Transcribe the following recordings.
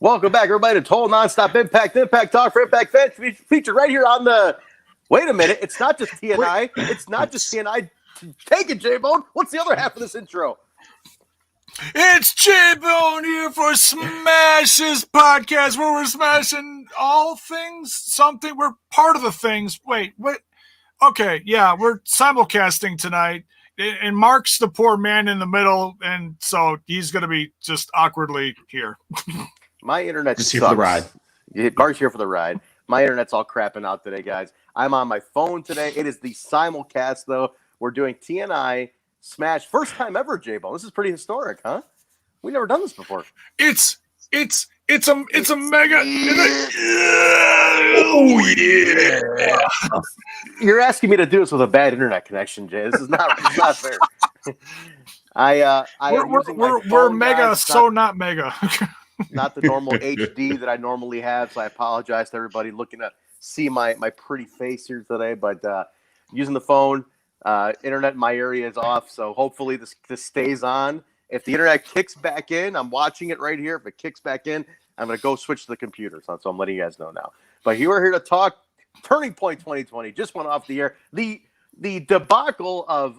Welcome back, everybody, to Total Nonstop Impact Talk for Impact fans. Featured right here on the. Wait a minute, it's not just TNI. It's not just TNI. Take it, J-Bone. What's the other half of this intro? It's J-Bone here for Smashes Podcast, where we're smashing all things, something. We're part of the things. Wait, what? Okay, yeah, we're simulcasting tonight, and Mark's the poor man in the middle, and so he's going to be just awkwardly here. My internet just sucks. Here for the ride. Mark's here for the ride. My internet's all crapping out today, guys. I'm on my phone today. It is the simulcast, though. We're doing TNI Smash. First time ever, J-Bone. This is pretty historic, huh? We've never done this before. It's a mega. Oh yeah! You're asking me to do this with a bad internet connection, Jay. This is not fair. We're mega, guys. So not mega. Not the normal HD that I normally have, so I apologize to everybody looking to see my pretty face here today. But using the phone, internet in my area is off, so hopefully this stays on. If the internet kicks back in, I'm watching it right here. If it kicks back in, I'm going to go switch to the computer. So I'm letting you guys know now. But you are here to talk Turning Point 2020. Just went off the air. The debacle of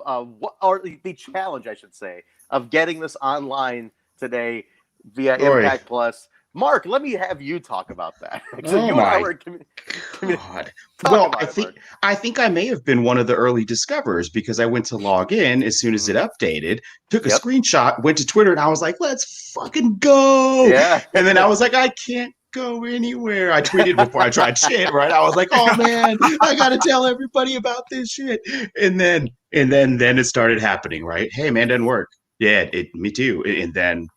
or the challenge, I should say, of getting this online today via Impact Plus. Mark, let me have you talk about that. So God. Well, I think I may have been one of the early discoverers because I went to log in as soon as it updated, took a screenshot, went to Twitter, and I was like, let's fucking go. Yeah. And then I was like, I can't go anywhere. I tweeted before I tried shit, right? I was like, oh man, I gotta tell everybody about this shit. And then it started happening, right? Hey man, didn't work. Yeah, me too. And then,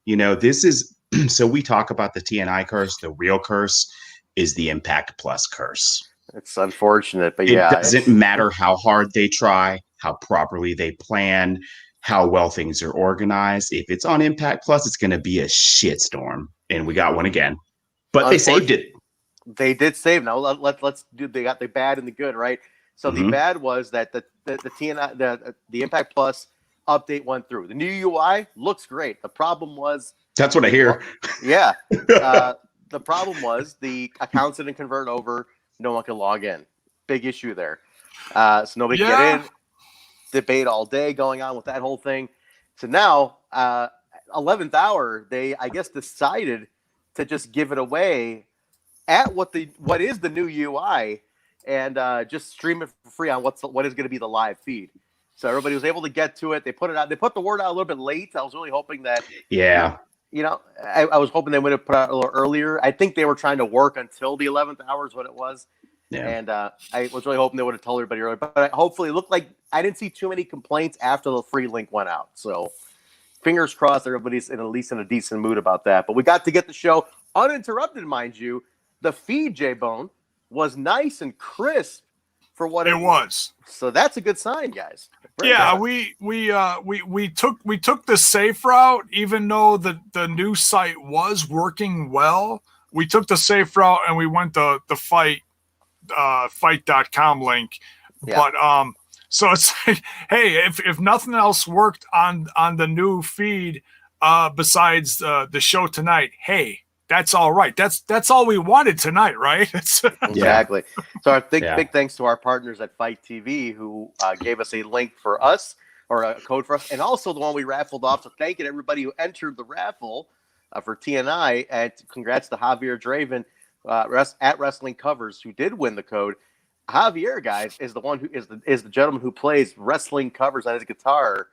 this is so we talk about the TNI curse. The real curse is the Impact Plus curse. It's unfortunate, but it doesn't matter how hard they try, how properly they plan, how well things are organized. If it's on Impact Plus, it's going to be a shitstorm. And we got one again, but they saved it. They did save. Now let's do. They got the bad and the good, right? So the bad was that the TNI the Impact Plus update went through. The new UI looks great. The problem was. That's what I hear. Yeah. The problem was the accounts didn't convert over. No one can log in. Big issue there. So nobody can get in. Debate all day going on with that whole thing. So now, 11th hour, they, I guess, decided to just give it away at what is the new UI and just stream it for free on what is going to be the live feed. So everybody was able to get to it. They put it out. They put the word out a little bit late. I was really hoping that. Yeah. I was hoping they would have put out a little earlier. I think they were trying to work until the 11th hour is what it was. Yeah. And I was really hoping they would have told everybody earlier. But hopefully it looked like I didn't see too many complaints after the free link went out. So fingers crossed everybody's at least in a decent mood about that. But we got to get the show uninterrupted, mind you. The feed, J-Bone, was nice and crisp for what it was. So that's a good sign, guys. We took the safe route, even though the new site was working well. We took the safe route and we went the fight.com link. Yeah. But so it's like, hey, if nothing else worked on the new feed besides the show tonight, hey, that's all right. That's all we wanted tonight, right? Exactly. So our big thanks to our partners at Fight TV who gave us a link for us or a code for us, and also the one we raffled off. So thank you to everybody who entered the raffle for TNI, and congrats to Javier Draven at Wrestling Covers who did win the code. Javier, guys, is the one who is the gentleman who plays wrestling covers on his guitar.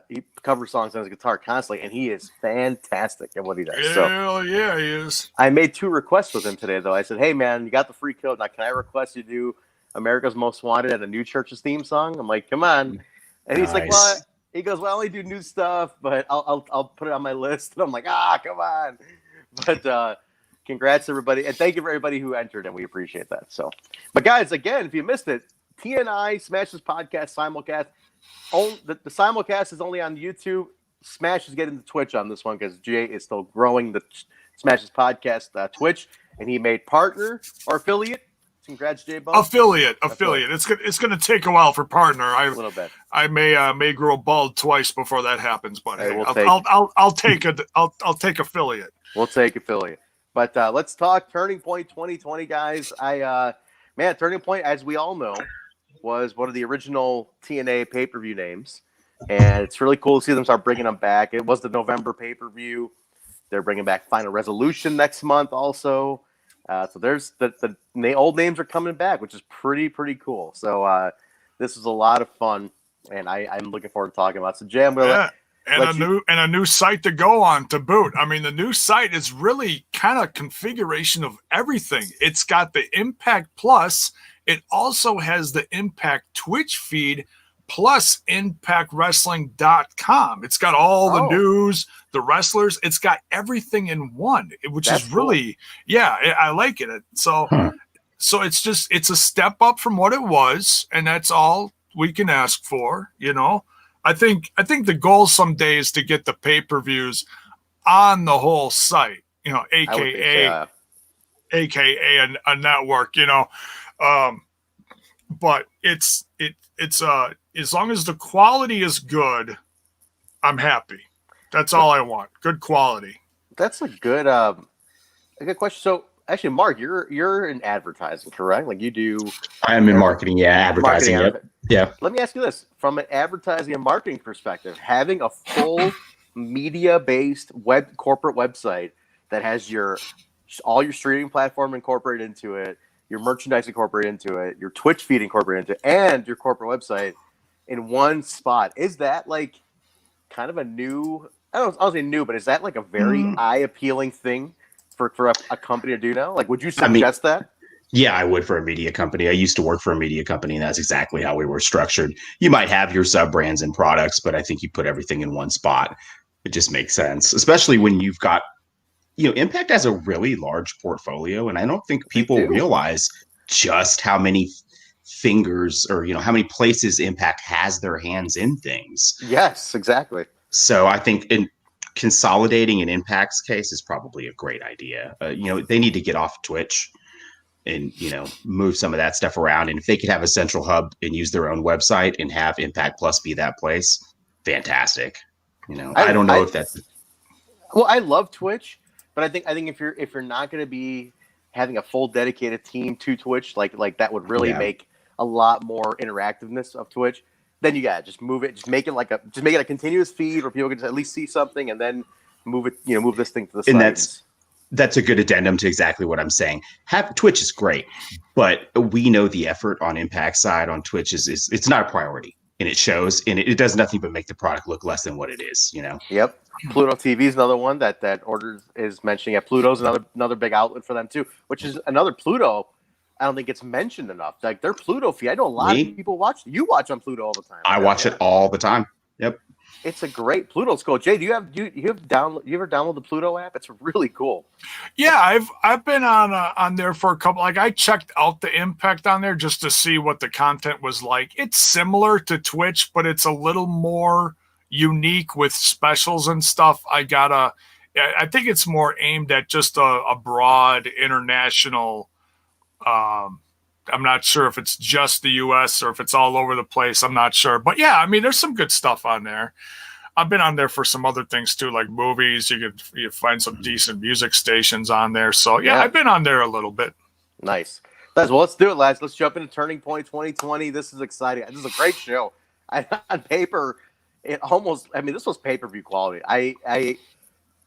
He covers songs on his guitar constantly, and he is fantastic at what he does. Hell yeah, he is. I made 2 requests with him today, though. I said, hey, man, you got the free code. Now, can I request you do America's Most Wanted and a New Church's theme song? I'm like, come on. And he's like, well, he goes, well, I only do new stuff, but I'll put it on my list. And I'm like, come on. But congrats, everybody. And thank you for everybody who entered, and we appreciate that. So, but guys, again, if you missed it, TNI Smashes Podcast simulcast. The simulcast is only on YouTube. Smash is getting to Twitch on this one because Jay is still growing the Smashes Podcast Twitch, and he made partner or affiliate Congrats, J-Bone. Affiliate. It's gonna take a while for partner. A little bit. I may grow bald twice before that happens, but Hey, hey, we'll I'll take affiliate. We'll take affiliate. But let's talk Turning Point 2020, guys. Turning Point, as we all know, was one of the original TNA pay-per-view names, and it's really cool to see them start bringing them back. It was the November pay-per-view. They're bringing back Final Resolution next month also. So there's the old names are coming back, which is pretty cool. So this is a lot of fun, and I'm looking forward to talking about it. So Jay, I'm going to a new site to go on to boot. I mean, the new site is really kind of configuration of everything. It's got the Impact Plus. It also has the Impact Twitch feed plus ImpactWrestling.com. It's got all the news, the wrestlers. It's got everything in one, which is really, I like it. So it's a step up from what it was, and that's all we can ask for, you know. I think the goal someday is to get the pay-per-views on the whole site, you know, aka a network, you know. But it's as long as the quality is good, I'm happy. That's all I want. Good quality. That's a good question. So actually, Mark, you're in advertising, correct? Like you do. I am in marketing. Yeah, advertising. Yeah. Let me ask you this: from an advertising and marketing perspective, having a full media-based corporate website that has all your streaming platform incorporated into it, your merchandise incorporated into it, your Twitch feed incorporated into it, and your corporate website in one spot, is that like kind of a new? I don't say new, but is that like a very eye-appealing thing for a company to do now? Like, would you suggest that? Yeah, I would for a media company. I used to work for a media company, and that's exactly how we were structured. You might have your sub-brands and products, but I think you put everything in one spot. It just makes sense, especially when you've got, Impact has a really large portfolio, and I don't think people realize just how many fingers or, how many places Impact has their hands in things. Yes, exactly. So I think consolidating in Impact's case is probably a great idea. They need to get off Twitch and, move some of that stuff around. And if they could have a central hub and use their own website and have Impact Plus be that place, fantastic. I don't know if that's. Well, I love Twitch, but I think if you're not going to be having a full dedicated team to Twitch, like that would really make a lot more interactiveness of Twitch. Then you gotta just move it, just make it a continuous feed where people can at least see something, and then move it, move this thing to the side. And that's a good addendum to exactly what I'm saying. Twitch is great, but we know the effort on Impact's side on Twitch is it's not a priority, and it shows, and it does nothing but make the product look less than what it is. Yep. Pluto TV is another one that Orders is mentioning. Yeah, Pluto's another big outlet for them too, which is another Pluto. I don't think it's mentioned enough. Like their Pluto feed, I know a lot of people watch. You watch on Pluto all the time. I watch it all the time. Yep. It's a great Pluto's cool. Jay, do you ever download the Pluto app? It's really cool. Yeah, I've been on there for a couple. Like I checked out the Impact on there just to see what the content was like. It's similar to Twitch, but it's a little more unique with specials and stuff. I think it's more aimed at just a broad international. I'm not sure if it's just the US or if it's all over the place. I'm not sure. But yeah, I mean, there's some good stuff on there. I've been on there for some other things too, like movies. You find some decent music stations on there. So yeah, I've been on there a little bit. Nice. Well, let's do it, lads. Let's jump into Turning Point 2020. This is exciting. This is a great show. On paper, this was pay-per-view quality. I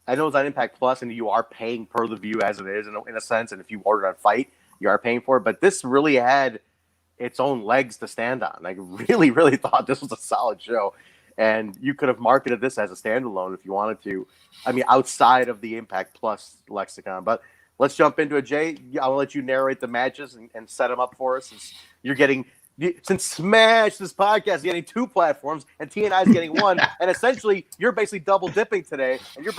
know it's on Impact Plus, and you are paying per the view as it is in a sense. And if you order on Fight, you are paying for it, but this really had its own legs to stand on. I really, really thought this was a solid show, and you could have marketed this as a standalone if you wanted to. I mean, outside of the Impact Plus lexicon. But let's jump into it, Jay. I'll let you narrate the matches and set them up for us. Since Smash, this podcast, is getting two platforms, and TNI is getting one, and essentially you're basically double dipping today, and you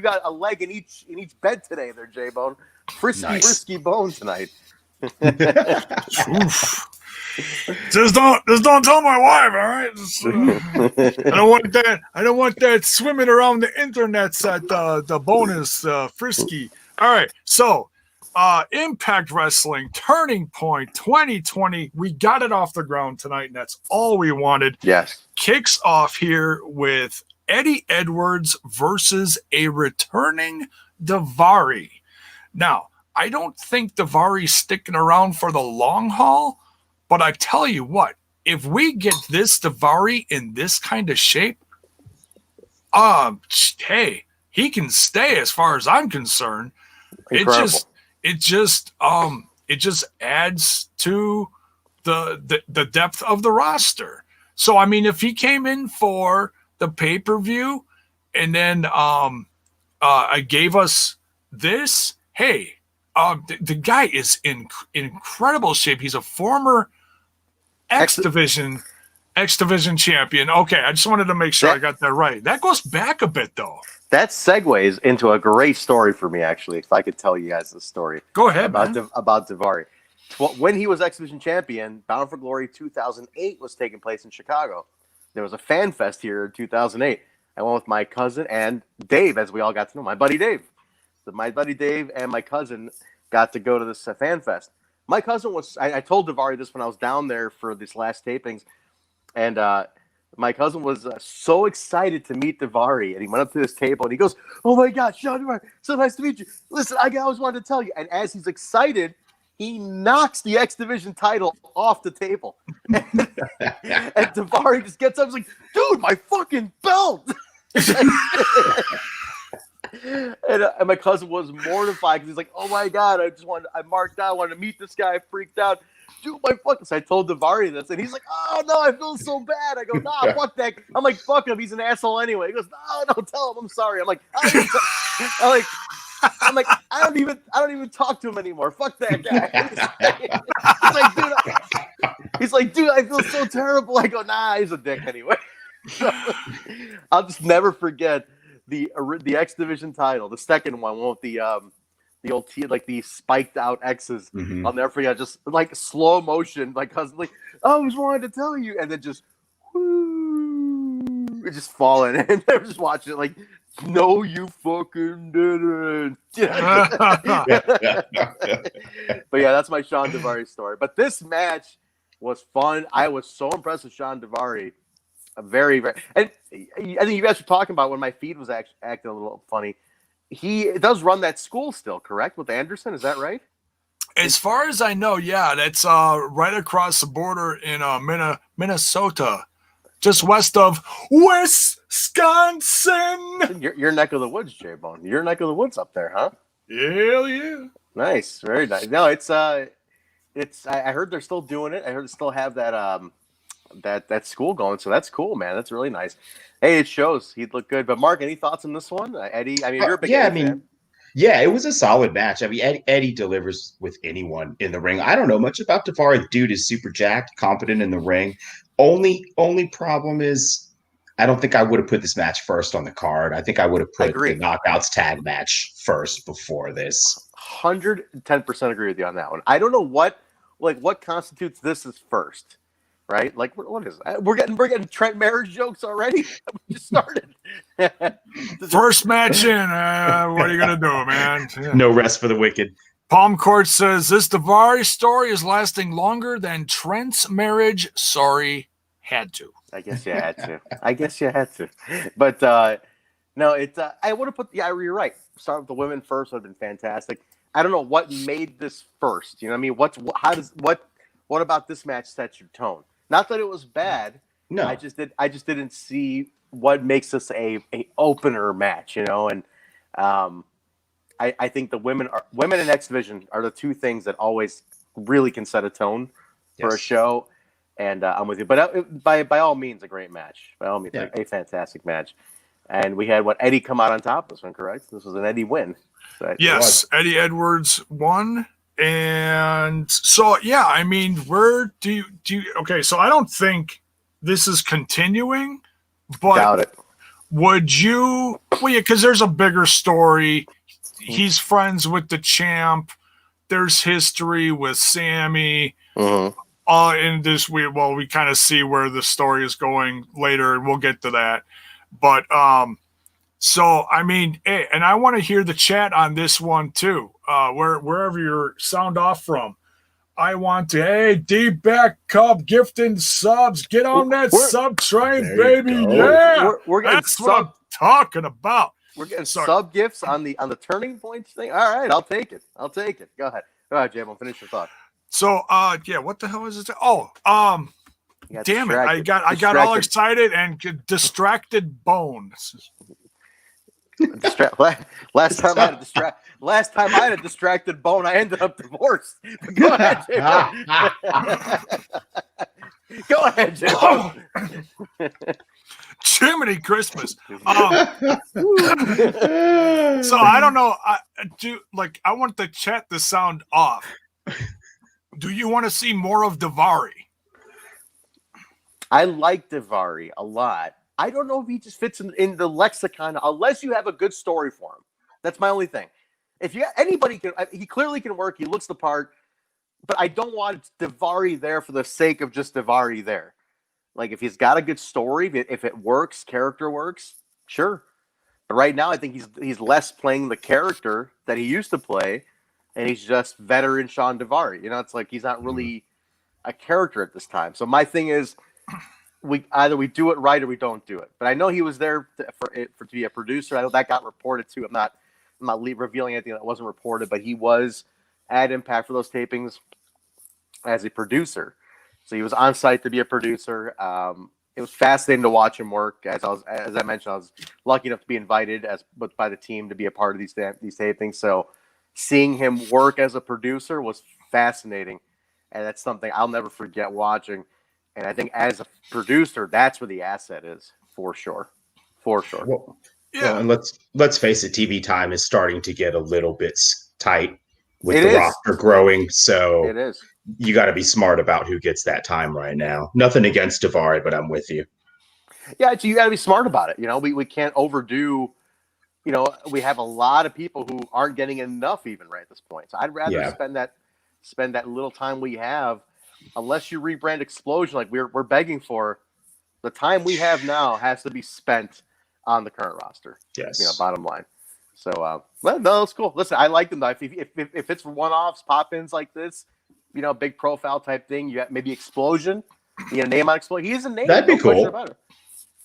got a leg in each bed today, there, J Bone. Frisky bone tonight. Just don't tell my wife, all right? I don't want that swimming around the internet at the bonus frisky. All right, so Impact Wrestling Turning Point 2020. We got it off the ground tonight, and that's all we wanted. Yes. Kicks off here with Eddie Edwards versus a returning Davari. Now, I don't think Davari's sticking around for the long haul, but I tell you what, if we get this Davari in this kind of shape, hey, he can stay as far as I'm concerned. Incredible. It just adds to the depth of the roster. So I mean, if he came in for the pay-per-view and then gave us this, hey, the guy is in incredible shape. He's a former X Division champion. Okay, I just wanted to make sure I got that right. That goes back a bit, though. That segues into a great story for me, actually, if I could tell you guys the story. Go ahead, about Davari. When he was X Division champion, Bound for Glory 2008 was taking place in Chicago. There was a fan fest here in 2008. I went with my cousin and Dave, as we all got to know, my buddy Dave. So my buddy Dave and my cousin got to go to this fan fest. My cousin was, I told Davari this when I was down there for these last tapings, and my cousin was so excited to meet Davari, and he went up to this table and he goes, "Oh my God, Sean Davari, so nice to meet you. Listen, I always wanted to tell you." And as he's excited, he knocks the X Division title off the table. And Davari just gets up and is like, "Dude, my fucking belt!" And my cousin was mortified because he's like, "Oh my God, I marked out, I wanted to meet this guy, I freaked out. Dude, my fucking." So I told Davari this, and he's like, "Oh no, I feel so bad." I go, "Nah, fuck that." I'm like, "Fuck him, he's an asshole anyway." He goes, "No, don't tell him, I'm sorry." I'm like, I don't even talk to him anymore. Fuck that guy. He's like, dude, I feel so terrible. I go, "Nah, he's a dick anyway." So, I'll just never forget the X Division title, the second one with the old like the spiked out X's. Mm-hmm. I'll never forget, just like slow motion. My cousin like, "I always wanted to tell you," and then just whoo, it just falling, and they're just watching it like, "No, you fucking didn't." But yeah, that's my Sean Davari story. But this match was fun. I was so impressed with Sean Davari. Very, very, and I think you guys were talking about when my feed was acting a little funny. He does run that school still, correct? With Anderson, is that right? As far as I know, yeah, that's right across the border in Minnesota, just west of Wisconsin. Your neck of the woods, J-Bone. Your neck of the woods up there, huh? Hell yeah! Nice, very nice. No, it's I heard they're still doing it. I heard they still have that that school going, so that's cool, man. That's really nice. Hey, it shows he'd look good. But Mark, any thoughts on this one? Eddie, I mean, you're a big fan. Yeah, it was a solid match. I mean, Eddie delivers with anyone in the ring. I don't know much about Davari. The dude is super jacked, competent in the ring. Only problem is I don't think I would have put this match first on the card. I think I would have put the Knockouts tag match first before this. 110% agree with you on that one. I don't know what constitutes this as first, right? Like, what is that? We're getting Trent marriage jokes already. We just started. First match in. What are you gonna do, man? Yeah. No rest for the wicked. Palm Court says this Davari story is lasting longer than Trent's marriage. Sorry, had to. I guess you had to. But no, it's I would have put. Yeah, you're right. Start with the women first would have been fantastic. I don't know what made this first. You know what I mean? What about this match sets your tone? Not that it was bad. No, I just didn't see what makes this a opener match. And I think the women in X Division are the two things that always really can set a tone for a show. And I'm with you. But by all means, a great match. By all means, a fantastic match. And we had Eddie come out on top this one, correct? This was an Eddie win. So yes, Eddie Edwards won. And so, yeah, I mean, where do you okay, so I don't think this is continuing, but doubt it. Would you, because there's a bigger story. He's friends with the champ. There's history with Sammy. Mm-hmm. In this, we kind of see where the story is going later, and we'll get to that. But so I mean, hey, and I want to hear the chat on this one too. wherever you're sound off from. I want to, hey, D-Back Cub gifting subs. Get on that sub train, baby. Yeah. We're getting That's what I'm talking about. We're getting sub gifts on the turning points thing. All right, I'll take it. Go ahead, Jam. I'll finish your thought. So, what the hell is it? Oh, damn it! I got all excited and distracted bones. Last time I had a distracted bone, I ended up divorced. Go ahead, Jam. Go ahead, Jam. Jiminy Christmas. So I don't know. I want the chat to sound off. Do you want to see more of Davari? I like Davari a lot. I don't know if he just fits in the lexicon unless you have a good story for him. That's my only thing. If anybody can, he clearly can work. He looks the part, but I don't want Davari there for the sake of just Davari there. Like if he's got a good story, if it works, character works, sure. But right now, I think he's less playing the character that he used to play, and he's just veteran Sean Davari. You know, it's like he's not really a character at this time. So my thing is, we do it right or we don't do it. But I know he was there to be a producer. I know that got reported too. I'm not revealing anything that wasn't reported, but he was at Impact for those tapings as a producer. So he was on site to be a producer. It was fascinating to watch him work. As I mentioned, I was lucky enough to be invited by the team to be a part of these tapings. So seeing him work as a producer was fascinating, and that's something I'll never forget watching. And I think as a producer, that's where the asset is for sure. Well, and let's face it, TV time is starting to get a little bit tight with the roster growing. So it is. You got to be smart about who gets that time right now. Nothing against Davari, but I'm with you. Yeah, you got to be smart about it. You know, we can't overdo. You know, we have a lot of people who aren't getting enough even right at this point. So I'd rather spend that little time we have, unless you rebrand Explosion like we're begging for. The time we have now has to be spent on the current roster. Yes, you know, bottom line. So, no, that's cool. Listen, I like them though. If it's one-offs, pop-ins like this. You know, big profile type thing. You got maybe Explosion. You know, name on Explosion. He's a name. That'd be cool.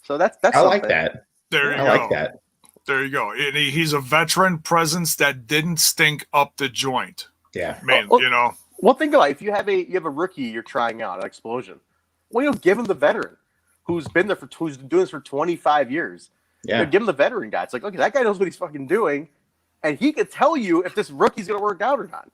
So that's. I like that. There you go. I like that. There you go. And he's a veteran presence that didn't stink up the joint. Yeah, man. Well, you know. Well, think about it. If you have a rookie you're trying out at Explosion, well, you know, give him the veteran who's been there who's been doing this for 25 years. Yeah, you know, give him the veteran guy. It's like, okay, that guy knows what he's fucking doing, and he can tell you if this rookie's gonna work out or not.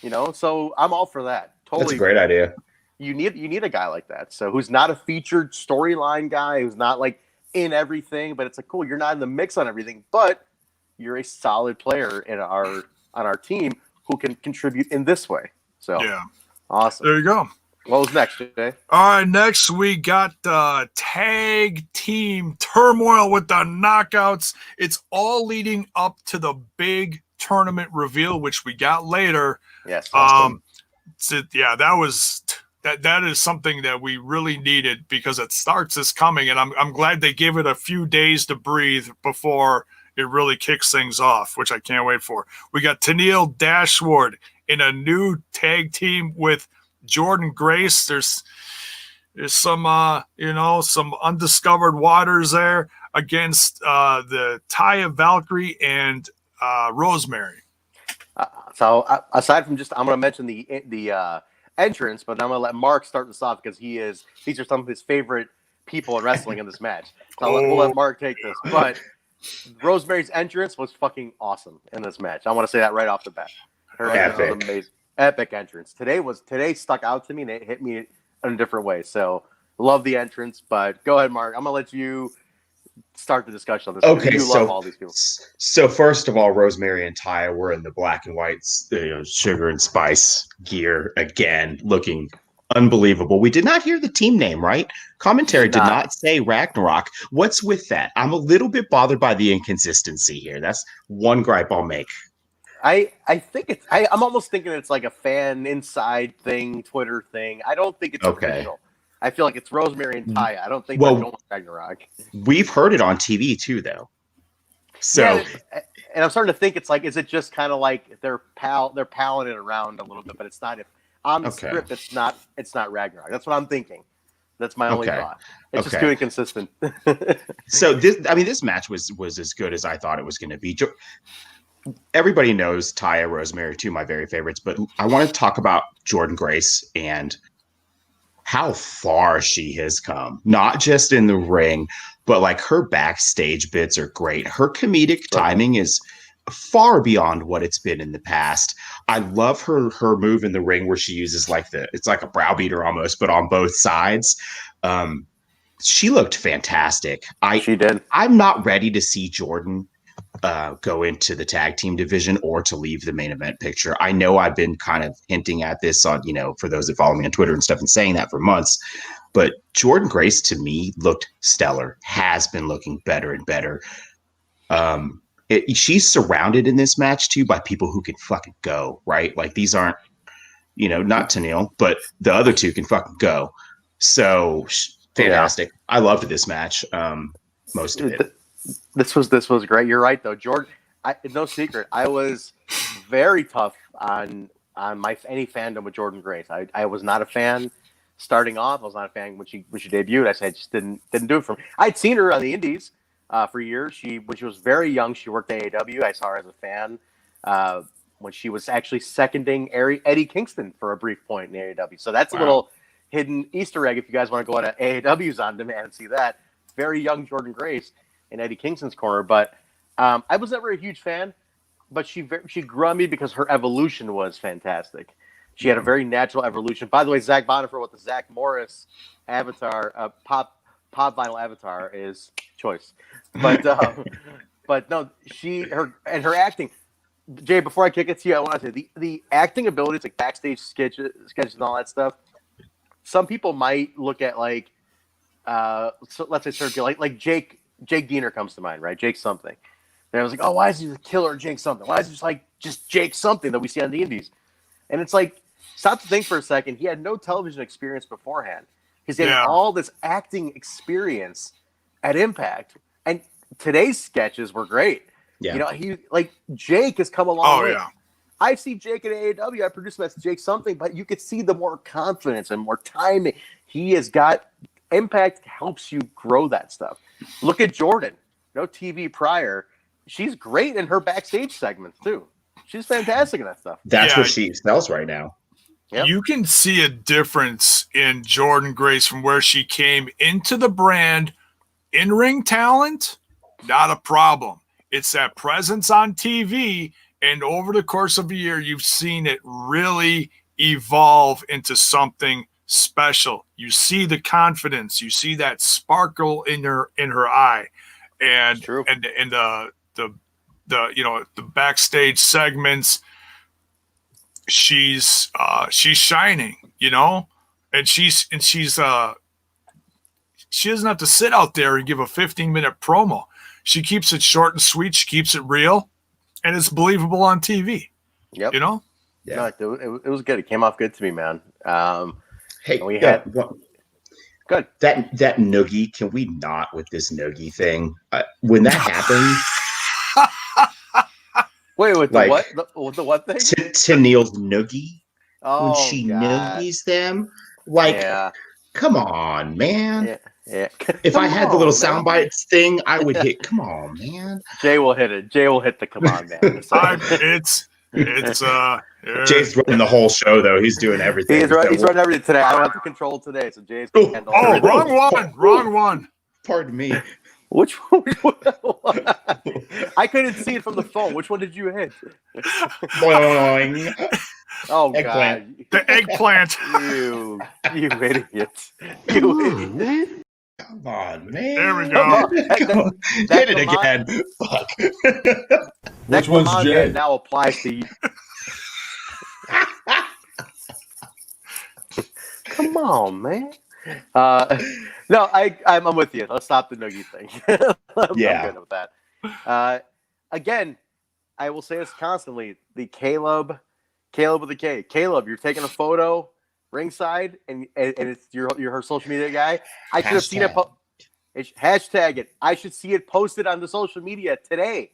You know, so I'm all for that. Totally, that's a great idea. You need a guy like that. So who's not a featured storyline guy, who's not like in everything, but it's like, cool, you're not in the mix on everything, but you're a solid player on our team who can contribute in this way. So yeah, awesome. There you go. What was next, Jay? All right, next we got tag team turmoil with the knockouts. It's all leading up to the big tournament reveal, which we got later. Yes. So, yeah, that is something that we really needed because it starts this coming, and I'm glad they gave it a few days to breathe before it really kicks things off, which I can't wait for. We got Tennille Dashwood in a new tag team with Jordan Grace. There's some some undiscovered waters there against the Tya Valkyrie and Rosemary. So aside from I'm going to mention the entrance, but I'm going to let Mark start this off because these are some of his favorite people in wrestling in this match. So we'll let Mark take this. But Rosemary's entrance was fucking awesome in this match. I want to say that right off the bat. Her entrance was amazing. Epic entrance. Today stuck out to me and it hit me in a different way. So love the entrance, but go ahead, Mark. I'm gonna let you start the discussion on this. Okay, you love all these people. So first of all, Rosemary and Tya were in the black and white, sugar and spice gear again, looking unbelievable. We did not hear the team name, right? Commentary did not say Ragnarok. What's with that? I'm a little bit bothered by the inconsistency here. That's one gripe I'll make. I think I'm almost thinking it's like a fan inside thing, Twitter thing. I don't think it's official. I feel like it's Rosemary and Tya. I don't think they're going Ragnarok. We've heard it on TV too, though. So and I'm starting to think it's like, is it just kind of like they're palling it around a little bit, but it's not. If on the script, it's not Ragnarok. That's what I'm thinking. That's my only thought. It's just too inconsistent. So this match was as good as I thought it was going to be. Everybody knows Tya, Rosemary, two of my very favorites, but I want to talk about Jordynne Grace and how far she has come, not just in the ring, but like her backstage bits are great. Her comedic timing is far beyond what it's been in the past. I love her move in the ring where she uses it's like a browbeater almost, but on both sides. She looked fantastic. She did. I'm not ready to see Jordynne go into the tag team division or to leave the main event picture. I know I've been kind of hinting at this on, for those that follow me on Twitter and stuff and saying that for months, but Jordynne Grace to me looked stellar, has been looking better and better. She's surrounded in this match too by people who can fucking go, right? Like these aren't, not Tennille, but the other two can fucking go. So fantastic. Yeah. I loved this match. Most of it. This was great. You're right though, Jordan. No secret, I was very tough on any fandom with Jordynne Grace. I was not a fan starting off. I was not a fan when she debuted. I said, I just didn't do it for me. I'd seen her on the Indies for years. When she was very young, she worked at AEW. I saw her as a fan when she was actually seconding Eddie Kingston for a brief point in AEW. So that's a little hidden Easter egg if you guys want to go to AEW's On Demand and see that. Very young Jordynne Grace in Eddie Kingston's corner, but I was never a huge fan. But she grew on me because her evolution was fantastic. She had a very natural evolution. By the way, Zach Bonifer with the Zach Morris avatar, pop vinyl avatar is choice. But but no, her acting. Jay, before I kick it to you, I want to say the acting abilities, like backstage sketches and all that stuff. Some people might look at so let's say Sergio, like Jake Deaner comes to mind, right? Jake something. And I was like, oh, why is he the killer Jake something? Why is he just Jake something that we see on the Indies? And it's like, stop to think for a second. He had no television experience beforehand. He's getting all this acting experience at Impact. And today's sketches were great. Yeah. Jake has come a long way. Yeah. I see Jake at AEW. I produce him as Jake something, but you could see the more confidence and more timing. He has got Impact helps you grow that stuff. Look at Jordynne. No TV prior. She's great in her backstage segments too. She's fantastic in that stuff. That's what she sells right now. Yep. You can see a difference in Jordynne Grace from where she came into the brand. In-ring talent, not a problem. It's that presence on TV, and over the course of a year, you've seen it really evolve into something special. You see the confidence, you see that sparkle in her eye, and the backstage segments. She's shining, and she doesn't have to sit out there and give a 15-minute promo. She keeps it short and sweet. She keeps it real, and it's believable on TV. Yep. Yeah. No, it was good. It came off good to me, man. Hey, we had good. That noogie. Can we not with this noogie thing? When that happened. Wait, with the what? With the what thing? Tennille's noogie. Oh, when she noogies them. Come on, man. Yeah. If I had the little sound bites thing, I would hit. Come on, man. Jay will hit it. Jay will hit the come on, man. Jay's running the whole show, though. He's doing everything. He's running everything today. I don't have to control today, so Jay's going to handle it. Wrong one. Pardon me. Which one? I couldn't see it from the phone. Which one did you hit? Boing. Oh, eggplant. God. The eggplant. You idiot. You idiot. Come on, man. There we go. Hit it again. Fuck. Which one's Jay? Now applies to you. Come on, man. No, I'm with you. Let's stop the noogie thing. I'm good with that. Again, I will say this constantly: the Caleb with a K. Caleb, you're taking a photo ringside, and it's you're her social media guy. I should have seen it. Hashtag it. I should see it posted on the social media today.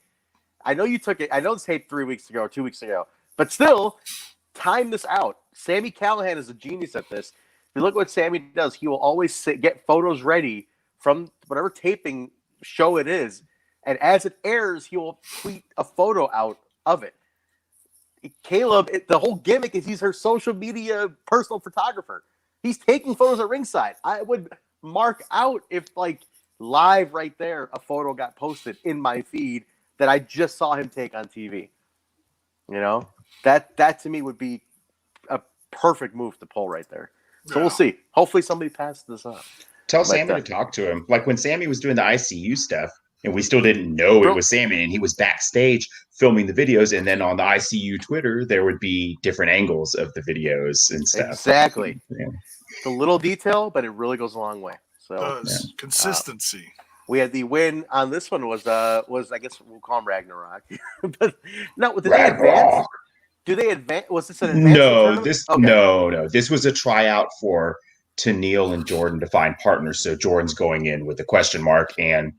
I know you took it. I know this taped 3 weeks ago or 2 weeks ago, but still, time this out. Sammy Callahan is a genius at this. If you look at what Sammy does, he will always get photos ready from whatever taping show it is, and as it airs, he will tweet a photo out of it. Caleb, the whole gimmick is he's her social media personal photographer. He's taking photos at ringside. I would mark out if, like, live right there, a photo got posted in my feed that I just saw him take on TV. You know, that to me would be a perfect move to pull right there. So we'll see. Hopefully somebody passes this up. Tell Sammy to talk to him. Like when Sammy was doing the ICU stuff, and we still didn't know it was Sammy, and he was backstage filming the videos, and then on the ICU Twitter, there would be different angles of the videos and stuff. Exactly. Yeah. It's a little detail, but it really goes a long way. So consistency. We had the win on this one was I guess we'll call him Ragnarok. But no, did they advance? Do they advance? Was this an advance? No. This was a tryout for Tenille and Jordan to find partners. So Jordan's going in with a question mark, and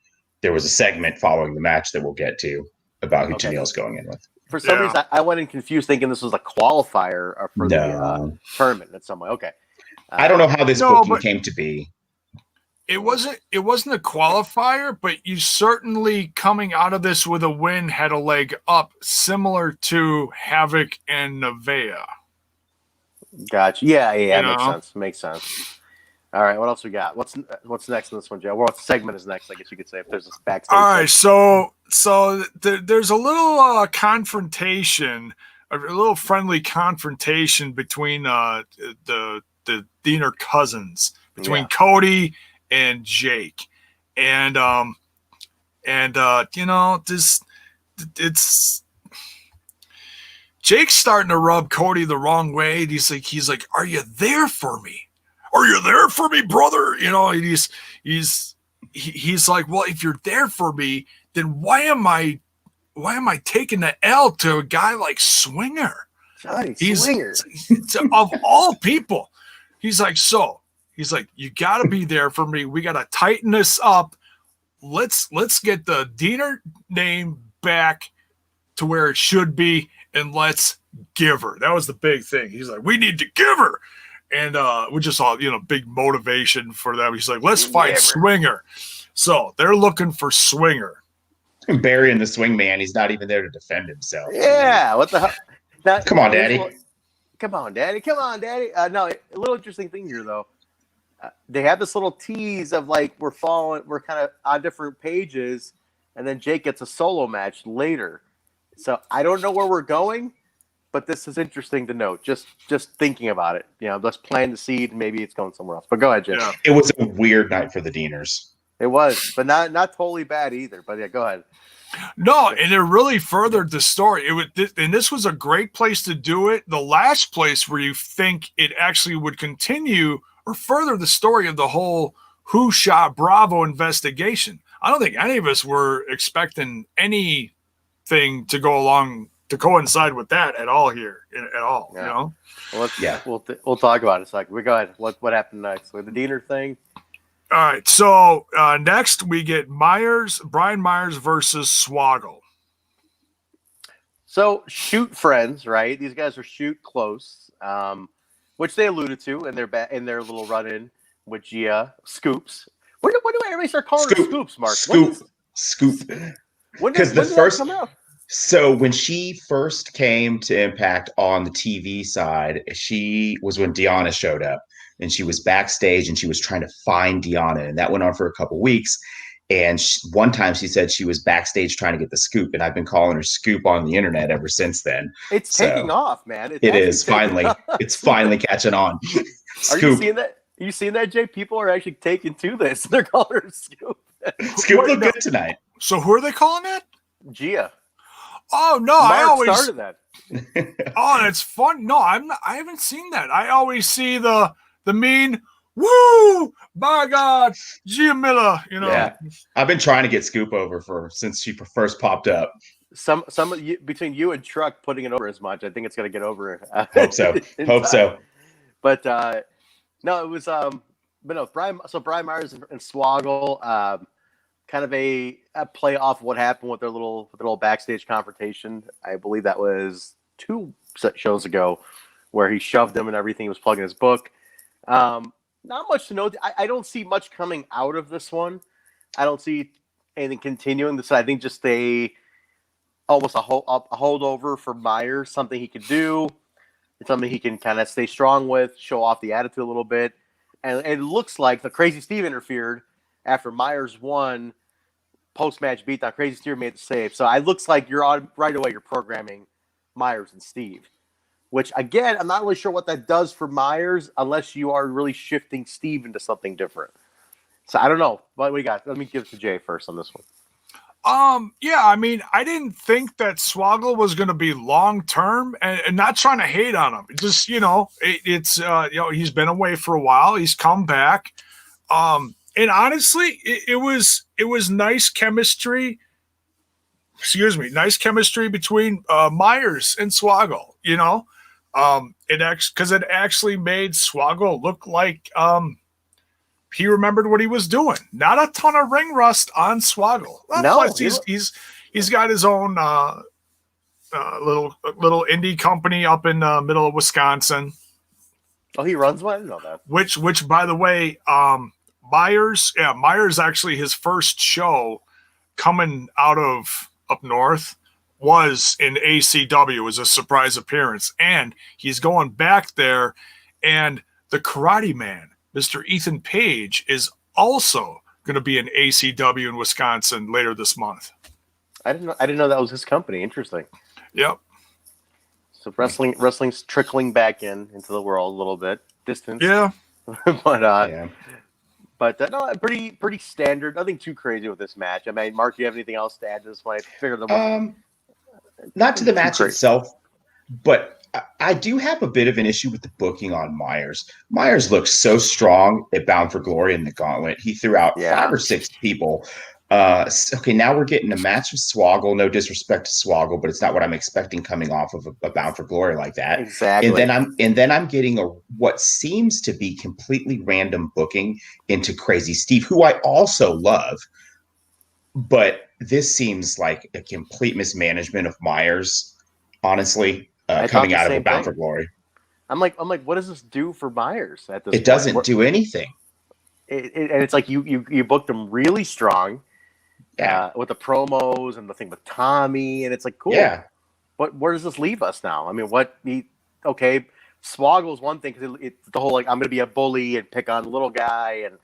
there was a segment following the match that we'll get to about who Tenille's going in with. For some reason, I went in confused, thinking this was a qualifier for the tournament in some way. Okay. I don't know how this booking came to be. It wasn't a qualifier, but you certainly coming out of this with a win had a leg up, similar to Havoc and Nevaeh. Gotcha. Yeah, makes sense. All right, what else we got? What's next in this one, Joe? What segment is next? I guess you could say if there's a backstage. All right, so there's a little confrontation, a little friendly confrontation between the Deaner cousins, between Cody and Jake, and you know, it's Jake's starting to rub Cody the wrong way. He's like, "Are you there for me? Are you there for me, brother?" You know, he's like, "Well, if you're there for me, then why am I taking the L to a guy like Swinger?" Swinger, of all people. He's like, you got to be there for me. We got to tighten this up. Let's get the Deaner name back to where it should be, and let's give her. That was the big thing. He's like, we need to give her. And we just saw, big motivation for that. He's like, let's fight Swinger. So they're looking for Swinger. Burying the swing man. He's not even there to defend himself. Yeah, what the hell? Come on, Daddy. Come on, Daddy. No, a little interesting thing here, though. They have this little tease of like we're kind of on different pages, and then Jake gets a solo match later. So I don't know where we're going, but this is interesting to note. Just thinking about it, let's plant the seed. Maybe it's going somewhere else. But go ahead, Jake. Yeah. It was a weird night for the Deaners. It was, but not totally bad either. But yeah, go ahead. No, and it really furthered the story. And this was a great place to do it. The last place where you think it actually would continue or further the story of the whole Who Shot Bravo investigation. I don't think any of us were expecting anything to go along to coincide with that at all here, at all. Yeah. Well, we'll talk about it in a second. Go ahead. What happened next with the Deaner thing? All right, so next we get Brian Myers versus Swaggle. So shoot friends, right? These guys are shoot close, which they alluded to in their little run-in with Gia Scoops. When do everybody start calling her Scoops, Mark? Scoop. Because the first come out? So when she first came to Impact on the TV side, she was when Deanna showed up. And she was backstage and she was trying to find Deanna. And that went on for a couple weeks. And one time she said she was backstage trying to get the scoop. And I've been calling her Scoop on the internet ever since then. It's taking off, man. It is finally. It's finally catching on. Scoop. Are you seeing that? Are you seeing that, Jay? People are actually taking to this. They're calling her Scoop. Scoop looked good tonight. So who are they calling that? Gia. Oh, no. Mark I always started that. Oh, that's fun. No, I haven't seen that. I always see the mean, woo, my God, Gia Miller, Yeah. I've been trying to get Scoop over since she first popped up. Some of you, between you and Truck putting it over as much, I think it's going to get over. Hope so. But no, it was but no, Brian Myers and Swaggle kind of a play off what happened with their little backstage confrontation. I believe that was 2 shows ago, where he shoved him and everything. He was plugging his book. Not much to know. I don't see much coming out of this one. I don't see anything continuing this. I think just almost a holdover for Myers, something he could do. It's something he can kind of stay strong with, show off the attitude a little bit. And it looks like the Crazy Steve interfered after Myers won post-match beatdown. Crazy Steve made the save. So it looks like right away you're programming Myers and Steve. Which, again, I'm not really sure what that does for Myers unless you are really shifting Steve into something different. So I don't know. What we got? Let me give it to Jay first on this one. Yeah, I mean, I didn't think that Swaggle was going to be long term, and not trying to hate on him. Just he's been away for a while. He's come back. And honestly, it was nice chemistry. Nice chemistry between Myers and Swaggle. Because it actually made Swaggle look like he remembered what he was doing. Not a ton of ring rust on Swaggle. Plus he's got his own little indie company up in the middle of Wisconsin. Oh, he runs one? I didn't know that. Which by the way, Myers actually, his first show coming out of up north was in ACW as a surprise appearance, and he's going back there, and the Karate Man, Mr. Ethan Page, is also going to be in ACW in Wisconsin later this month. I didn't know that was his company. Interesting. Yep. So wrestling's trickling back into the world a little bit. Distance. Yeah. But no, pretty standard. Nothing too crazy with this match. I mean, Mark, you have anything else to add to this one? I figured not to the match itself, but I do have a bit of an issue with the booking on Myers. Myers looks so strong at Bound for Glory in the Gauntlet. He threw out 5 or 6 people. Okay, now we're getting a match with Swaggle. No disrespect to Swaggle, but it's not what I'm expecting coming off of a Bound for Glory like that. Exactly. And then I'm getting what seems to be completely random booking into Crazy Steve, who I also love. But this seems like a complete mismanagement of Myers, honestly, coming out of a Bound for Glory. I'm like, what does this do for Myers at this point? It doesn't do anything. And it's like you booked him really strong, with the promos and the thing with Tommy, and it's like, cool. Yeah. But where does this leave us now? I mean, Swaggle's one thing, because it's the whole, like, I'm going to be a bully and pick on the little guy and,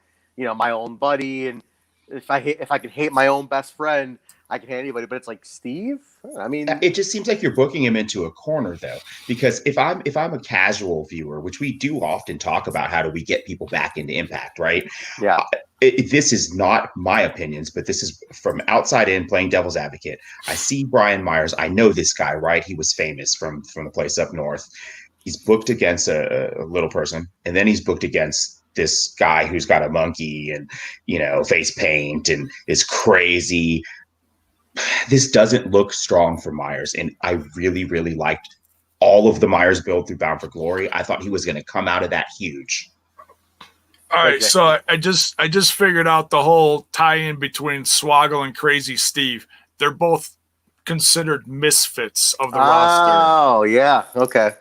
my own buddy, and if I can hate my own best friend, I can hate anybody. But it's like, Steve? I mean, it just seems like you're booking him into a corner, though, because if I'm a casual viewer, which we do often talk about, how do we get people back into Impact, right? Yeah. This is not my opinions, but this is from outside in, playing devil's advocate. I see Brian Myers. I know this guy, right? He was famous from the place up north. He's booked against a little person, and then he's booked against this guy who's got a monkey and, face paint and is crazy. This doesn't look strong for Myers, and I really, really liked all of the Myers build through Bound for Glory. I thought he was going to come out of that huge. All right, so I just figured out the whole tie-in between Swaggle and Crazy Steve. They're both considered misfits of the roster. Oh, yeah. Okay.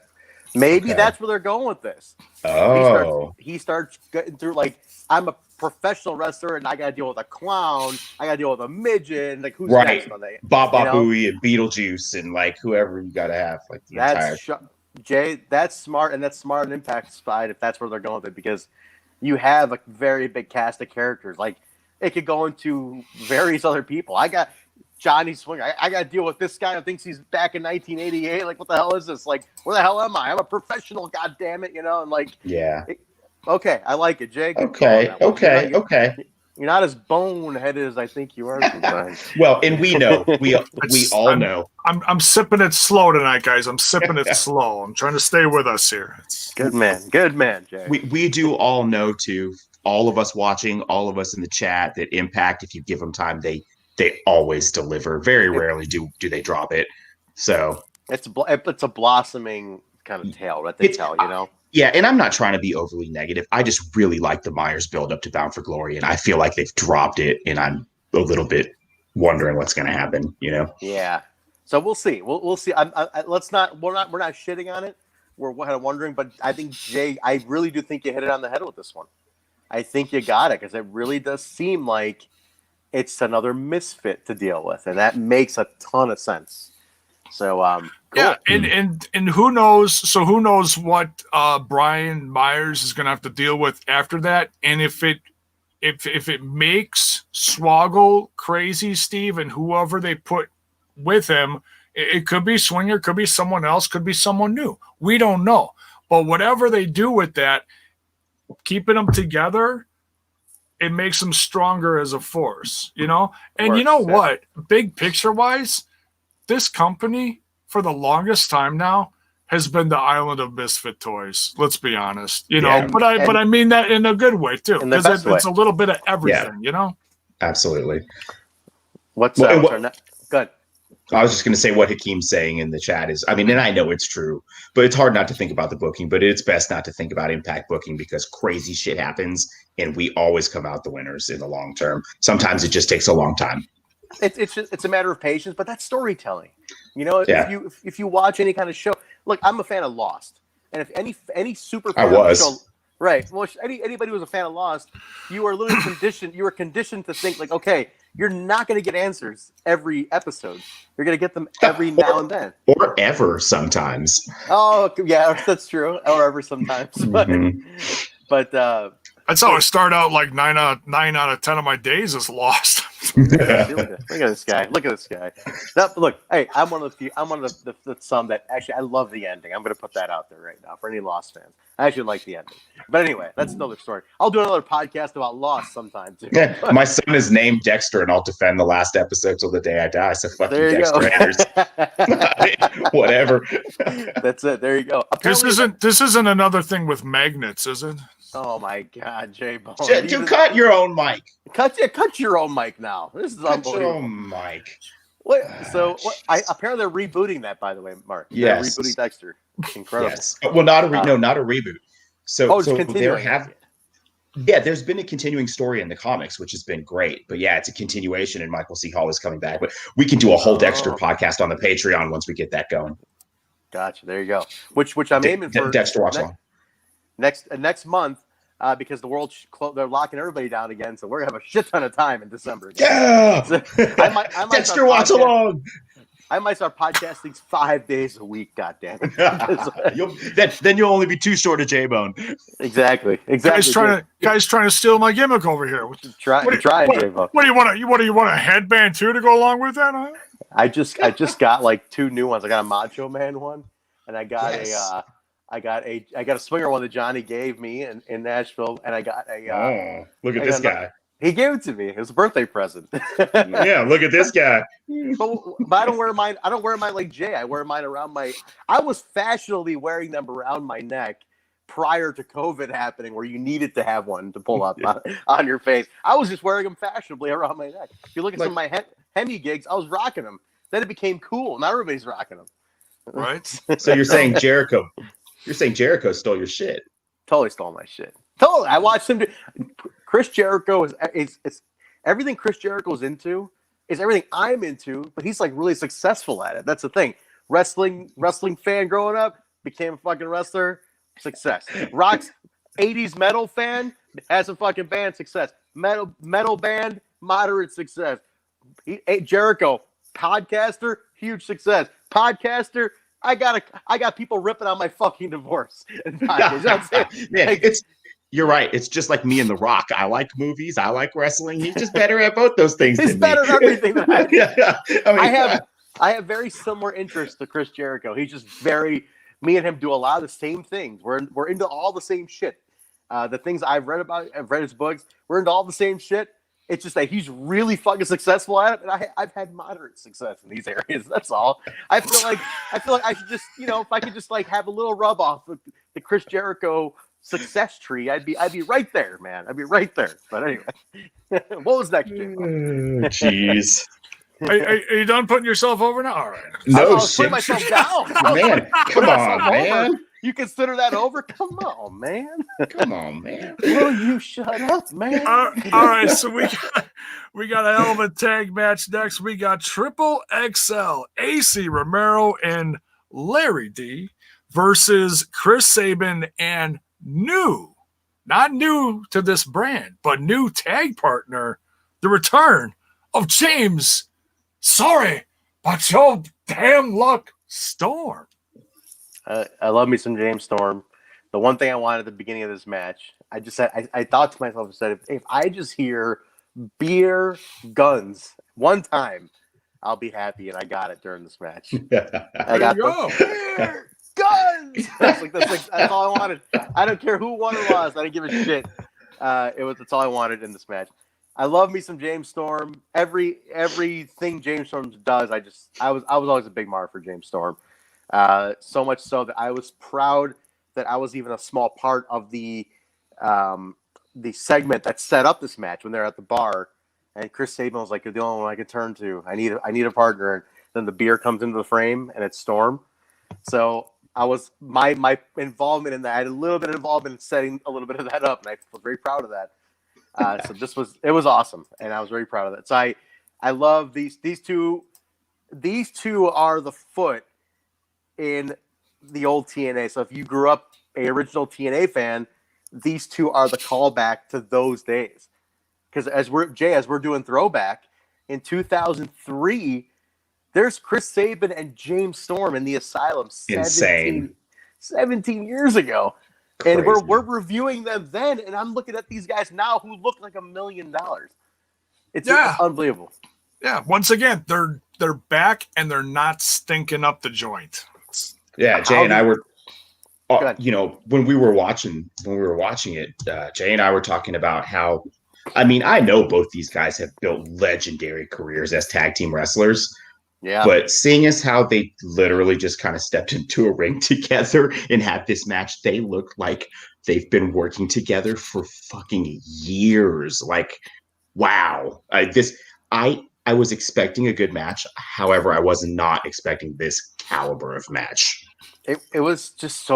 Maybe that's where they're going with this. Oh. He starts getting through, like, I'm a professional wrestler and I got to deal with a clown. I got to deal with a midget. And, like, who's next on that? Baba Booey and Beetlejuice and, like, whoever you got to have. Like, the entire... Jay, that's smart, and that's smart on Impact's side if that's where they're going with it, because you have a very big cast of characters. Like, it could go into various other people. I got Johnny Swinger. I got to deal with this guy who thinks he's back in 1988. Like, what the hell is this? Like, where the hell am I? I'm a professional, goddammit, and, like... Yeah. Okay, I like it, Jay. Okay. You're not as boneheaded as I think you are sometimes. Well, and we know. We all know. I'm sipping it slow tonight, guys. I'm sipping it slow. I'm trying to stay with us here. Good man, Jay. We do all know, too, all of us watching, all of us in the chat, that Impact, if you give them time, they always deliver. Very rarely do they drop it. So it's a blossoming kind of tale that they tell, Yeah, and I'm not trying to be overly negative. I just really like the Myers build up to Bound for Glory, and I feel like they've dropped it, and I'm a little bit wondering what's going to happen, you know? Yeah. So we'll see. We'll see. We're not shitting on it. We're kind of wondering, but I think Jay, I really do think you hit it on the head with this one. I think you got it because it really does seem like it's another misfit to deal with, and that makes a ton of sense. So, cool. Yeah, and who knows? So who knows what Brian Myers is going to have to deal with after that, and if it makes Swaggle crazy, Steve, and whoever they put with him, it could be Swinger, could be someone else, could be someone new. We don't know, but whatever they do with that, keeping them together, it makes them stronger as a force, you know? And you know what? Big picture wise, this company for the longest time now has been the island of misfit toys. Let's be honest, you know, but I mean that in a good way too, because it's a little bit of everything, you know? Absolutely. What's our next? Good. I was just going to say what Hakeem's saying in the chat is, I mean, and I know it's true, but it's hard not to think about the booking, but it's best not to think about impact booking because crazy shit happens and we always come out the winners in the long term. Sometimes it just takes a long time. It's a matter of patience, but that's storytelling. You know, if you watch any kind of show, look, I'm a fan of Lost, and if any super fan of the show, right? Well, anybody who's a fan of Lost, you are literally conditioned. You are conditioned to think like, okay, you're not going to get answers every episode. You're going to get them every now and then, or ever sometimes. Oh yeah, that's true. Or ever sometimes, but that's how I start out. Like 9 out of 10 of my days is Lost. Look at this guy. Look at this guy. Now, look, hey, I'm one of the some that actually I love the ending. I'm going to put that out there right now for any Lost fans. I actually like the ending. But anyway, that's another story. I'll do another podcast about Lost sometime too. Yeah, my son is named Dexter, and I'll defend the last episode till the day I die. So fuck you, Dexter haters. Whatever. That's it. There you go. This isn't another thing with magnets, is it? Oh my God, J-Bone. Dude, cut your own mic. Cut your own mic now. This is unbelievable. Cut your own mic. What? So what? Apparently they're rebooting that. By the way, Mark. Yes. They're rebooting Dexter. Incredible. Yes. Well, not a reboot. So it's continuing. There's been a continuing story in the comics, which has been great. But yeah, it's a continuation, and Michael C. Hall is coming back. But we can do a whole Dexter podcast on the Patreon once we get that going. Gotcha. There you go. Which I'm aiming for. Dexter watch long. Next month. Because the world they're locking everybody down again, so we're gonna have a shit ton of time in December. Yeah, so I might Dexter watch along. I might start podcasting 5 days a week. God damn it! Then you'll only be too short of J-Bone. Exactly. Guys trying to steal my gimmick over here. Trying, J-Bone. What do you want? You want a headband too to go along with that? Huh? I just got like 2 new ones. I got a Macho Man one, and I got a swinger one that Johnny gave me in Nashville, and I got a. Look at this guy. He gave it to me. It was a birthday present. Yeah, look at this guy. But I don't wear mine. I don't wear mine like Jay. I wear mine around my. I was fashionably wearing them around my neck prior to COVID happening, where you needed to have one to pull up on your face. I was just wearing them fashionably around my neck. If you look at some of my Hemi gigs, I was rocking them. Then it became cool. Now everybody's rocking them. Right. So you're saying Jericho? You're saying Jericho stole your shit? Totally stole my shit. Totally. I watched him do. Chris Jericho is everything Chris Jericho's into is everything I'm into, but he's like really successful at it. That's the thing. Wrestling fan growing up, became a fucking wrestler, success. Rock's 80s metal fan, has a fucking band, success. Metal band, moderate success. Jericho, podcaster, huge success. Podcaster, I got people ripping on my fucking divorce. Yeah, you're right. It's just like me and The Rock. I like movies. I like wrestling. He's just better at both those things. He's better at everything than I do. Yeah. I have very similar interests to Chris Jericho. He's just me and him do a lot of the same things. We're into all the same shit. The things I've read his books. We're into all the same shit. It's just that he's really fucking successful at it, and I've had moderate success in these areas. That's all. I feel like I should just, if I could just like have a little rub off of the Chris Jericho success tree, I'd be right there, man. I'd be right there. But anyway, what was next, Jim? Jeez. Are you done putting yourself over now? All right. No, I was putting myself down. Man, come on, man. You consider that over? Come on, man. Come on, man. Will you shut up, man? All right, so we got a hell of a tag match next. We got Triple XL, AC Romero and Larry D versus Chris Sabin and not new to this brand, but new tag partner, the return of James. Sorry, but your damn luck, Storm. I love me some James Storm. The one thing I wanted at the beginning of this match, I just said, I thought to myself, I said, if I just hear beer guns one time, I'll be happy. And I got it during this match. I got the beer guns. That's all I wanted. I don't care who won or lost. I didn't give a shit. That's all I wanted in this match. I love me some James Storm. Everything James Storm does, I was always a big mark for James Storm. So much so that I was proud that I was even a small part of the segment that set up this match when they're at the bar, and Chris Sable was like, "You're the only one I can turn to. I need a partner." And then the beer comes into the frame, and it's Storm. So I was my involvement in that. I had a little bit of involvement in setting a little bit of that up, and I was very proud of that. So it was awesome, and I was very proud of that. So I love these two. These two are the foot in the old TNA. So if you grew up a original TNA fan, these two are the callback to those days. Because as we're doing throwback in 2003, there's Chris Sabin and James Storm in the Asylum 17 years ago. Crazy. And we're reviewing them then, and I'm looking at these guys now who look like $1 million. It's unbelievable. Yeah, once again, they're back and they're not stinking up the joint. Yeah, Jay and I were, when we were watching it, Jay and I were talking about how, I know both these guys have built legendary careers as tag team wrestlers. Yeah. But seeing as how they literally just kind of stepped into a ring together and had this match, they look like they've been working together for fucking years. Like, wow. I was expecting a good match. However, I was not expecting this caliber of match. It was just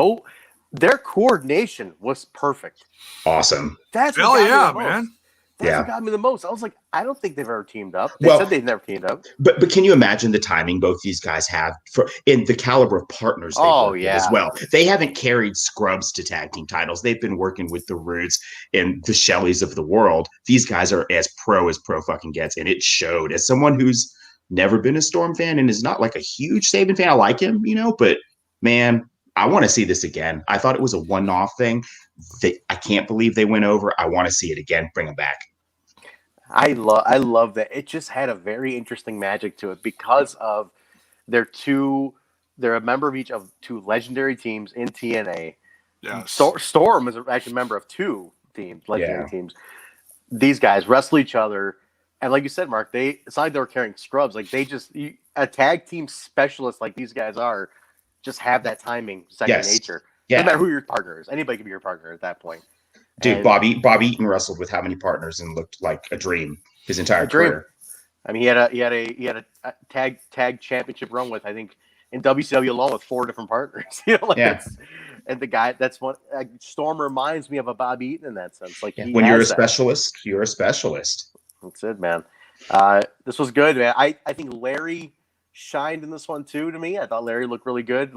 their coordination was perfect. Awesome. That's hell yeah, man. That's what got me the most. I was like, I don't think they've ever teamed up. They said they've never teamed up. But can you imagine the timing both these guys have in the caliber of partners they work with as well? They haven't carried scrubs to tag team titles. They've been working with the Roots and the Shelleys of the world. These guys are as pro fucking gets, and it showed. As someone who's never been a Storm fan and is not like a huge Sabin fan, I like him, but man, I want to see this again. I thought it was a one-off thing. I can't believe they went over. I want to see it again. Bring them back. I love that. It just had a very interesting magic to it because of they're a member of each of two legendary teams in TNA. Yeah. Storm is actually a member of two legendary teams. These guys wrestle each other, and like you said, Mark, it's not like they were carrying scrubs. Like a tag team specialist like these guys are, just have that timing, second nature. Yeah. No matter who your partner is, anybody can be your partner at that point. Dude, Bob Eaton wrestled with how many partners and looked like a dream his entire career. I mean, he had a tag championship run with, I think, in WCW alone with 4 different partners. And the guy Storm reminds me of a Bob Eaton in that sense. Like when you're a specialist, you're a specialist. That's it, man. This was good, man. I think Larry shined in this one too. To me, I thought Larry looked really good.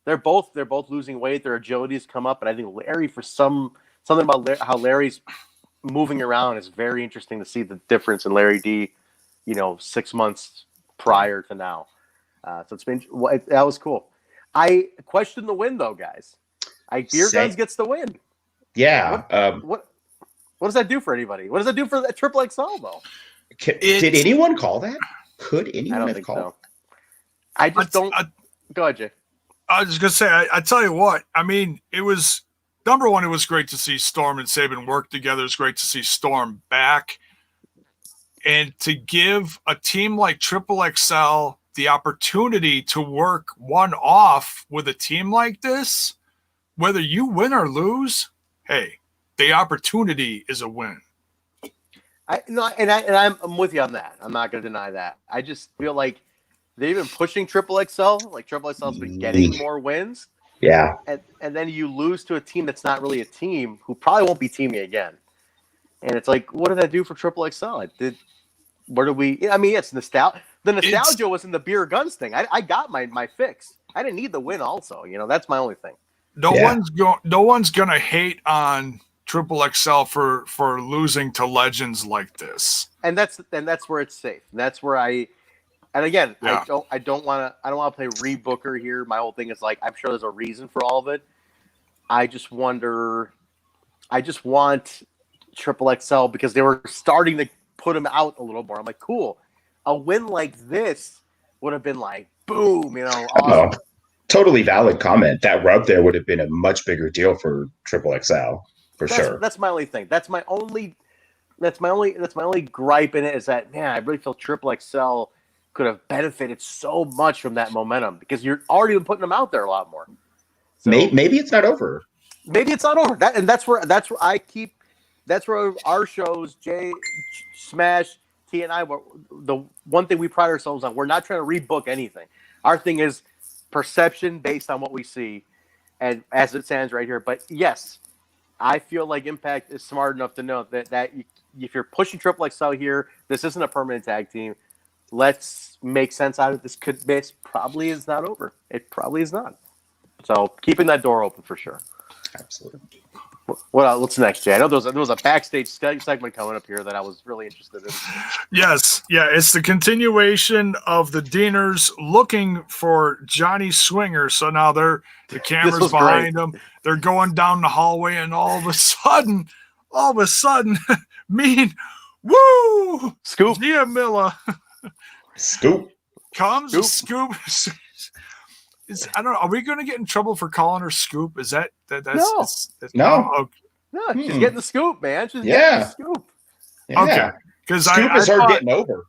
They're both losing weight. Their agility has come up, and I think Larry, for something about how Larry's moving around, is very interesting to see the difference in Larry D. 6 months prior to now. So that was cool. I question the win though, guys. Beer Guns gets the win. Yeah. What does that do for anybody? What does that do for that Triple XL though? Did anyone call that? Could anyone have called? So. I just don't. Go ahead, Jay. I was just going to say, I tell you what, it was, number one, it was great to see Storm and Sabin work together. It's great to see Storm back. And to give a team like Triple XL the opportunity to work one off with a team like this, whether you win or lose, hey, the opportunity is a win. I'm with you on that. I'm not going to deny that. I just feel like they've been pushing Triple XL. Like Triple XL's been getting more wins. Yeah. And then you lose to a team that's not really a team, who probably won't be teaming again. And it's like, what did that do for Triple XL? Where do we? I mean, it's nostalgia. The nostalgia was in the beer guns thing. I got my fix. I didn't need the win. Also, that's my only thing. No one's gonna hate on Triple XL for losing to legends like this. And that's where it's safe. And that's where I don't want to play rebooker here. My whole thing is like, I'm sure there's a reason for all of it. I just want Triple XL, because they were starting to put him out a little more. I'm like, cool. A win like this would have been like, boom, awesome. Oh, totally valid comment. That rub there would have been a much bigger deal for Triple XL sure. That's my only thing. That's my only gripe in it, is that, man, I really feel Triple XL could have benefited so much from that momentum, because you're already been putting them out there a lot more. So, maybe it's not over. Maybe it's not over. That's where our shows, Jay, Smash, T, and I, the one thing we pride ourselves on, we're not trying to rebook anything. Our thing is perception based on what we see, and as it stands right here. But yes, I feel like Impact is smart enough to know that if you're pushing Triple XL here, this isn't a permanent tag team. Let's make sense out of this. This probably is not over. It probably is not. So keeping that door open for sure. Absolutely. What's next, Jay? I know there was a backstage segment coming up here that I was really interested in. Yes, yeah, it's the continuation of the Deaners looking for Johnny Swinger. So now the camera's behind them. They're going down the hallway, and all of a sudden, woo, Scoop, Gia Miller, Scoop comes. Scoop. I don't know. Are we going to get in trouble for calling her Scoop? Is that's no? Okay. No, she's getting the scoop, man. She's getting the scoop. Yeah. Okay, because Scoop is her getting over.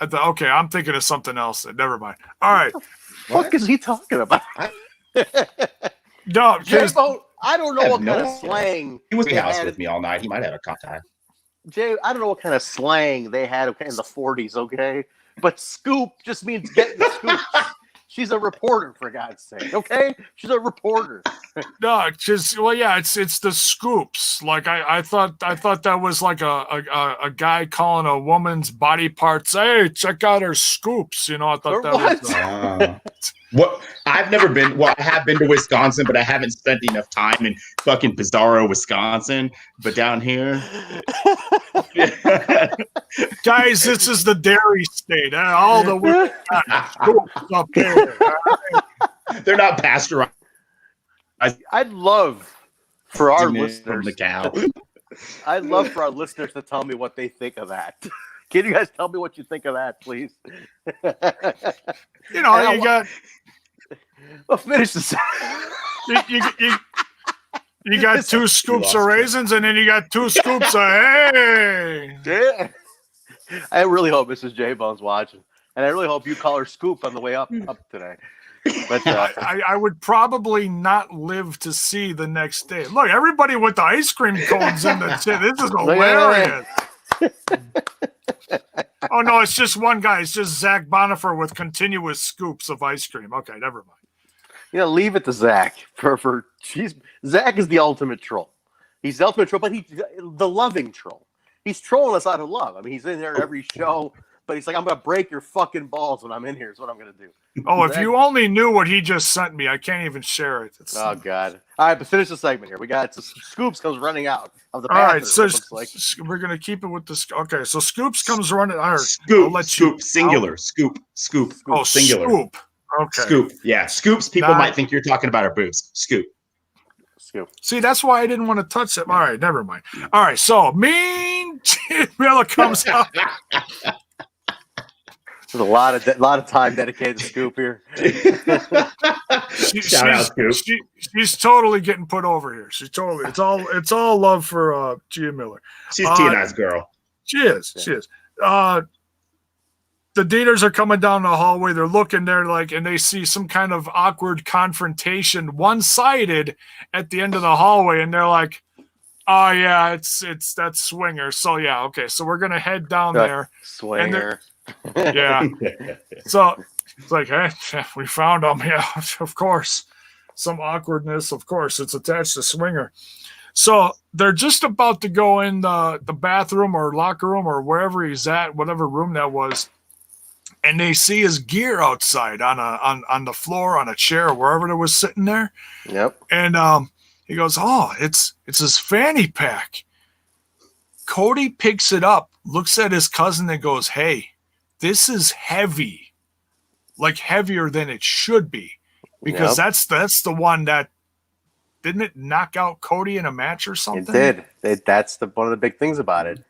I thought, okay, I'm thinking of something else. Never mind. All right. What is he talking about? No, I don't know what kind of slang. He was in the house with me all night. He might have a contact. Jay, I don't know what kind of slang they had in the 40s, okay? But scoop just means getting the scoop. She's a reporter, for God's sake, okay? She's a reporter. No, it's the scoops. Like I thought that was like a guy calling a woman's body parts. Hey, check out her scoops. I thought that was. What? I've never been. Well, I have been to Wisconsin, but I haven't spent enough time in fucking Pizarro, Wisconsin. But down here, guys, this is the dairy state. All the women scoops up there. They're not pasteurized. I'd love for our listeners from the cow. I'd love for our listeners to tell me what they think of that. Can you guys tell me what you think of that, please? You got. Well, finish this. You got 2 scoops of raisins, and then you got 2 scoops of hey. Yeah. I really hope Mrs. J Bone's watching, and I really hope you call her Scoop on the way up today. But I would probably not live to see the next day. Look, everybody with the ice cream cones in the shit. This is hilarious. Oh no, it's just one guy. It's just Zach Bonifer with continuous scoops of ice cream. Okay, never mind. Leave it to Zach. Zach is the ultimate troll. He's the ultimate troll, but he's the loving troll. He's trolling us out of love. I mean, he's in there every show, but he's like, I'm gonna break your fucking balls when I'm in here. Is what I'm gonna do. Oh, if you only knew what he just sent me, I can't even share it. Oh God! All right, but finish the segment here. We got Scoops comes running out of the. All right, so we're gonna keep it with this. Okay, so Scoops comes running. All right, Scoop, singular. Scoop. Oh, singular. Scoop. Okay. Scoop. Yeah, scoops. People might think you're talking about our boobs. Scoop. See, that's why I didn't want to touch it. All right, never mind. All right, so Mean Miller comes out. There's a lot of time dedicated to Scoop here. Shout out, Scoop. She's totally getting put over here. She's totally. It's all love for Gia Miller. She's Tina's girl. She is. Yeah. She is. The Deaners are coming down the hallway. They're looking there and they see some kind of awkward confrontation, one-sided at the end of the hallway, and they're like, "Oh yeah, it's that Swinger." So yeah, okay. So we're gonna head down there. Swinger. Yeah. So It's like, hey, we found him. Yeah, of course. Some awkwardness, of course. It's attached to Swinger. So they're just about to go in the bathroom or locker room or wherever he's at, whatever room that was, and they see his gear outside on the floor, on a chair, or wherever it was sitting there. Yep. And he goes, "Oh, it's his fanny pack." Cody picks it up, looks at his cousin, and goes, "Hey, this is heavy, like heavier than it should be, because that's the one that didn't it knock out Cody in a match or something." It did. That's one of the big things about it.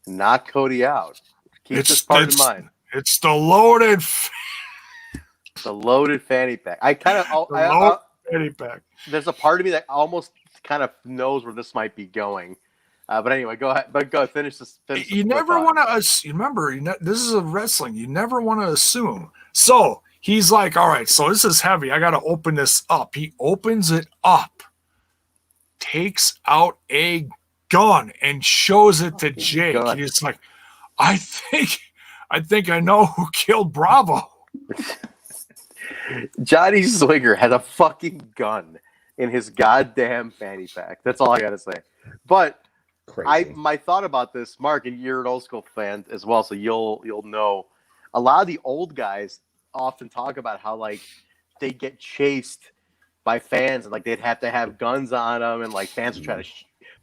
Knock Cody out. Keep this part in mind. It's the loaded, the loaded fanny pack. I kind of fanny pack. There's a part of me that almost kind of knows where this might be going. But anyway, go ahead. But go finish this. You never want to remember. This is a wrestling. You never want to assume. So he's like, "All right, so this is heavy. I got to open this up." He opens it up, takes out a gun, and shows it to Jake. And he's like, I think I know who killed Bravo." Johnny Swinger has a fucking gun in his goddamn fanny pack. That's all I gotta say. But my thought about this, Mark, and you're an old school fan as well, so you'll know. A lot of the old guys often talk about how like they get chased by fans and like they'd have to have guns on them and like fans would try to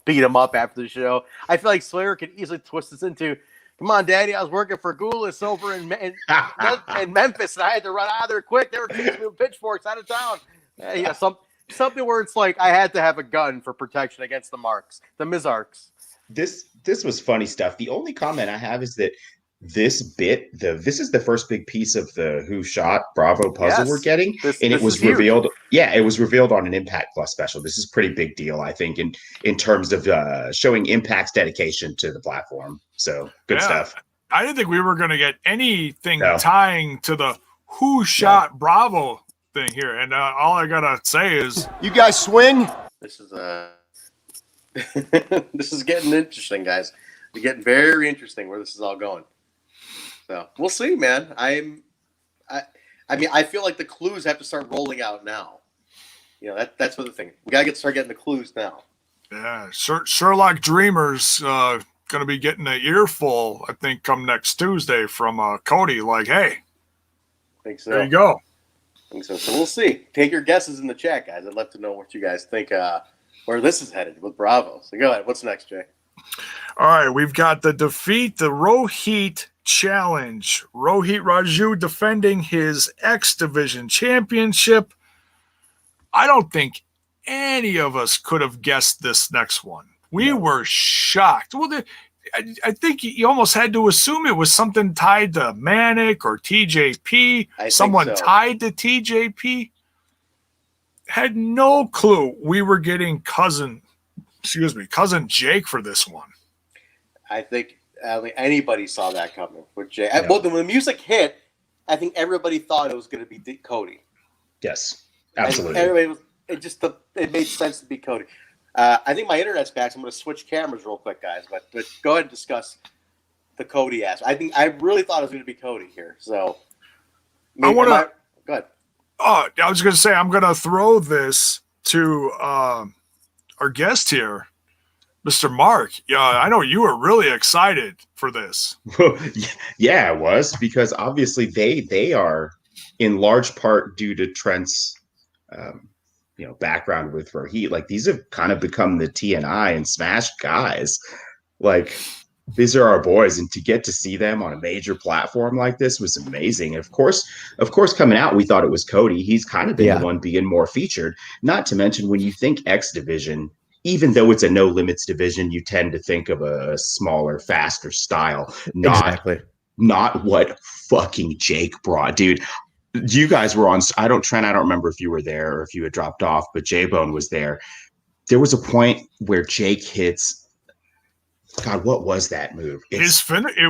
beat them up after the show. I feel like Swinger could easily twist this into, "Come on, Daddy, I was working for Goulas over in Memphis, and I had to run out of there quick. They were chasing me with pitchforks out of town." Yeah, something where it's like I had to have a gun for protection against the Mizarks. This was funny stuff. The only comment I have is that this is the first big piece of the Who Shot Bravo puzzle we're getting, and it was revealed. Huge. Yeah, it was revealed on an Impact Plus special. This is a pretty big deal, I think, in terms of showing Impact's dedication to the platform. So good stuff. I didn't think we were going to get anything tying to the Who Shot Bravo thing here, and all I gotta say is, you guys swing. This is this is getting interesting, guys. It's getting very interesting where this is all going. So we'll see, man. I mean, I feel like the clues have to start rolling out now. You know, that's what the thing. We gotta start getting the clues now. Yeah, Sherlock Dreamer's gonna be getting an earful, I think, come next Tuesday from Cody. Like, hey, I think so. There you go. I think so. So we'll see. Take your guesses in the chat, guys. I'd love to know what you guys think. Where this is headed with Bravo. So go ahead. What's next, Jay? All right, we've got the Rohit Challenge. Rohit Raju defending his X Division Championship. I don't think any of us could have guessed this next one. We were shocked. Well, I think you almost had to assume it was something tied to Manic or TJP. Someone tied to TJP. Had no clue we were getting cousin Jake for this one. I think anybody saw that coming with Jake. Yeah. When the music hit, I think everybody thought it was going to be Cody. Yes, absolutely. It made sense to be Cody. I think my internet's back, so I'm going to switch cameras real quick, guys. But go ahead and discuss the Cody aspect. I really thought it was going to be Cody here. So go ahead. Oh, I was going to say, I'm going to throw this to our guest here, Mr. Mark. Yeah, I know you were really excited for this. Yeah, I was, because obviously they are in large part due to Trent's background with Rohit. Like, these have kind of become the TNI and Smash guys. Like, these are our boys, and to get to see them on a major platform like this was amazing. Of course, coming out, we thought it was Cody. He's kind of been the one being more featured. Not to mention, when you think X Division, even though it's a no limits division, you tend to think of a smaller, faster style. Not what fucking Jake brought, dude. You guys were on. Trent, I don't remember if you were there or if you had dropped off, but J-Bone was there. There was a point where Jake hits. God, what was that move? It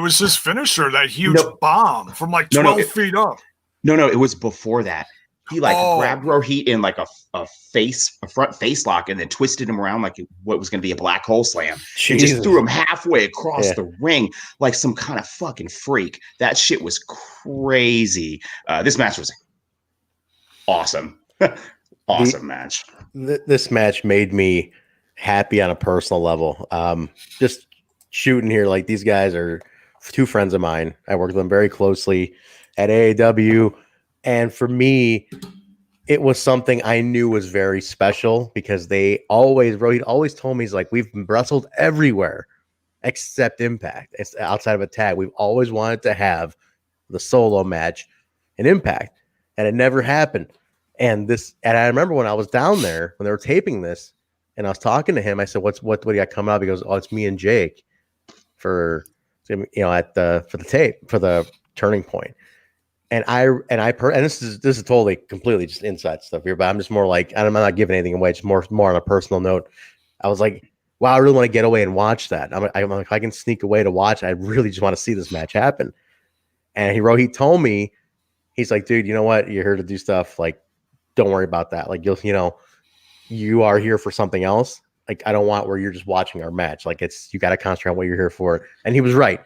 was his finisher, that huge bomb from like 12 feet up. No, it was before that. He grabbed Rohit in like a front face lock and then twisted him around like what was going to be a black hole slam and just threw him halfway across the ring like some kind of fucking freak. That shit was crazy. This match was awesome. Awesome match. This match made me happy on a personal level. Just shooting here, like these guys are two friends of mine. I worked with them very closely at AAW. And for me, it was something I knew was very special because Rohit always told me, he's like, we've wrestled everywhere except Impact. It's outside of a tag. We've always wanted to have the solo match in Impact, and it never happened. And I remember when I was down there when they were taping this, and I was talking to him. I said, "What do you got coming up?" He goes, "Oh, it's me and Jake for the tape for the Turning Point." And this is totally completely just inside stuff here, but I'm just more like, I'm not giving anything away. It's more on a personal note. I was like, wow, I really want to get away and watch that. I'm like, if I can sneak away to watch, I really just want to see this match happen. And he told me, he's like, dude, you know what? You're here to do stuff. Like, don't worry about that. Like, you are here for something else. Like, I don't want where you're just watching our match. Like, you got to concentrate on what you're here for. And he was right,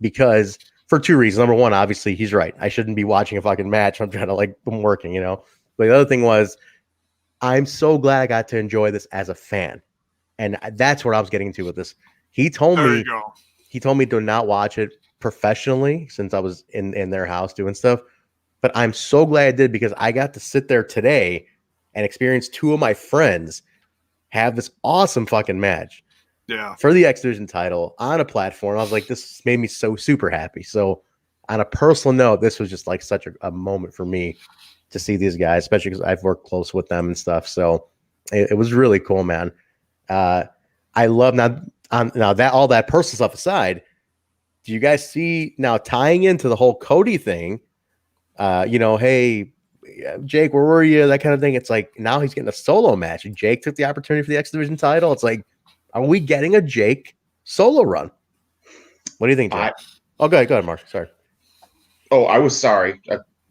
because for two reasons. Number one, obviously, he's right. I shouldn't be watching a fucking match. I'm trying to I'm working, But the other thing was, I'm so glad I got to enjoy this as a fan. And that's what I was getting to with this. He told me to not watch it professionally since I was in their house doing stuff. But I'm so glad I did, because I got to sit there today and experience two of my friends have this awesome fucking match. Yeah, for the X Division title on a platform. I was like, this made me so super happy. So on a personal note, this was just like such a moment for me to see these guys, especially because I've worked close with them and stuff. So it was really cool, man. I love now that all that personal stuff aside, do you guys see now tying into the whole Cody thing? Hey, Jake, where were you? That kind of thing. It's like now he's getting a solo match, and Jake took the opportunity for the X Division title. It's like, are we getting a Jake solo run? What do you think, Jake? Go ahead, Mark. Sorry. Oh, I was sorry.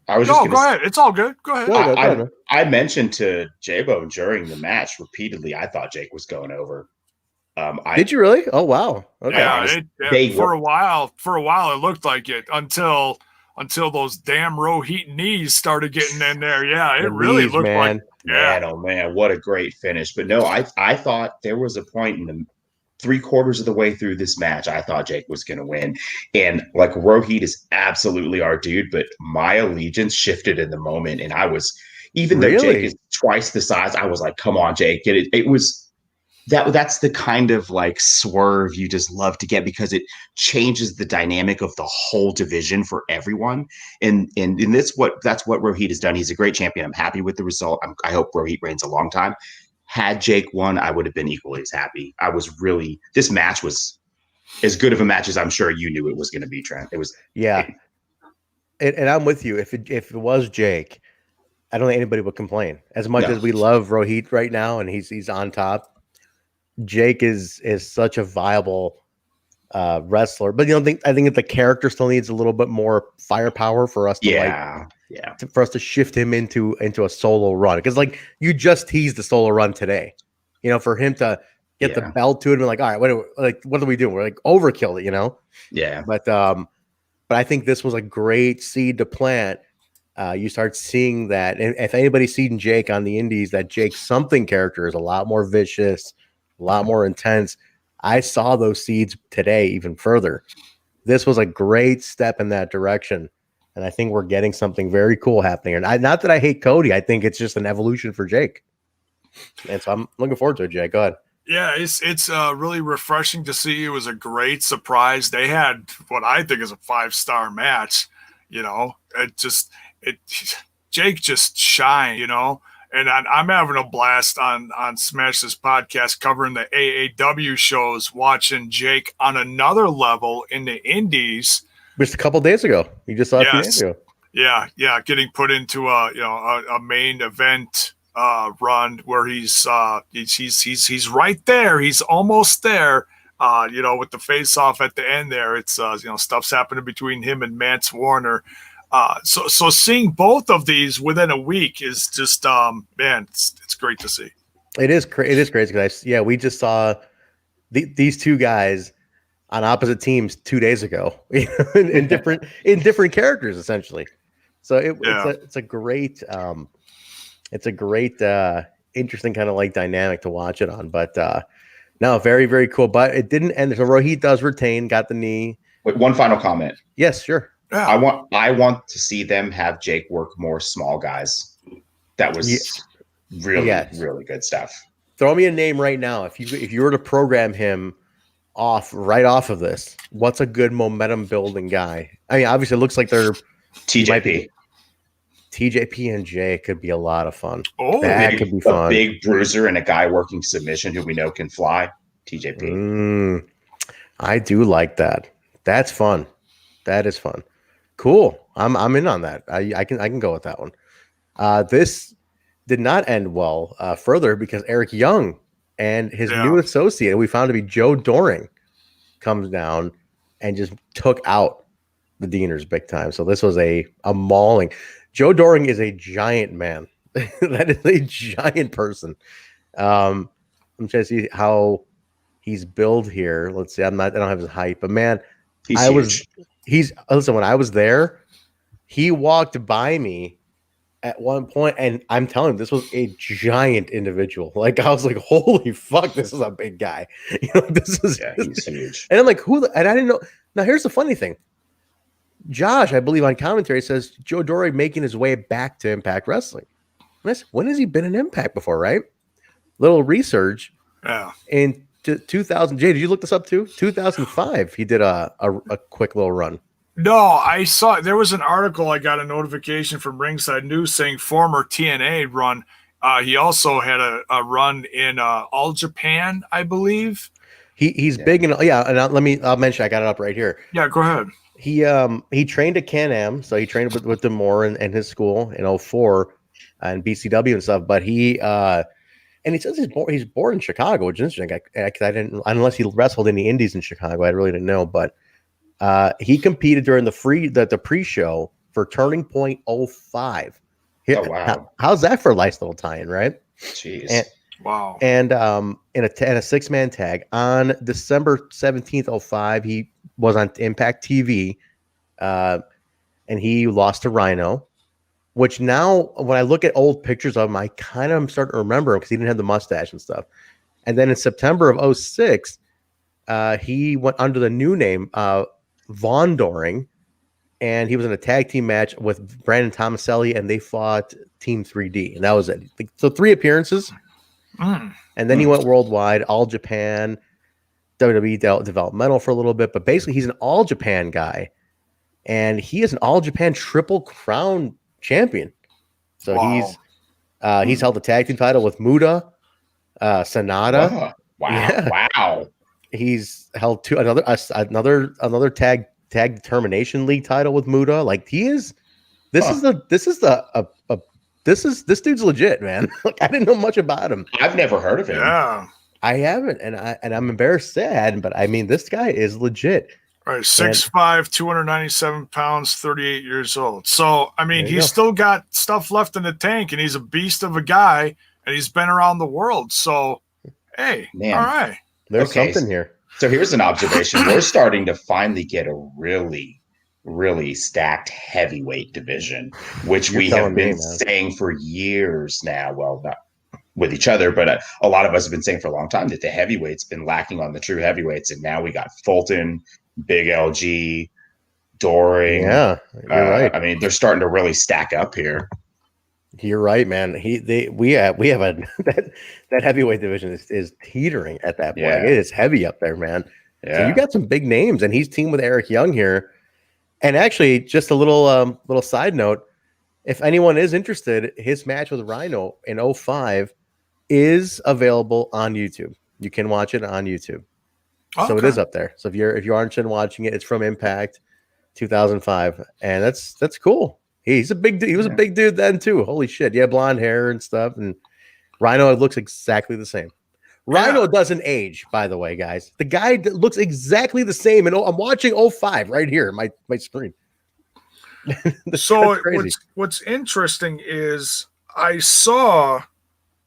I was go ahead. It's all good. Go ahead. Go ahead. I mentioned to J-Bone during the match repeatedly, I thought Jake was going over. Did you really? Oh, wow. Okay. Yeah, for a while, it looked like it until those damn Rohit knees started getting in there. Yeah, it really looked like. Yeah. Man, oh man, what a great finish. But no, I thought there was a point in the 3/4 of the way through this match, I thought Jake was going to win. And like, Rohit is absolutely our dude, but my allegiance shifted in the moment. And I was, even though Jake is twice the size, I was like, come on, Jake, get it. It was that's the kind of like swerve you just love to get, because it changes the dynamic of the whole division for everyone. And that's what Rohit has done. He's a great champion. I'm happy with the result. I hope Rohit reigns a long time. Had Jake won, I would have been equally as happy. This match was as good of a match as I'm sure you knew it was going to be, Trent. It was. Yeah. And I'm with you. If it was Jake, I don't think anybody would complain. As much as we love Rohit right now and he's on top, Jake is such a viable wrestler. But I think that the character still needs a little bit more firepower for us to for us to shift him into a solo run. Because like you just teased the solo run today. For him to get the belt to it and be like, all right, what are we doing? We're like overkill it, Yeah. But I think this was a great seed to plant. You start seeing that, and if anybody's seen Jake on the indies, that Jake something character is a lot more vicious, a lot more intense. I saw those seeds today even further. This was a great step in that direction, and I think we're getting something very cool happening. And not that I hate Cody, I think it's just an evolution for Jake, and so I'm looking forward to it. Jake, go ahead. Yeah, it's really refreshing to see. It was a great surprise. They had what I think is a 5-star match. Jake just shined, and I'm having a blast on Smash This Podcast covering the AAW shows, watching Jake on another level in the indies. Just a couple days ago. You just saw it a few days ago. Yeah, getting put into a main event run where he's right there. He's almost there. With the face off at the end there. It's stuff's happening between him and Mance Warner. So seeing both of these within a week is just man, it's great to see. It is crazy, guys. Yeah, we just saw these two guys on opposite teams 2 days ago in different characters essentially. So it's a great interesting kind of like dynamic to watch it on. But no, very, very cool. But it didn't end. So Rohit does retain, got the knee. Wait, one final comment. Yes, sure. Yeah. I want to see them have Jake work more small guys. That was really good stuff. Throw me a name right now. If you were to program him right off of this, what's a good momentum building guy? I mean, obviously it looks like they're TJP. TJP and Jay could be a lot of fun. Oh, that could be fun. A big bruiser and a guy working submission who we know can fly. TJP. I do like that. That's fun. That is fun. Cool. I'm in on that. I can go with that one. This did not end well further because Eric Young and his new associate, we found to be Joe Doring, comes down and just took out the Deaners big time. So this was a mauling. Joe Doring is a giant man. That is a giant person. I'm trying to see how he's built here. Let's see. I don't have his height, but man, listen, when I was there, he walked by me at one point, and I'm telling you, this was a giant individual. Like, I was like, holy fuck, this is a big guy. You know, he's huge. And I'm like, and I didn't know. Now, here's the funny thing. Josh, I believe on commentary, says Joe Doring making his way back to Impact Wrestling. When has he been in Impact before, right? Little research. Yeah. In 2000, Jay, did you look this up too? 2005, he did a quick little run. No, I saw there was an article. I got a notification from Ringside News saying former TNA run. He also had a run in All Japan, I believe. He's big and and I'll mention. I got it up right here. Yeah, go ahead. He trained at Can-Am, so he trained with Demore in his school in 04 and BCW and stuff. But he and he says he's born in Chicago, which is interesting. I didn't, unless he wrestled in the Indies in Chicago, I really didn't know. But he competed during the pre-show for Turning Point 05. Wow! How's that for a nice little tie-in, right? Jeez. Wow. And in a 6-man tag on December 17th, 05, he was on Impact TV, and he lost to Rhino, which now when I look at old pictures of him, I kind of am starting to remember him because he didn't have the mustache and stuff. And then in September of 06, he went under the new name Von Doring, and he was in a tag team match with Brandon Tomaselli, and they fought Team 3D, and that was it. So 3 appearances. And then he went worldwide, All Japan, WWE developmental for a little bit, but basically he's an All Japan guy, and he is an All Japan Triple Crown champion. So he's held the tag team title with Muda, Sonata. Wow. He's held another tag determination league title with Muda. Like this dude's legit, man. Like, I didn't know much about him. I've never heard of him. Yeah, I haven't, and I'm embarrassed I hadn't, but I mean, this guy is legit. Right, 6'5", 297 pounds, 38 years old. So, I mean, he's still got stuff left in the tank, and he's a beast of a guy, and he's been around the world. So, hey, man. All right. There's something here. So here's an observation. We're starting to finally get a really, really stacked heavyweight division, which we have been saying for years now. Well, not with each other, but a lot of us have been saying for a long time that the heavyweights been lacking on the true heavyweights. And now we got Fulton, Big LG, Doring. Yeah, you're right. I mean, they're starting to really stack up here. You're right, man. We have that heavyweight division is teetering at that point. Yeah. It is heavy up there, man. Yeah. So you got some big names, and he's teamed with Eric Young here. And actually, just a little side note: if anyone is interested, his match with Rhino in 05 is available on YouTube. You can watch it on YouTube. Okay. So it is up there. So if you're interested in watching it, it's from Impact 2005, and that's cool. He's a big dude. He was a big dude then too. Holy shit. Yeah, blonde hair and stuff. And Rhino looks exactly the same. Rhino doesn't age, by the way, guys. The guy looks exactly the same. And I'm watching 05 right here, my screen. So That's crazy. what's interesting is I saw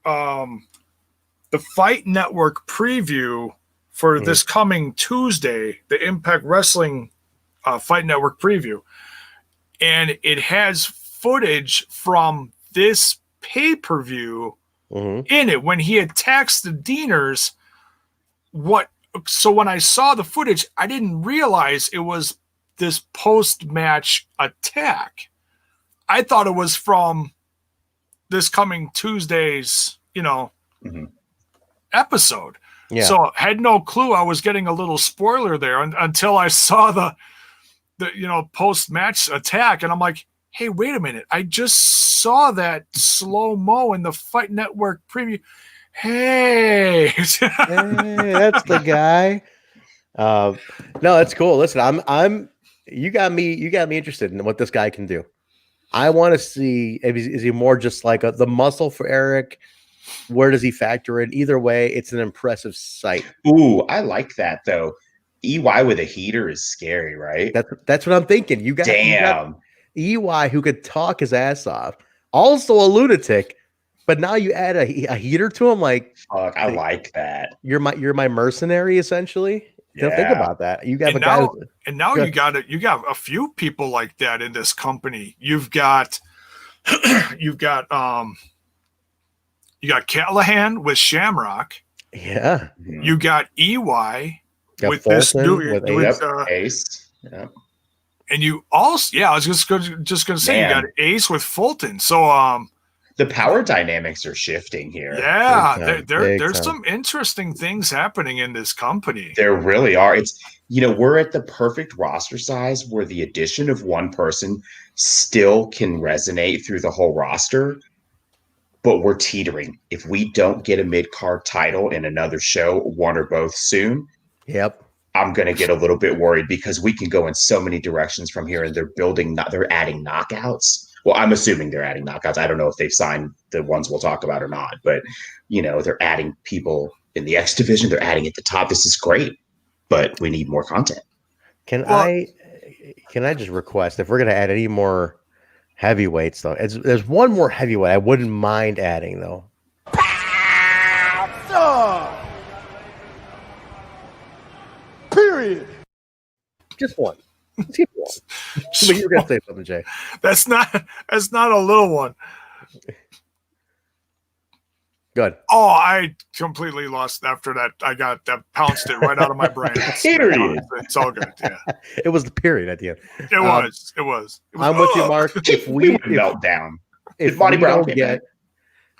the Fight Network preview for this coming Tuesday, the Impact Wrestling Fight Network preview, and it has footage from this pay-per-view in it when he attacks the Deaners. So when I saw the footage, I didn't realize it was this post-match attack. I thought it was from this coming Tuesday's, episode. Yeah. So I had no clue. I was getting a little spoiler there until I saw the post-match attack, and I'm like, hey, wait a minute. I just saw that slow-mo in the Fight Network preview. Hey, Hey, that's the guy. No, that's cool. Listen, you got me interested in what this guy can do. I want to see if is he more just like the muscle for Eric? Where does he factor in? Either way, it's an impressive sight. Ooh, I like that though. EY with a heater is scary, right? That's what I'm thinking. You got EY who could talk his ass off, also a lunatic, but now you add a heater to him. Like, fuck, I like that. You're my mercenary essentially. Yeah. Think about that. You got now you got a few people like that in this company. You've got Callahan with Shamrock. Yeah. You got EY with Fulton, this new with Ace. Yeah. And you also, I was just gonna say, you got Ace with Fulton. So the power dynamics are shifting here. Yeah, there's some interesting things happening in this company. There really are. It's we're at the perfect roster size where the addition of one person still can resonate through the whole roster, but we're teetering. If we don't get a mid-card title in another show, one or both soon, I'm going to get a little bit worried because we can go in so many directions from here, and they're adding knockouts. Well, I'm assuming they're adding knockouts. I don't know if they've signed the ones we'll talk about or not, but they're adding people in the X division. They're adding at the top. This is great, but we need more content. Can I just request, if we're going to add any more heavyweights though, there's one more heavyweight I wouldn't mind adding though. Period. Just one. But you're gonna say something, Jay. That's not a little one. Good. Oh, I completely lost after that. I got that, pounced it right out of my brain. Period. It's all good. Yeah. It was the period at the end. It was. I'm with you, Mark. If we melt down, if we don't get,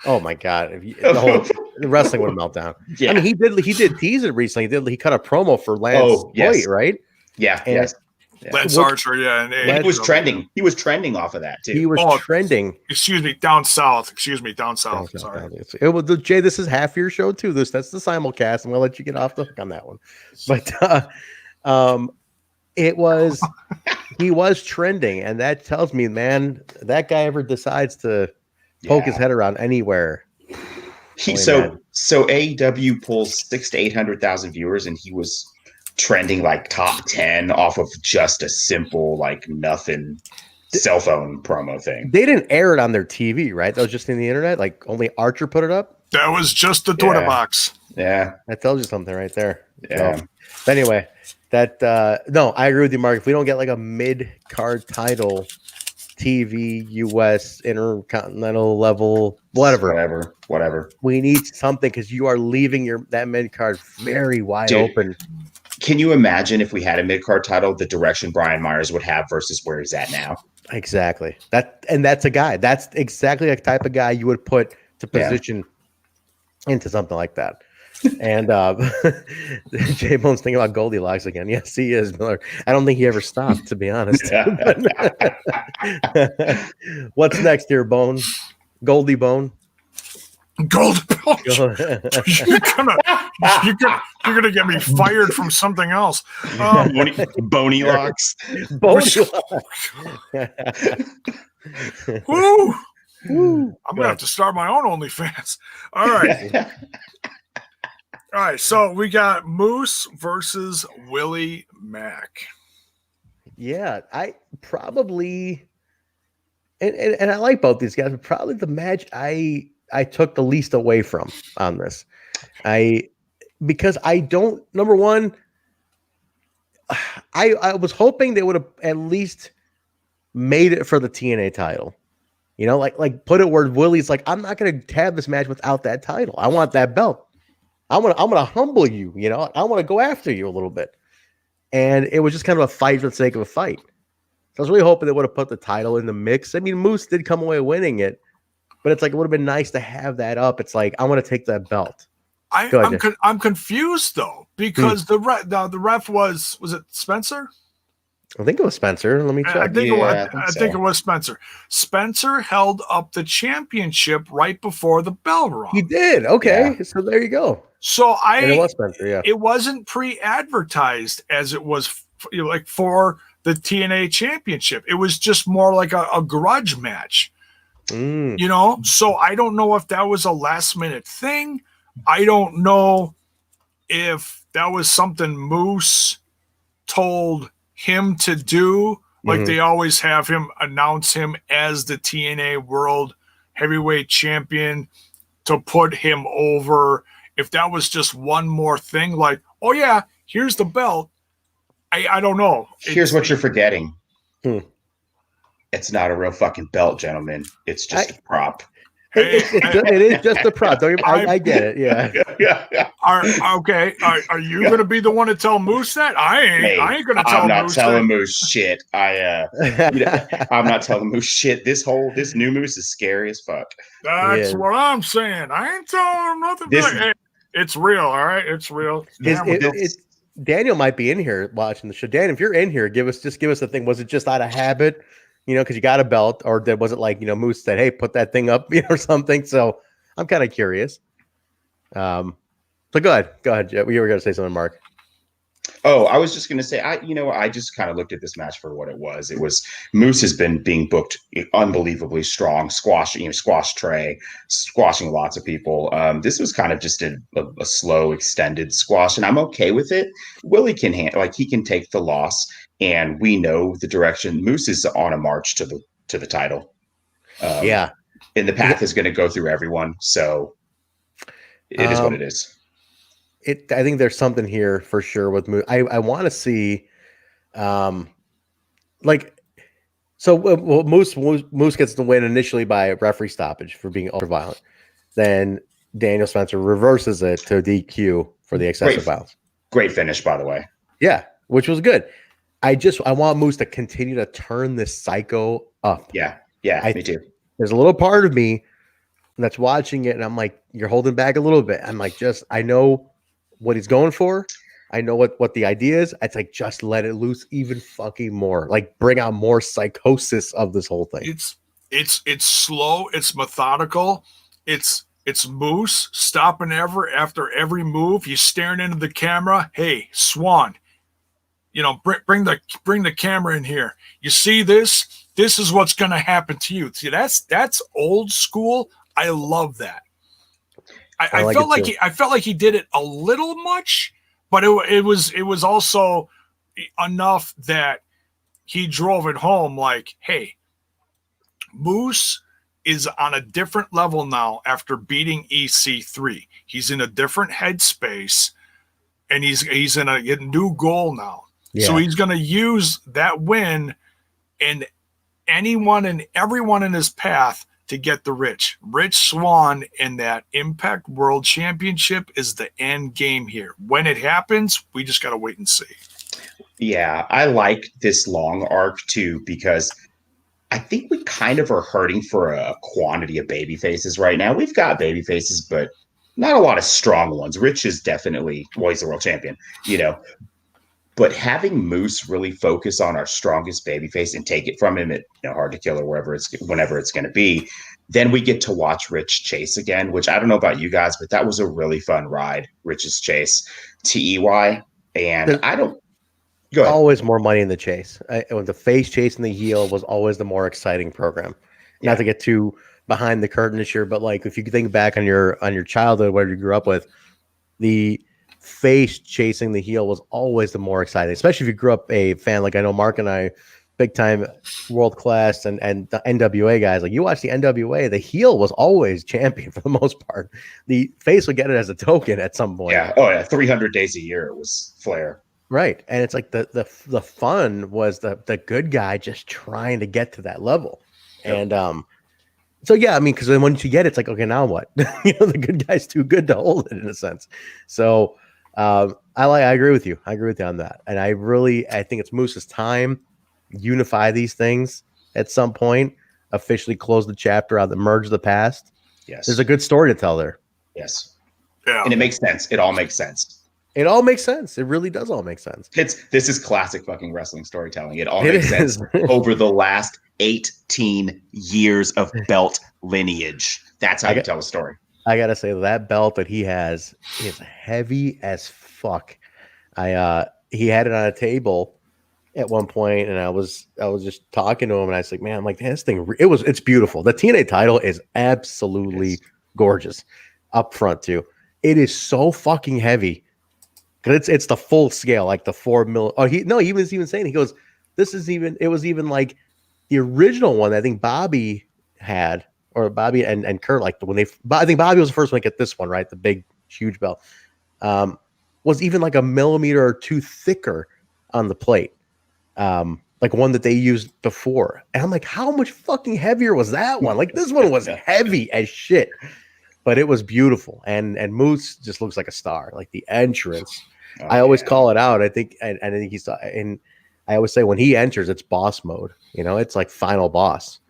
oh my god, the wrestling would melt down. Yeah. I mean, he did tease it recently. He cut a promo for Lance White, right? Yeah. And, yes. Lance Archer, and he was trending. He was trending off of that too. He was trending. Excuse me, down south. Sorry. It was Jay. This is half your show too. That's the simulcast. I'm gonna let you get off the hook on that one. But it was he was trending, and that tells me, man, that guy ever decides to poke his head around anywhere. So AEW pulls 600,000 to 800,000 viewers, and he was trending like top 10 off of just a simple like nothing cell phone promo thing. They didn't air it on their TV, right? That was just in the internet. Like only Archer put it up. That was just the Twitter box. Yeah, that tells you something right there. Yeah. But anyway, no, I agree with you, Mark. If we don't get like a mid-card title, TV, US, intercontinental level, whatever, we need something because you are leaving that mid-card very wide open. Can you imagine if we had a mid-card title, the direction Brian Myers would have versus where he's at now? Exactly. That's a guy. That's exactly the type of guy you would put to position into something like that. And J Bone's thinking about Goldilocks again. Yes, he is, Miller. I don't think he ever stopped, to be honest. What's next here, Bone? Goldie Bone? Gold. You're gonna get me fired from something else. Bony locks. Bony Woo! I'm gonna have to start my own OnlyFans. All right. So we got Moose versus Willie Mack. Yeah, I probably and I like both these guys, but probably the match I took the least away from on this. Because I don't, number one, I was hoping they would have at least made it for the TNA title. You know, like put it where Willie's like, I'm not gonna have this match without that title. I want that belt. I'm gonna humble you, you know, I want to go after you a little bit. And it was just kind of a fight for the sake of a fight. So I was really hoping they would have put the title in the mix. I mean, Moose did come away winning it, but it's like it would have been nice to have that up. It's like I want to take that belt. I'm confused though because the ref was it Spencer? I think it was Spencer. Let me check. I think it was Spencer. Spencer held up the championship right before the bell rung. He did. Okay, yeah. So there you go. So and it was Spencer. Yeah, it wasn't pre-advertised as it was like for the TNA championship. It was just more like a grudge match. You know, so I don't know if that was a last minute thing. I don't know if that was something Moose told him to do. Like they always have him announce him as the TNA World Heavyweight Champion to put him over. If that was just one more thing, like, oh yeah, here's the belt. I don't know. Here's what you're forgetting. It's not a real fucking belt, gentlemen. It's just a prop. It is just a prop. I get it. Yeah. Are you going to be the one to tell Moose that? I ain't going to tell Moose. I'm not telling Moose shit. I'm not telling Moose shit. This new Moose is scary as fuck. That's what I'm saying. I ain't telling him nothing. Hey, it's real. All right, it's real. Daniel might be in here watching the show. Dan, if you're in here, give us the thing. Was it just out of habit? You know, because you got a belt, or was it like, you know, Moose said, "Hey, put that thing up," you know, or something? So I'm kind of curious. So go ahead, Jeff. You were going to say something, Mark. Oh, I was just going to say, I just kind of looked at this match for what it was. It was Moose has been being booked unbelievably strong, squash Trey, squashing lots of people. This was kind of just a slow, extended squash, and I'm okay with it. Willie can he can take the loss. And we know the direction. Moose is on a march to the title. And the path is going to go through everyone. So it is what it is. I think there's something here for sure with Moose. I want to see, Moose gets the win initially by referee stoppage for being ultra violent. Then Daniel Spencer reverses it to DQ for the excessive violence. Great finish, by the way. Yeah, which was good. I want Moose to continue to turn this psycho up. Yeah, me too. There's a little part of me that's watching it, and I'm like, you're holding back a little bit. I'm like, I know what he's going for. I know what the idea is. It's like, just let it loose even fucking more. Like, bring out more psychosis of this whole thing. It's slow. It's methodical. It's Moose stopping after every move. He's staring into the camera. Hey, Swan. You know, bring the camera in here. You see this? This is what's going to happen to you. See, that's old school. I love that. I felt like he did it a little much, but it was also enough that he drove it home. Like, hey, Moose is on a different level now after beating EC3. He's in a different headspace, and he's in a new goal now. Yeah. So he's going to use that win and anyone and everyone in his path to get the Rich Swann in that Impact World Championship is the end game here. When it happens, we just got to wait and see. Yeah, I like this long arc too, because I think we kind of are hurting for a quantity of baby faces right now. We've got baby faces, but not a lot of strong ones. Rich is definitely, he's the world champion, you know. But having Moose really focus on our strongest babyface and take it from him at Hard to Kill or whenever it's going to be, then we get to watch Rich chase again, which I don't know about you guys, but that was a really fun ride, Rich's chase to EY. And I don't go ahead. Always more money in the chase. When the face chasing the heel was always the more exciting program. Yeah. Not to get too behind the curtain this year, but like if you think back on your childhood, where you grew up with, the face chasing the heel was always the more exciting, especially if you grew up a fan. Like I know Mark and I, big time world class and the NWA guys. Like you watch the NWA, the heel was always champion for the most part. The face would get it as a token at some point. Yeah. Oh yeah. 300 days a year it was Flair. Right. And it's like the fun was the good guy just trying to get to that level. Yep. And so yeah, I mean, because then once you get it, it's like, okay, now what? The good guy's too good to hold it in a sense. So I agree with you. I agree with you on that. And I think it's Moose's time. Unify these things at some point, officially close the chapter on the merge of the past. Yes. There's a good story to tell there. Yes. Yeah. And it makes sense. It all makes sense. It all makes sense. It really does all make sense. This is classic fucking wrestling storytelling. It all makes sense over the last 18 years of belt lineage. That's how you tell a story. I gotta say that belt that he has is heavy as fuck. He had it on a table at one point, and I was just talking to him, and I was like, man, I'm like, this thing, it's beautiful. The TNA title is absolutely gorgeous up front too. It is so fucking heavy because it's the full scale, like the 4 mil. Oh, he was even saying, he goes, it was even like the original one that I think Bobby had, or Bobby and Kurt, like I think Bobby was the first one to get this one, right? The big, huge belt was even like a millimeter or two thicker on the plate. Like one that they used before. And I'm like, how much fucking heavier was that one? Like this one was heavy as shit, but it was beautiful. And Moose just looks like a star. Like the entrance, I always call it out. I think and I always say when he enters, it's boss mode. It's like final boss.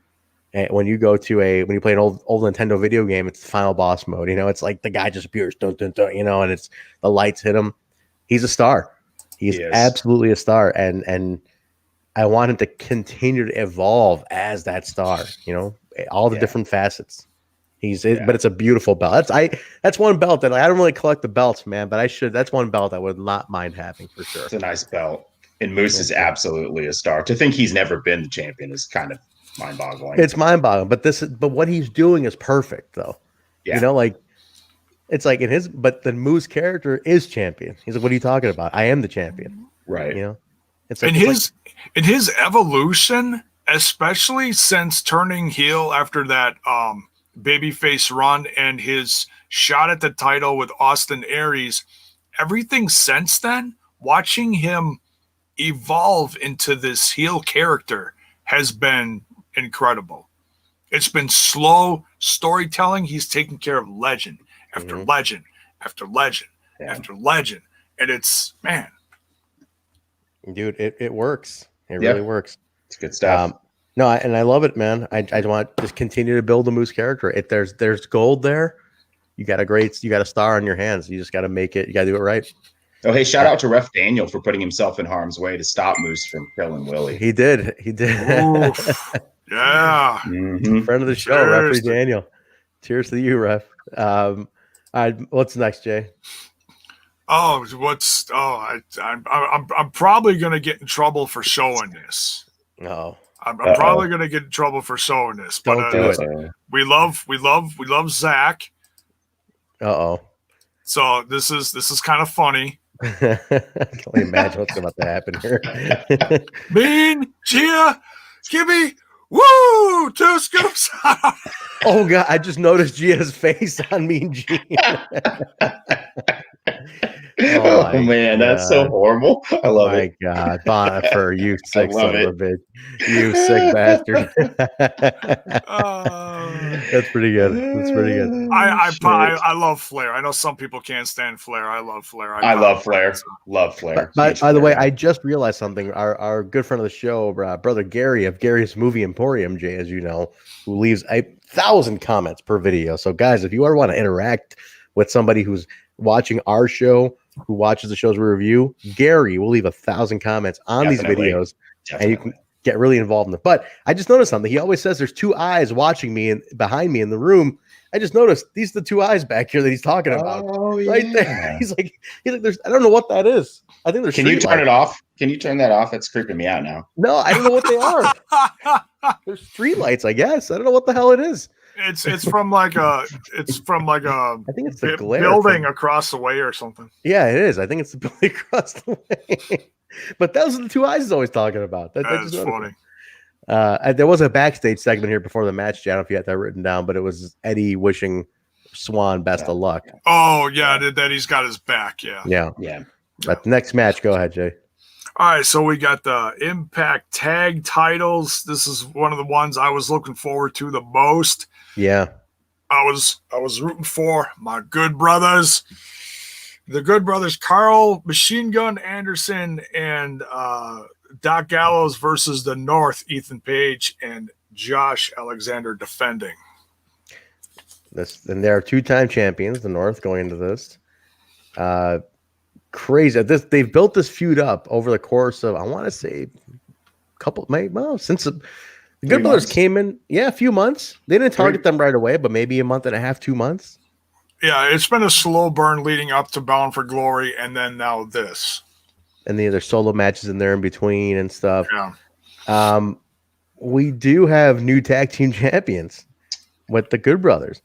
And when you when you play an old Nintendo video game, it's final boss mode. It's like the guy just appears, dun, dun, dun, and it's the lights hit him. He's a star. He's absolutely a star. And I want him to continue to evolve as that star, all the different facets. But it's a beautiful belt. That's one belt that I don't really collect the belts, man, but that's one belt I would not mind having for sure. It's a nice belt. And Moose is absolutely a star. To think he's never been the champion is kind of mind-boggling. It's mind-boggling, but what he's doing is perfect though. Yeah. It's like but the Moose character is champion. He's like, what are you talking about? I am the champion. Right. It's like, in his evolution, especially since turning heel after that babyface run and his shot at the title with Austin Aries, everything since then, watching him evolve into this heel character has been incredible. It's been slow storytelling. He's taken care of legend after legend after legend after legend. And it's, man. Dude, it works. It really works. It's good stuff. No, and I love it, man. I want to just continue to build the Moose character. If there's gold there, you got a star on your hands. You just got to make it. You got to do it right. Oh, hey, shout out to Ref Daniel for putting himself in harm's way to stop Moose from killing Willie. He did. Yeah. Friend of the show, Referee Daniel. Cheers to you, Ref. All right, what's next, Jay? I'm probably gonna get in trouble for showing this. No. I'm probably gonna get in trouble for showing this. Don't do it. We love Zach. Uh-oh. So this is kind of funny. I can only imagine what's about to happen here. Mean Gia, give me 2 scoops. Oh god, I just noticed Gia's face on Mean Gene. Oh man, that's so horrible. I love it. My God, Bonifer, you sick son of a bitch. You sick bastard. That's pretty good. That's pretty good. I love Flair. I know some people can't stand Flair. I love Flair. I love Flair. Love Flair. By the way, I just realized something. Our good friend of the show, brother Gary of Gary's Movie Emporium, Jay, as you know, who leaves 1,000 comments per video. So guys, if you ever want to interact with somebody who's watching our show, who watches the shows we review, Gary will leave 1,000 comments on these videos, and you can get really involved in it. But I just noticed something. He always says there's 2 eyes watching me and behind me in the room. I just noticed these are the 2 eyes back here that he's talking about. Right there. He's like, there's, I don't know what that is. I think there's. Can you turn it off? Can you turn that off? That's creeping me out now. No, I don't know what they are. There's street lights, I guess. I don't know what the hell it is. It's from like a I think it's the glare building from- across the way or something. Yeah, it is. I think it's the building across the way. But those are the two eyes he's always talking about. That's funny. There was a backstage segment here before the match. I don't know if you had that written down, but it was Eddie wishing Swan best of luck. Oh yeah, that he's got his back. Yeah. Yeah. But next match, go ahead, Jay. All right, so we got the Impact Tag Titles. This is one of the ones I was looking forward to the most. Yeah. I was rooting for my good brothers. The good brothers, Carl Machine Gun Anderson and Doc Gallows versus the North, Ethan Page and Josh Alexander defending. And there are two-time champions, the North, going into this. Crazy. They've built this feud up over the course of, I want to say, since the Good Brothers came in, a few months. They didn't target them right away, but maybe a month and a half, 2 months. Yeah, it's been a slow burn leading up to Bound for Glory, and then now this. And the other solo matches in there in between and stuff. Yeah. We do have new tag team champions with the Good Brothers.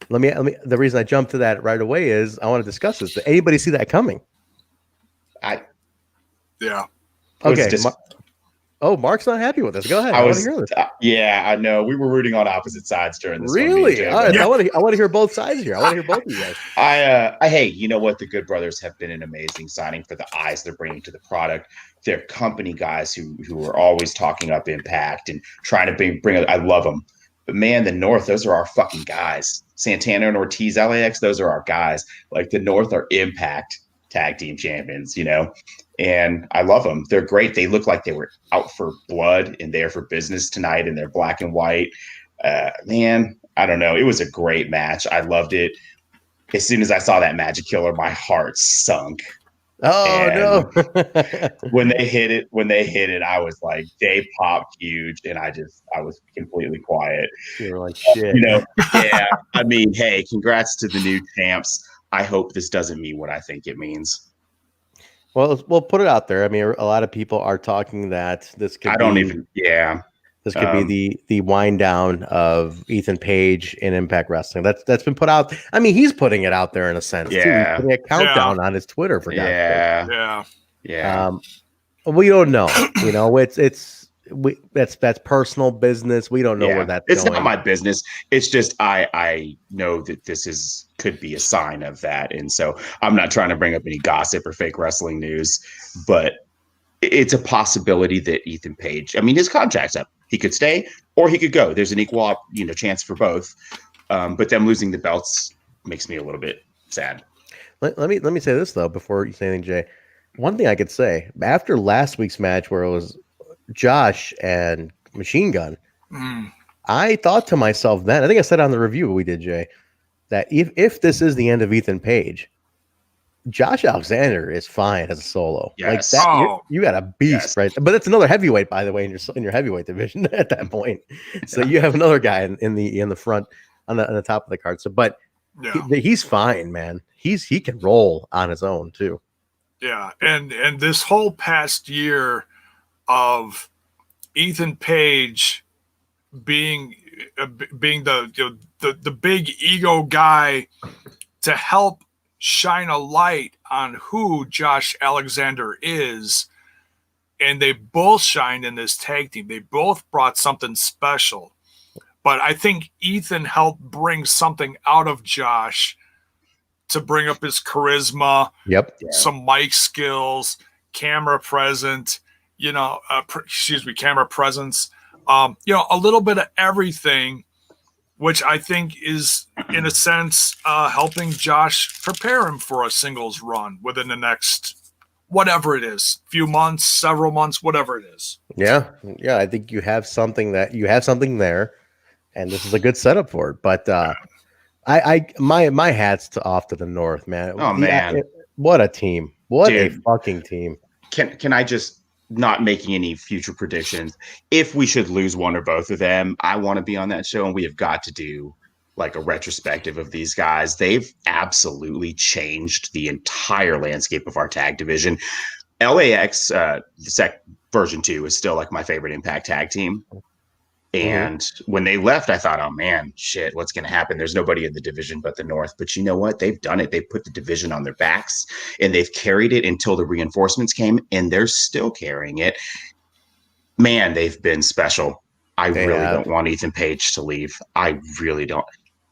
Let me. The reason I jumped to that right away is I want to discuss this. Did anybody see that coming? Yeah. Okay. Mark's not happy with this. Go ahead. I want to hear this. I know. We were rooting on opposite sides during this. Really? All right. Yeah. I want to hear both sides here. I want to hear both of you guys. Hey, you know what? The Good Brothers have been an amazing signing for the eyes they're bringing to the product. They're company guys who are always talking up Impact and trying to bring I love them. But man, the North, those are our fucking guys. Santana and Ortiz, LAX, those are our guys. Like the North are Impact tag team champions, and I love them. They're great. They look like they were out for blood and there for business tonight, and they're black and white. Man, I don't know. It was a great match. I loved it. As soon as I saw that Magic Killer, my heart sunk. Oh, no. when they hit it, I was like, they popped huge, and I was completely quiet. You were like, shit. Yeah. I mean, hey, congrats to the new champs. I hope this doesn't mean what I think it means. Well, we'll put it out there. I mean, a lot of people are talking that this could This could be the wind down of Ethan Page in Impact Wrestling. That's been put out. I mean, he's putting it out there in a sense too. He's putting a countdown on his Twitter for God's sake. Yeah. We don't know. That's personal business. We don't know where that's going. It's not my business. It's just I know that this could be a sign of that, and so I'm not trying to bring up any gossip or fake wrestling news, but it's a possibility that Ethan Page. I mean, his contract's up. He could stay or he could go. There's an equal, chance for both. But them losing the belts makes me a little bit sad. Let me say this though before you say anything, Jay. One thing I could say after last week's match where it was Josh and Machine Gun, I thought to myself then, I think I said on the review we did, Jay, that if this is the end of Ethan Page, Josh Alexander is fine as a solo. Yes. Like that, you got a beast, right? But that's another heavyweight, by the way, in your heavyweight division at that point. So you have another guy in the front on the top of the card. So, but he's fine, man. He can roll on his own too. Yeah, and this whole past year of Ethan Page being the big ego guy to help shine a light on who Josh Alexander is, and they both shined in this tag team. They both brought something special, but I think Ethan helped bring something out of Josh to bring up his charisma, some mic skills, camera presence, camera presence, a little bit of everything, which I think is, in a sense, helping Josh prepare him for a singles run within the next, whatever it is, few months, several months, whatever it is. Yeah. I think you have something there, and this is a good setup for it. But my hat's off to the North, man. Oh man, what a team! What a fucking team! Can I just, not making any future predictions, if we should lose one or both of them, I want to be on that show, and we have got to do like a retrospective of these guys. They've absolutely changed the entire landscape of our tag division. LAX version 2 is still like my favorite Impact tag team. And when they left, I thought, oh man, shit, what's going to happen? There's nobody in the division but the North. But you know what? They've done it. They put the division on their backs and they've carried it until the reinforcements came, and they're still carrying it. Man, they've been special. I really don't want Ethan Page to leave. I really don't.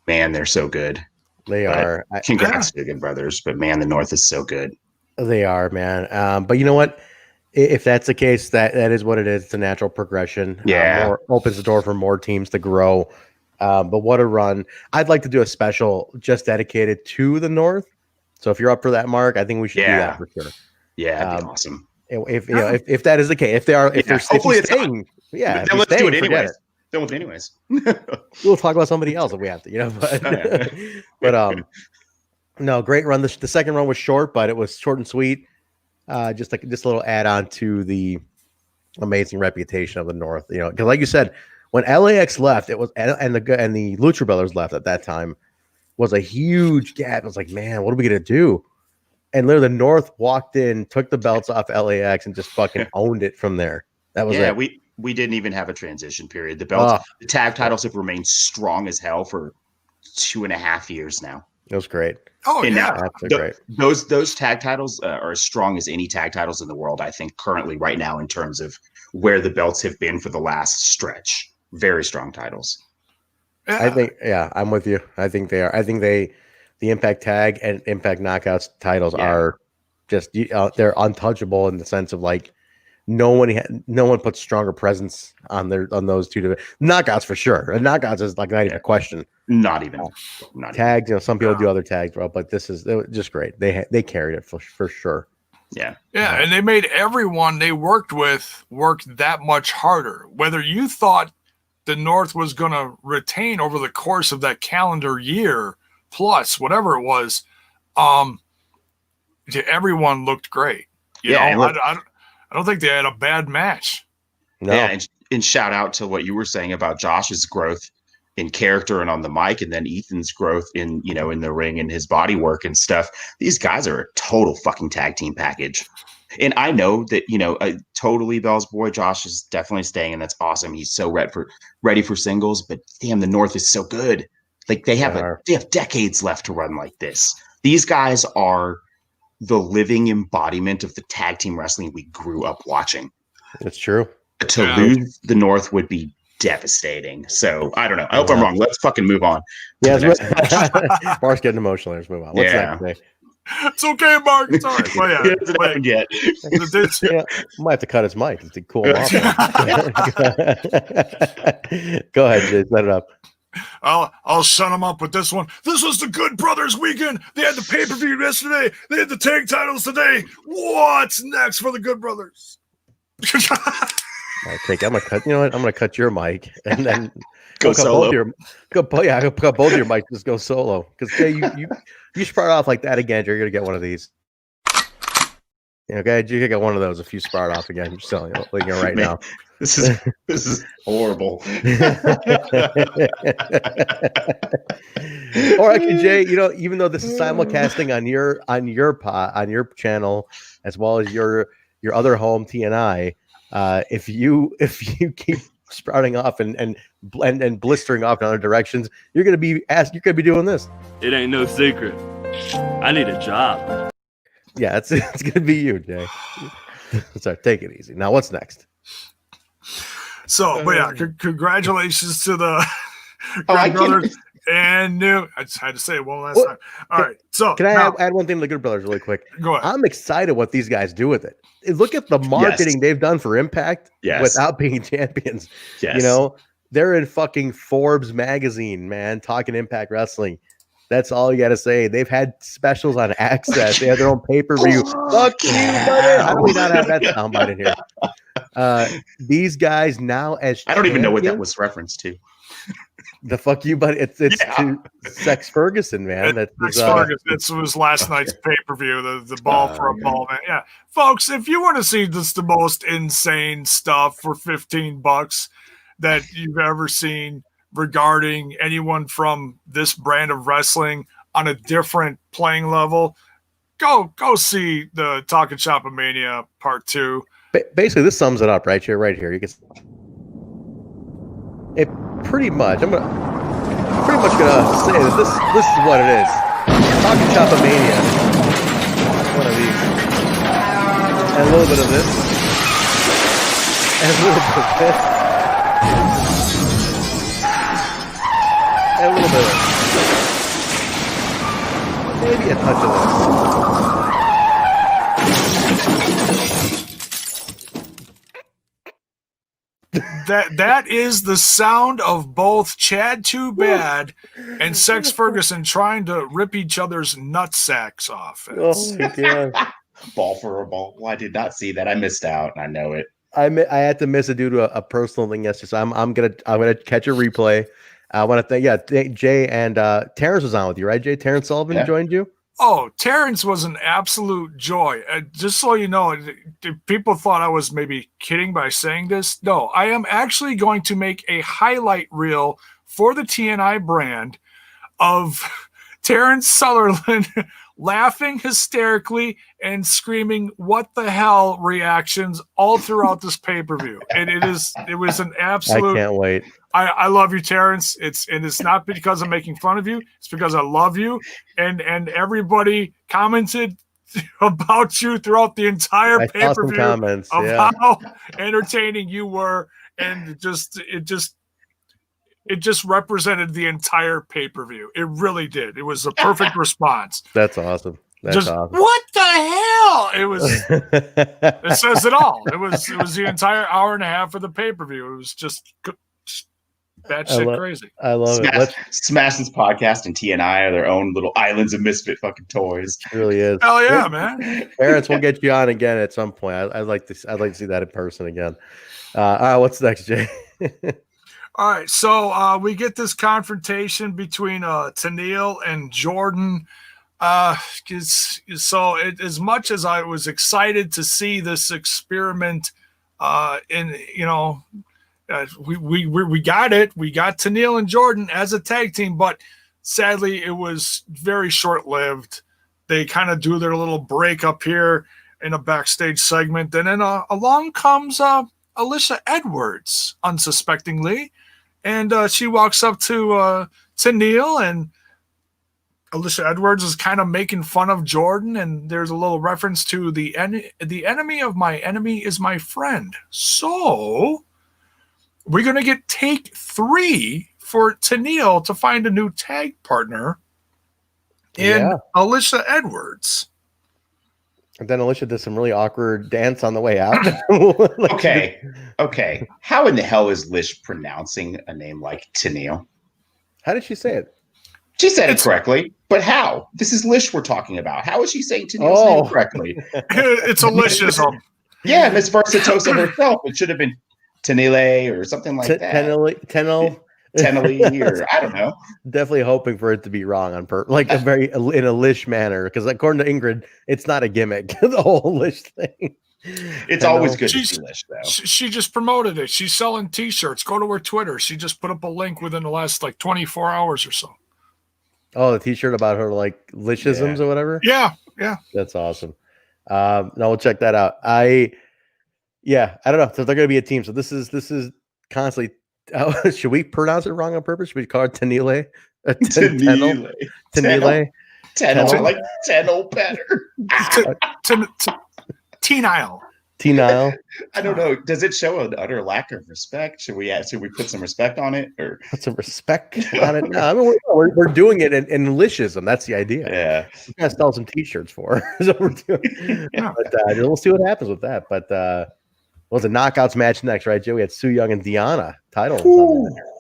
Man, they're so good. They are. Congrats to the Good Brothers. But man, the North is so good. They are, man. But you know what? If that's the case, that is what it is. It's a natural progression. Yeah. Opens the door for more teams to grow. But what a run. I'd like to do a special just dedicated to the North. So if you're up for that, Mark, I think we should do that for sure. Yeah, that'd be awesome. If that is the case, if they're hopefully it's staying, then let's do it anyways. Then we'll do it anyways. We'll talk about somebody else if we have to, but no, great run. The second run was short, but it was short and sweet. Just a little add on to the amazing reputation of the North, because like you said, when LAX left, it was and the Lucha Brothers left at that time was a huge gap. It was like, man, what are we gonna do? And literally, the North walked in, took the belts off LAX, and just fucking owned it from there. That was it. We didn't even have a transition period. The belts, the tag titles have remained strong as hell for 2.5 years now. It was great. Oh, and yeah. Great. Those tag titles are as strong as any tag titles in the world, I think, currently right now in terms of where the belts have been for the last stretch. Very strong titles. Yeah. I think, I'm with you. I think they are. I think the Impact Tag and Impact Knockouts titles are just they're untouchable in the sense of like no one puts stronger presence on those two knockouts for sure. And knockouts is like not even a question. Not even tags. Some people do other tags, bro, but this is just great. They carried it for sure. Yeah, and they made everyone they worked with work that much harder. Whether you thought the North was going to retain over the course of that calendar year plus whatever it was, everyone looked great. I don't think they had a bad match. No. Yeah, and shout out to what you were saying about Josh's growth in character and on the mic, and then Ethan's growth in the ring and his body work and stuff. These guys are a total fucking tag team package. And I know that, totally Bell's boy, Josh is definitely staying, and that's awesome. He's so ready for singles, but damn, the North is so good. Like they have decades left to run like this. These guys are the living embodiment of the tag team wrestling we grew up watching. That's true. To lose the North would be devastating. So I don't know. I hope I'm wrong. Let's fucking move on. Yeah, Mark's getting emotional. Let's move on. What's next today? It's okay, Mark. It's all right. Yet. Might have to cut his mic to cool him off. Go ahead, Jay. Set it up. I'll shut him up with this one. This was the Good Brothers weekend. They had the pay-per-view yesterday. They had the tag titles today. What's next for the Good Brothers? I think I'm gonna cut. You know what? I'm gonna cut your mic and then go solo. Cut both of your mics. Just go solo. Because Jay, you start off like that again. You're gonna get one of these. Okay, you get one of those if you start off again. I'm just telling you, like right now. This is horrible. Or actually, Jay, even though this is simulcasting on your channel as well as your other home TNI, if you keep sprouting off and blistering off in other directions, you're gonna be doing this. It ain't no secret. I need a job. Yeah, it's gonna be you, Jay. Sorry, take it easy. Now, what's next? So, but yeah, congratulations to the Good Brothers and new. I just had to say it one last time. All right, so can I add one thing to the Good Brothers really quick? Go ahead. I'm excited what these guys do with it. Look at the marketing they've done for Impact without being champions. Yes. They're in fucking Forbes magazine, man, talking Impact Wrestling. That's all you got to say. They've had specials on Access. They have their own pay-per-view. Fuck you, buddy. How do we not have that soundbite in here? These guys now as I don't even know what that was referenced to. The fuck you, buddy. It's to Sex Ferguson, man. Sex Ferguson. This was last night's pay-per-view. The ball for a ball, man. Yeah, folks. If you want to see just the most insane stuff for $15 that you've ever seen regarding anyone from this brand of wrestling on a different playing level, go see the Talking Shop of Mania Part 2. Basically, this sums it up right here. You can. It pretty much. I'm pretty much gonna say that this is what it is. Talking Chopomania. One of these. And a little bit of this. And a little bit of this. And a little bit of this. Maybe a touch of this. That is the sound of both Chad Too Bad and Sex Ferguson trying to rip each other's nutsacks off. Oh my god! Ball for a ball. Well, I did not see that. I missed out. I know it. I had to miss it due to a personal thing yesterday. So I'm gonna catch a replay. I want to thank Jay and Terrence was on with you, right? Jay, Terrence Sullivan joined you. Oh, Terrence was an absolute joy. Just so you know, people thought I was maybe kidding by saying this. No, I am actually going to make a highlight reel for the TNI brand of Terrence Sutherland laughing hysterically and screaming "what the hell" reactions all throughout this pay-per-view. And it was an absolute. I can't wait. I love you, Terrence. It's not because I'm making fun of you. It's because I love you. And everybody commented about you throughout the entire pay-per-view comments, of how entertaining you were, and it just represented the entire pay-per-view. It really did. It was a perfect response. That's awesome. That's awesome. What the hell? It was. It says it all. It was the entire hour and a half of the pay-per-view. It was just batshit crazy. I love it. Smash's podcast and TNI are their own little islands of misfit fucking toys. It really is. Hell yeah, man. Terrence, we'll get you on again at some point. I'd like to see that in person again. All right, what's next, Jay? All right, so we get this confrontation between Tennille and Jordan. As much as I was excited to see this experiment, we got it. We got Tennille and Jordan as a tag team, but sadly, it was very short-lived. They kind of do their little break up here in a backstage segment, and then along comes Alicia Edwards, unsuspectingly, and she walks up to Tennille, and Alicia Edwards is kind of making fun of Jordan, and there's a little reference to the enemy of my enemy is my friend. So we're going to get take 3 for Tennille to find a new tag partner in Alicia Edwards. And then Alicia does some really awkward dance on the way out. Okay. How in the hell is Lish pronouncing a name like Tennille? How did she say it? She said it correctly, but how? This is Lish we're talking about. How is she saying Tennille's name correctly? It's Aliciaism. Yeah, Miss Versatosa herself. It should have been Tennille or something like that. Tennille, or I don't know. Definitely hoping for it to be wrong on purpose, like in a Lish manner, because according to Ingrid, it's not a gimmick. The whole Lish thing. It's always good to see Lish, though. She just promoted it. She's selling T-shirts. Go to her Twitter. She just put up a link within the last 24 hours or so. Oh, the T-shirt about her Lishisms or whatever. Yeah. That's awesome. No, we'll check that out. I don't know. So they're going to be a team. So this is constantly. Should we pronounce it wrong on purpose? Should we call it Tennille? Tennille. I like Tennille better. T-Nile. T-Nile. I don't know. Does it show an utter lack of respect? Should we put some respect on it, or put some respect on it? No, I mean, we're doing it in Lishism. That's the idea. Yeah, we're gonna sell some T-shirts for her. So we're doing. But we'll see what happens with that. But was a knockouts match next, right, Joe? We had Su Yung and Deanna titles.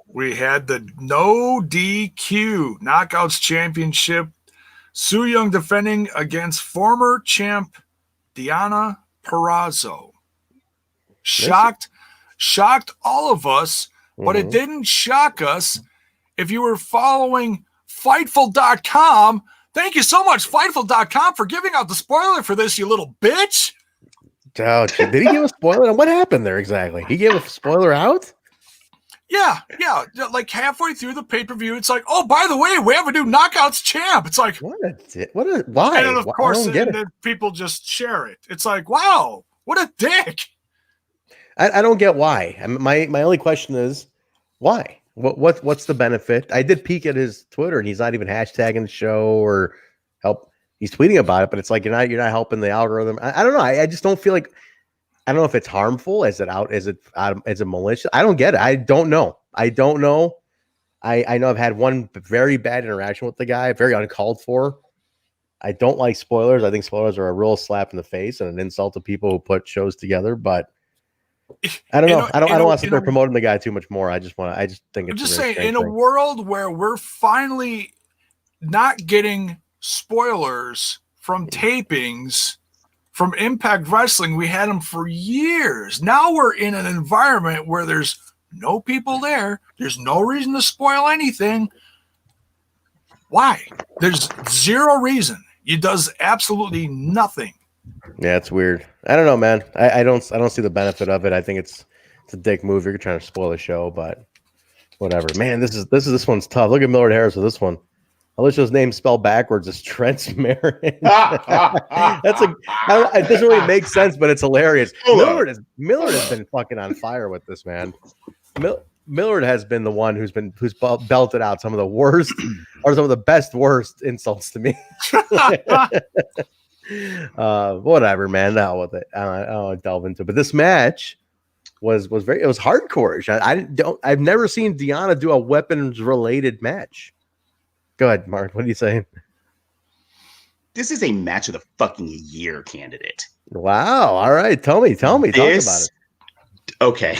We had the no DQ knockouts championship. Su Yung defending against former champ Deanna Purrazzo. Shocked all of us, but it didn't shock us. If you were following Fightful.com, thank you so much, Fightful.com, for giving out the spoiler for this, you little bitch. Oh, did he give a spoiler? What happened there exactly? He gave a spoiler out? Yeah. Like halfway through the pay-per-view, it's like, oh, by the way, we have a new knockouts champ. It's like, why? And then, of course, then people just share it. It's like, wow, what a dick. I don't get why. I mean, my only question is, Why? What's the benefit? I did peek at his Twitter, and he's not even hashtagging the show or help. He's tweeting about it, but it's like you're not helping the algorithm. I don't know. I just don't feel like. I don't know if it's harmful. Is it malicious? I don't get it. I don't know. I know I've had one very bad interaction with the guy, very uncalled for. I don't like spoilers. I think spoilers are a real slap in the face and an insult to people who put shows together. But I don't know. I don't want to sit there promoting the guy too much more. I just think it's. I'm just saying, in a world where we're finally not getting spoilers from tapings from Impact Wrestling, we had them for years. Now we're in an environment where there's no people there. There's no reason to spoil anything. Why? There's zero reason. It does absolutely nothing. Yeah, it's weird. I don't know, man. I don't see the benefit of it. I think it's a dick move. You're trying to spoil the show, but whatever. Man, this one's tough. Look at Millard Harris with this one. Alicia's name spelled backwards is Trent Marin. It doesn't really make sense, but it's hilarious. Millard has been fucking on fire with this, man. Millard has been the one who's belted out some of the worst or some of the worst insults to me. Whatever, man. Now with it, I don't want to delve into it. But this match was hardcore. I've never seen Deanna do a weapons related match. Go ahead, Mark. What are you saying? This is a match of the fucking year candidate. Wow. All right. Tell me. Talk about it. Okay.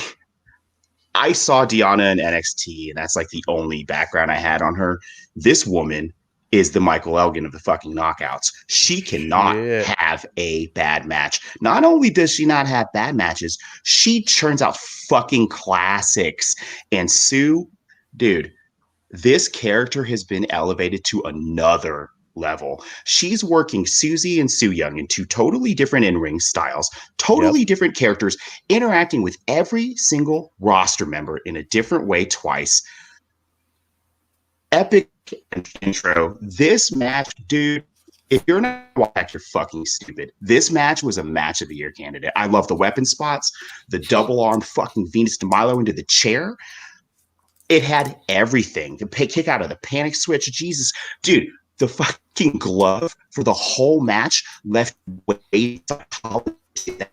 I saw Deanna in NXT, and that's like the only background I had on her. This woman is the Michael Elgin of the fucking knockouts. She cannot have a bad match. Not only does she not have bad matches, she churns out fucking classics. And Sue, dude, this character has been elevated to another level. She's working Susie and Su Yung in two totally different in-ring styles, totally different characters, interacting with every single roster member in a different way twice. Epic intro. This match, dude, if you're not watching, you're fucking stupid. This match was a match of the year candidate. I love the weapon spots, the double arm fucking Venus de Milo into the chair. It had everything. The kick out of the panic switch. Jesus, dude, the fucking glove for the whole match left way.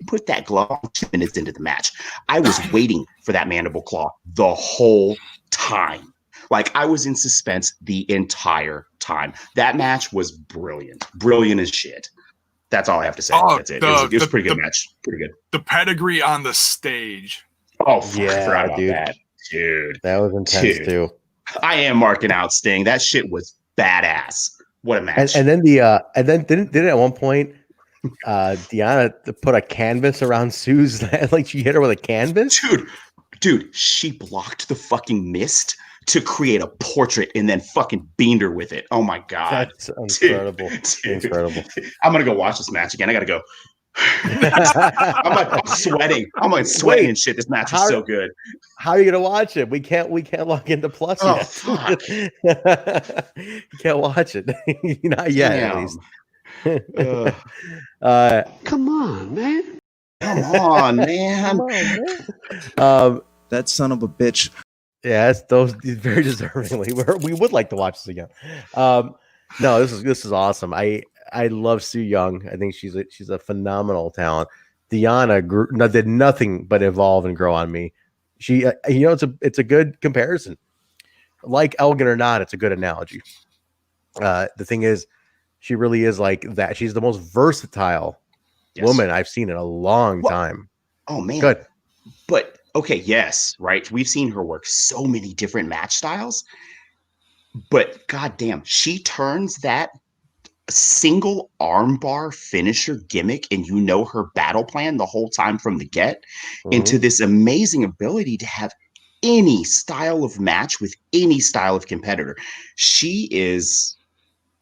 Put that glove on 2 minutes into the match. I was waiting for that mandible claw the whole time. Like, I was in suspense the entire time. That match was brilliant. Brilliant as shit. That's all I have to say. That's it. It was a pretty good match. Pretty good. The pedigree on the stage. Oh, fuck, I forgot about that. Dude, that was intense too. I am marking out Sting. That shit was badass. What a match! And then didn't at one point Deanna put a canvas around Sue's like she hit her with a canvas? Dude, she blocked the fucking mist to create a portrait and then fucking beamed her with it. Oh my god, that's incredible! Dude. Incredible. I'm gonna go watch this match again. I gotta go. I'm sweating. I'm like sweating and shit. This match is so good. How are you gonna watch it? We can't log into Plus yet. Fuck. You can't watch it. Not yet. Come on, man. Come on, man. That son of a bitch. Yeah, those very deservingly. We would like to watch this again. No, this is awesome. I love Su Yung. I think she's a phenomenal talent. Deanna did nothing but evolve and grow on me. She, it's a good comparison. Like Elgin or not, it's a good analogy. The thing is, she really is like that. She's the most versatile woman I've seen in a long time. Oh man, good. But okay, yes, right. We've seen her work so many different match styles, but goddamn, she turns that single armbar finisher gimmick and her battle plan the whole time from the get into this amazing ability to have any style of match with any style of competitor. She is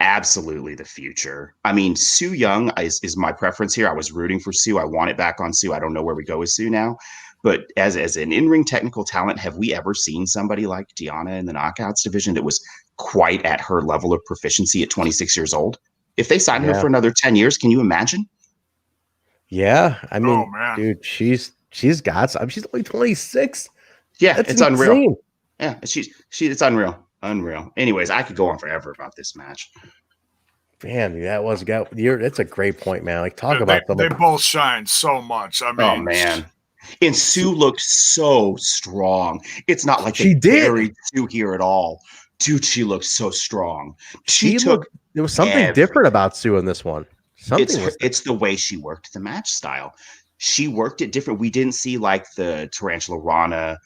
absolutely the future. I mean, Su Yung is my preference here. I was rooting for Sue. I want it back on Sue. I don't know where we go with Sue now, but as an in-ring technical talent, have we ever seen somebody like Deanna in the Knockouts division that was quite at her level of proficiency at 26 years old? If they sign her for another 10 years, can you imagine? Yeah. I mean, dude, she's got some. She's only 26. Yeah, it's unreal. Yeah, it's unreal. Unreal. Anyways, I could go on forever about this match. Damn, that's a great point, man. Like, talk about them. They both shine so much. I mean, Oh man. And Sue looked so strong. It's not like She did. buried Sue here at all. Dude, she looked so strong. There was something different about Sue in this one. It's the way she worked the match style. She worked it different. We didn't see like the Tarantula Rana.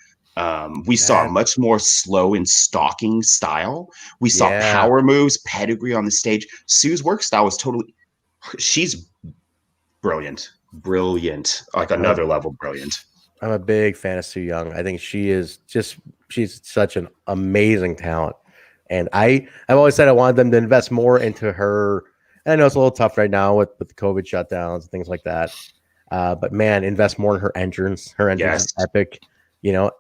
We saw much more slow and stalking style. We saw power moves, pedigree on the stage. Sue's work style was she's brilliant, like another level brilliant. I'm a big fan of Sue Young. I think she's such an amazing talent. And I've always said I wanted them to invest more into her. And I know it's a little tough right now with the COVID shutdowns and things like that. But man, invest more in her entrance. Her entrance is epic. You know,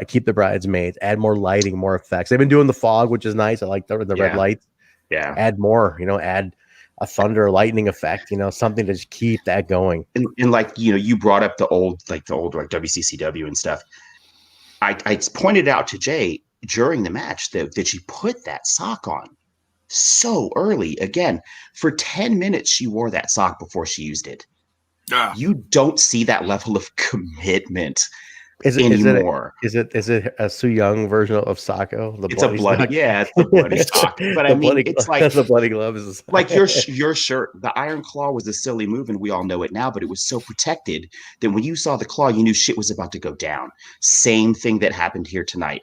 keep the bridesmaids, add more lighting, more effects. They've been doing the fog, which is nice. I like the red lights. Yeah. Add more, add a thunder lightning effect, something to just keep that going. And like, you brought up the old WCCW and stuff. I pointed out to Jay during the match that she put that sock on so early. Again, for 10 minutes, she wore that sock before she used it. Yeah. You don't see that level of commitment anymore. Is it a Sue Young version of Socko? It's a bloody sock. But I mean, it's like that's a bloody glove. Like your shirt, the Iron Claw was a silly move, and we all know it now. But it was so protected that when you saw the claw, you knew shit was about to go down. Same thing that happened here tonight.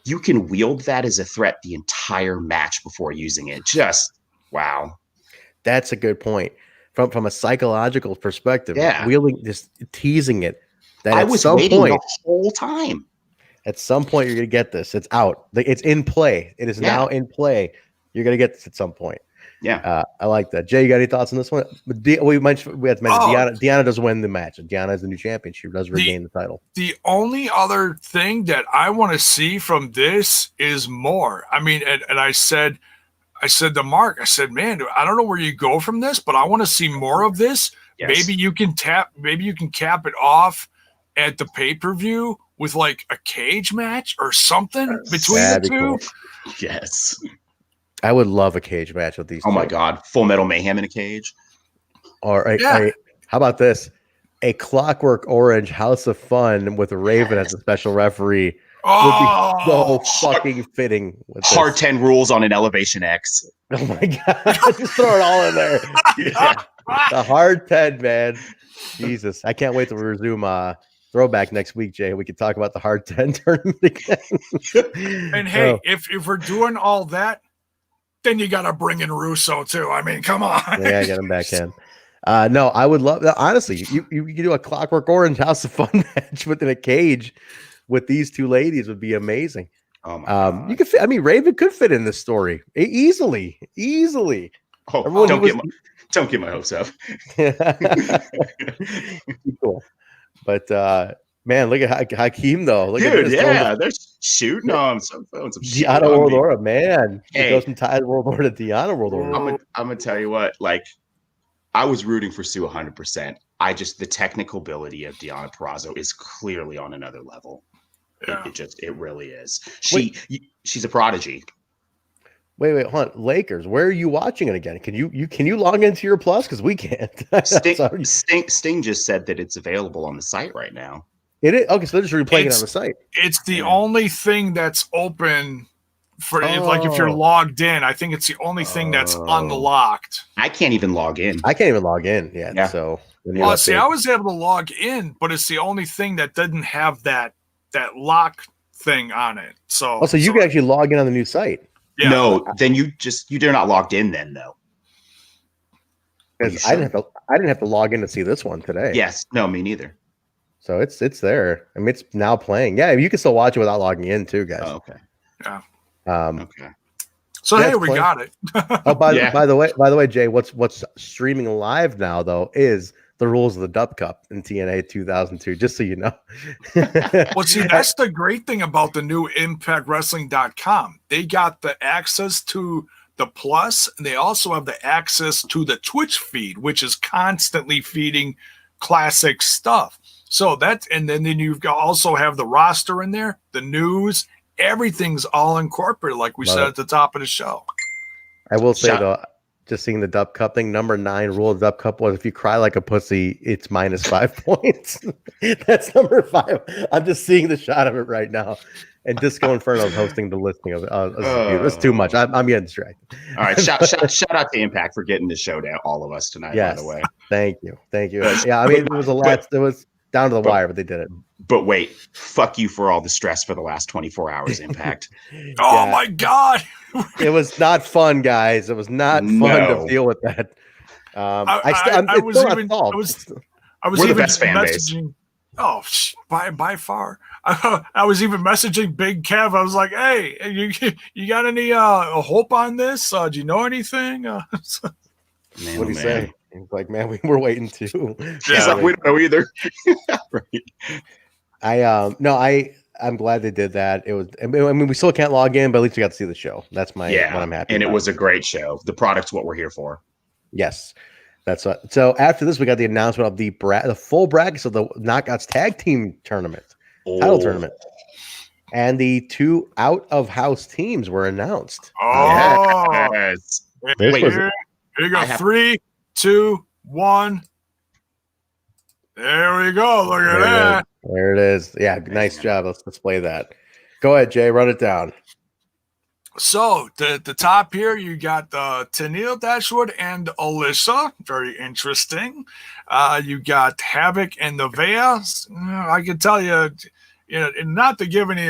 You can wield that as a threat the entire match before using it. Just wow. That's a good point. From a psychological perspective, wielding, just teasing it. That I was waiting the whole time. At some point, you're going to get this. It's out. It's in play. It is now in play. You're going to get this at some point. Yeah. I like that. Jay, you got any thoughts on this one? We had to mention Deanna does win the match. Deanna is the new champion. She does regain the title. The only other thing that I want to see from this is more. I mean, and I said to Mark, I said, man, I don't know where you go from this, but I want to see more of this. Yes. Maybe you can cap it off at the pay-per-view with like a cage match or something between the two. Cool. Yes. I would love a cage match with these two. My God. Full Metal Mayhem in a cage. Or how about this? A Clockwork Orange House of Fun with Raven as a special referee would be so fucking fitting. With Hard 10 rules on an Elevation X. Oh my God. Just throw it all in there. The Hard 10, man. Jesus. I can't wait to resume Throwback next week, Jay. We could talk about the Hard 10 tournament again. And hey, if we're doing all that, then you got to bring in Russo too. I mean, come on. Yeah, I got him back in. No, I would love that. Honestly, you could do a Clockwork Orange House of Fun match within a cage with these two ladies would be amazing. Oh my God. You could fit, Raven could fit in this story easily. Oh, don't get my hopes up. Cool. But man, look at Hakeem though. Look Dude, at they're shooting on some phones. Deanna World Order, man. Hey, goes from Tide World Order to Deanna World Order. I'm gonna tell you what, like, I was rooting for Sue 100%. The technical ability of Deanna Purrazzo is clearly on another level. Yeah. It really is. She's a prodigy. Wait, hold on. Lakers, where are you watching it again? Can you log into your Plus? Because we can't. Sting just said that it's available on the site right now. It is? Okay, so they're just replaying it on the site. It's the only thing that's open for if you're logged in. I think it's the only thing that's unlocked. I can't even log in. yet. Yeah. So I was able to log in, but it's the only thing that doesn't have that lock thing on it. So you can actually log in on the new site. Yeah. No, then you're not logged in then though. Because I didn't have to log in to see this one today. Yes, no, me neither. So it's there. I mean, it's now playing. Yeah, you can still watch it without logging in too, guys. Oh, okay. Yeah. Okay. So hey, we got it. By the way, Jay, what's streaming live now though is the rules of the Dub Cup in TNA 2002, just so you know. Well, see, that's the great thing about the new ImpactWrestling.com. They got the access to the Plus, and they also have the access to the Twitch feed, which is constantly feeding classic stuff. So and then you also have the roster in there, the news, everything's all incorporated, like we said at the top of the show. I will say though, just seeing the Dub Cup thing, number 9 rule of Dub Cup was if you cry like a pussy, it's -5 points. That's number 5. I'm just seeing the shot of it right now. And Disco Inferno is hosting the listing of it. It's too much. I'm getting distracted. All right, shout out to Impact for getting the show down, all of us tonight. Yes. By the way, thank you. Yeah, I mean, it was it was down to the wire, but they did it. But wait, fuck you for all the stress for the last 24 hours, Impact. Oh my God. It was not fun, guys. It was not fun to deal with that. I was even best fan base. Oh, by far. I was even messaging Big Kev. I was like, "Hey, you got any hope on this? Do you know anything?" What do you say? He's like, "Man, we were waiting too." He's like, "We don't know either." Right. I'm glad they did that. It was. I mean, we still can't log in, but at least we got to see the show. That's what I'm happy. And about. It was a great show. The product's what we're here for. Yes. That's what. So after this, we got the announcement of the full brackets of the Knockouts Tag Team Tournament, title tournament, and the 2 out of house teams were announced. Oh, yes. Wait, here you go. 3, 2, 1. There we go. Look at that. There it is. Yeah, nice job. Let's display that. Go ahead, Jay. Run it down. So the top here, you got Tennille Dashwood and Alyssa. Very interesting. You got Havoc and Nevaeh. I can tell you, not to give any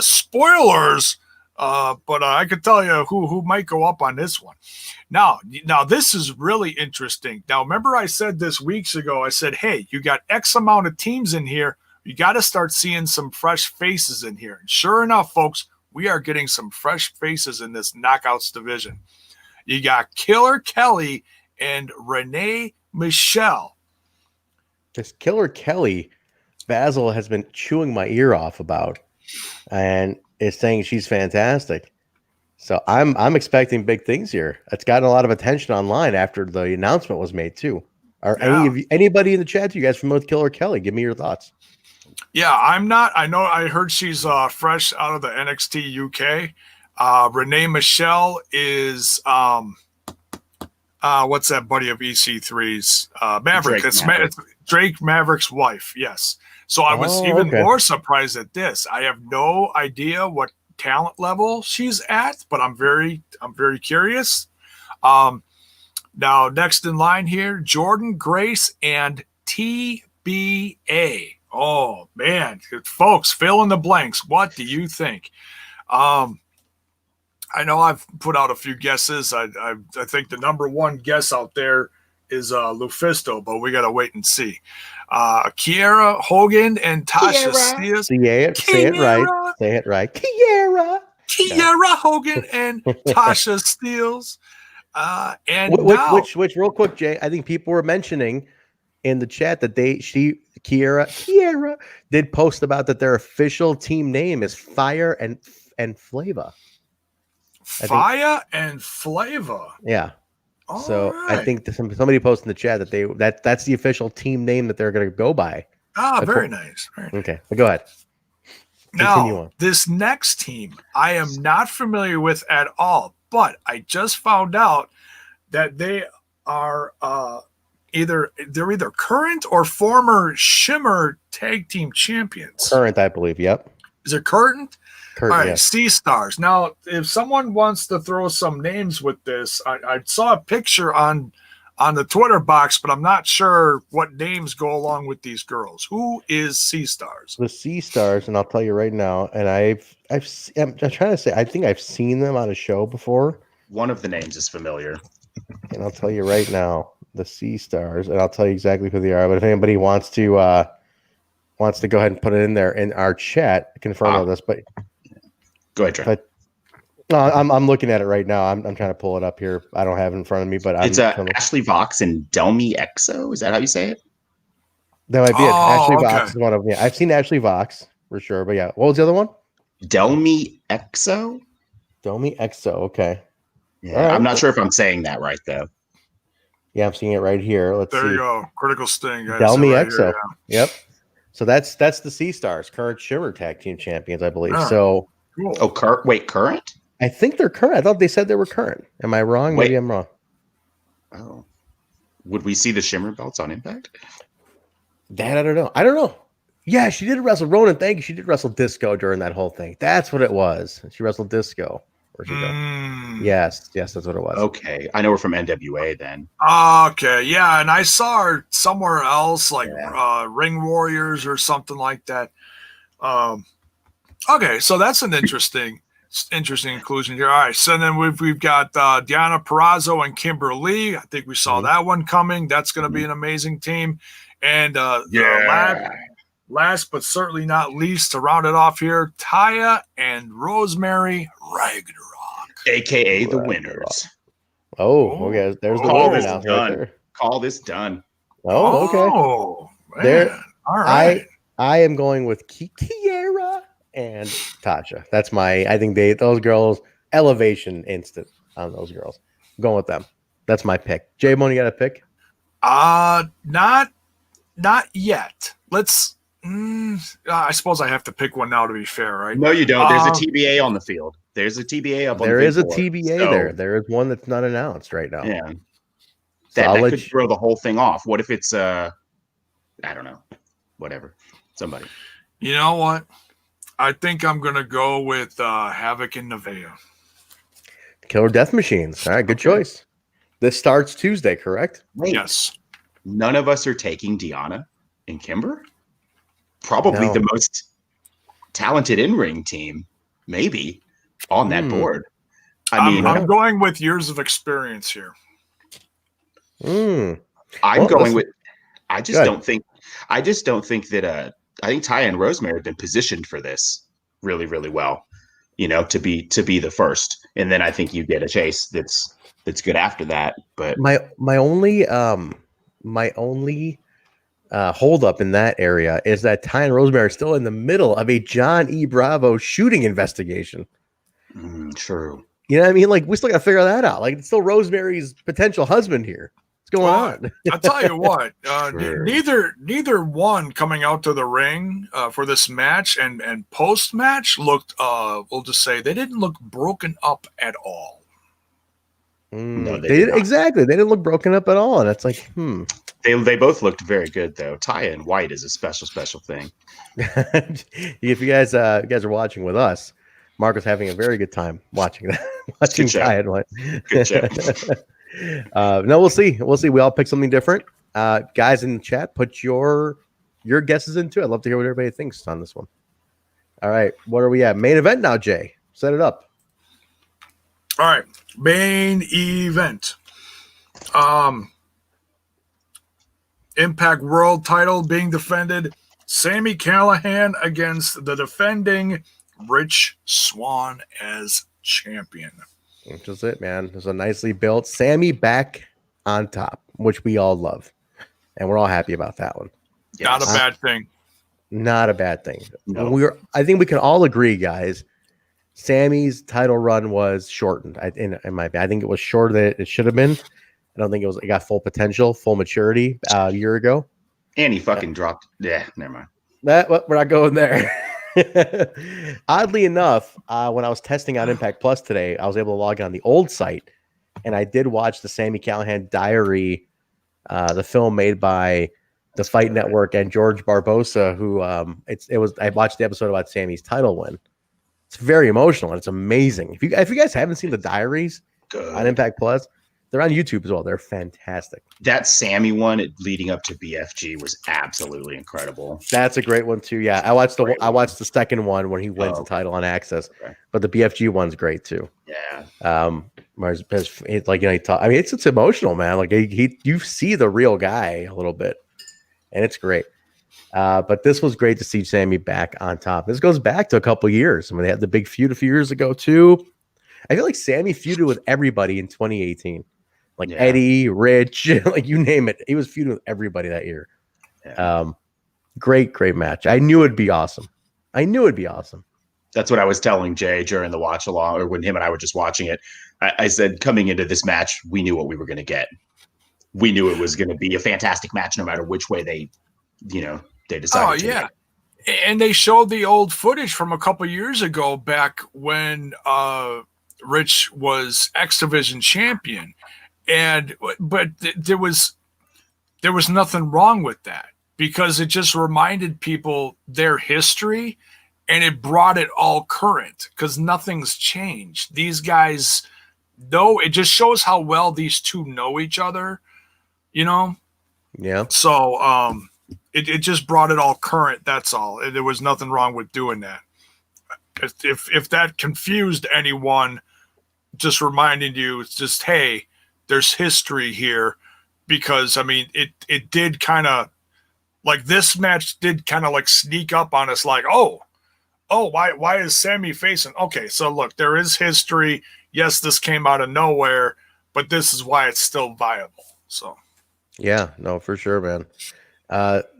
spoilers, but I can tell you who might go up on this one. Now this is really interesting. Now, remember I said this weeks ago. I said, hey, you got X amount of teams in here. You got to start seeing some fresh faces in here. And sure enough, folks, we are getting some fresh faces in this Knockouts division. You got Killer Kelly and Renee Michelle. This Killer Kelly, Basil has been chewing my ear off about, and is saying she's fantastic. So I'm expecting big things here. It's gotten a lot of attention online after the announcement was made too. Are anybody in the chat? You guys familiar with Killer Kelly? Give me your thoughts. Yeah, I'm not. I know. I heard she's fresh out of the NXT UK. Renee Michelle is what's that buddy of EC3's? Maverick. It's Drake Maverick's wife. Yes. So I was even more surprised at this. I have no idea what talent level she's at, but I'm very curious. Now next in line here, Jordan Grace and TBA. Oh man, folks, fill in the blanks. What do you think? I know I've put out a few guesses. I think the number one guess out there is Lufisto, but we gotta wait and see. Kiera Hogan and Tasha Steele. Say it right. Kiera Hogan and Tasha Steeles. And which real quick, Jay, I think people were mentioning in the chat that Kiera did post about that their official team name is Fire and Flava. Fire and Flava. Yeah. So right. I think somebody posted in the chat that that's the official team name that they're going to go by. Very nice. Okay, but go ahead. Now, this next team I am not familiar with at all, but I just found out that they are either current or former Shimmer Tag Team Champions. Current, I believe. Yep. Is it current? All right, yes. Sea Stars. Now, if someone wants to throw some names with this, I saw a picture on the Twitter box, but I'm not sure what names go along with these girls. Who is Sea Stars? The Sea Stars, and I'll tell you right now. And I'm trying to say, I think I've seen them on a show before. One of the names is familiar, and I'll tell you right now, the Sea Stars, and I'll tell you exactly who they are. But if anybody wants to go ahead and put it in there in our chat, confirm all this, but. Go ahead, Trey. But, no, I'm looking at it right now. I'm trying to pull it up here. I don't have it in front of me, but it's Ashley Vox and Delmy Exo. Is that how you say it? That might be it. Ashley Vox is one of them. Yeah, I've seen Ashley Vox for sure. But yeah, what was the other one? Delmy Exo. Delmy Exo. Okay. Yeah, right. I'm not sure if I'm saying that right though. Yeah, I'm seeing it right here. Let's see. There you go. Critical Sting. Delmy Exo. Yep. So that's the Sea Stars, current Shimmer Tag Team Champions, I believe. Ah, So cool. Oh, current? I think they're current. I thought they said they were current. Am I wrong? Wait. Maybe I'm wrong. Oh. Would we see the Shimmer belts on Impact? That I don't know. I don't know. Yeah, she did wrestle Ronan. Thank you. She did wrestle Disco during that whole thing. That's what it was. She wrestled Disco. Where'd she go? Yes, that's what it was. Okay. I know her from NWA then. Okay, yeah, and I saw her somewhere else, like Ring Warriors or something like that. Okay, so that's an interesting inclusion here. All right, so then we've got Deonna Purrazzo and Kimber Lee. I think we saw that one coming. That's going to be an amazing team. And last but certainly not least, to round it off here, Tya and Rosemary Ragnarok, AKA the winners. Oh, okay. There's the Call winner this now. done. Right there. Call this done. Oh, okay. Oh, man. There. All right. I am going with Kiera and Tasha. That's I think those girls, elevation instant on those girls. I'm going with them. That's my pick. J-Bone, you got a pick? Not yet. Let's. I suppose I have to pick one now to be fair, right? No, you don't. There's a TBA on the field. There's a TBA up on the field. There is a TBA there. There is one that's not announced right now. Yeah. So That could throw the whole thing off. What if it's I don't know. Whatever. Somebody. You know what? I think I'm gonna go with Havoc and Nevaeh. Killer Death Machines. All right, good choice. This starts Tuesday, correct? Wait, Yes. none of us are taking Deonna and Kimber? Probably the most talented in-ring team, maybe, on that board. I'm going with years of experience here. I'm going with. I just don't think that. I think Tya and Rosemary have been positioned for this really, really well. You know, to be the first, and then I think you get a chase that's good after that. But my only hold up in that area is that Tya and Rosemary are still in the middle of a John E. Bravo shooting investigation. True. You know what I mean? Like, we still got to figure that out. Like, it's still Rosemary's potential husband here. What's going on? I'll tell you what, neither one coming out to the ring for this match and post match looked, we'll just say, they didn't look broken up at all. No, they did exactly. They didn't look broken up at all. And it's like, They both looked very good though. Tya in white is a special thing. If you guys are watching with us, Mark was having a very good time watching that. Watching Tya in white. Good show. No, we'll see. We all pick something different. Guys in the chat, put your guesses into it. I'd love to hear what everybody thinks on this one. All right, what are we at? Main event now, Jay. Set it up. All right, main event. Impact World title being defended. Sami Callihan against the defending Rich Swann as champion. Which is it, man. There's a nicely built Sami back on top, which we all love. And we're all happy about that one. Not a bad thing. Not a bad thing. No. I think we can all agree, guys. Sami's title run was shortened. I think it was shorter than it should have been. I don't think it got full potential, full maturity a year ago. And he fucking dropped. Yeah, never mind. We're not going there. Oddly enough, when I was testing on Impact Plus today, I was able to log on the old site, and I did watch the Sami Callihan Diary, the film made by the Fight Network and George Barbosa, who I watched the episode about Sami's title win. It's very emotional and it's amazing. If you guys haven't seen the diaries on Impact Plus, they're on YouTube as well. They're fantastic. That Sami one leading up to BFG was absolutely incredible. That's a great one too. Yeah, I watched the second one when he wins the title on Access, but the BFG one's great too. Yeah. It's like, it's emotional, man. Like you see the real guy a little bit, and it's great. But this was great to see Sami back on top. This goes back to a couple years. I mean, they had the big feud a few years ago too. I feel like Sami feuded with everybody in 2018. Like Eddie, Rich, like you name it. He was feuding with everybody that year. Yeah. Great match. I knew it'd be awesome. That's what I was telling Jay during the watch along, or when him and I were just watching it. I said, coming into this match, we knew what we were going to get. We knew it was going to be a fantastic match, no matter which way they, they decided. Oh yeah, and they showed the old footage from a couple years ago, back when Rich was X Division champion, but there was nothing wrong with that, because it just reminded people their history, and it brought it all current, because nothing's changed. These guys know, it just shows how well these two know each other, you know? Yeah. So it just brought it all current, that's all. There was nothing wrong with doing that. If that confused anyone, just reminding you, it's just, hey, there's history here, because I mean, it did kind of, like, this match did kind of like sneak up on us, like, oh, why is Sammy facing? Okay, so look, there is history. Yes, this came out of nowhere, but this is why it's still viable. So, yeah, no, for sure, man.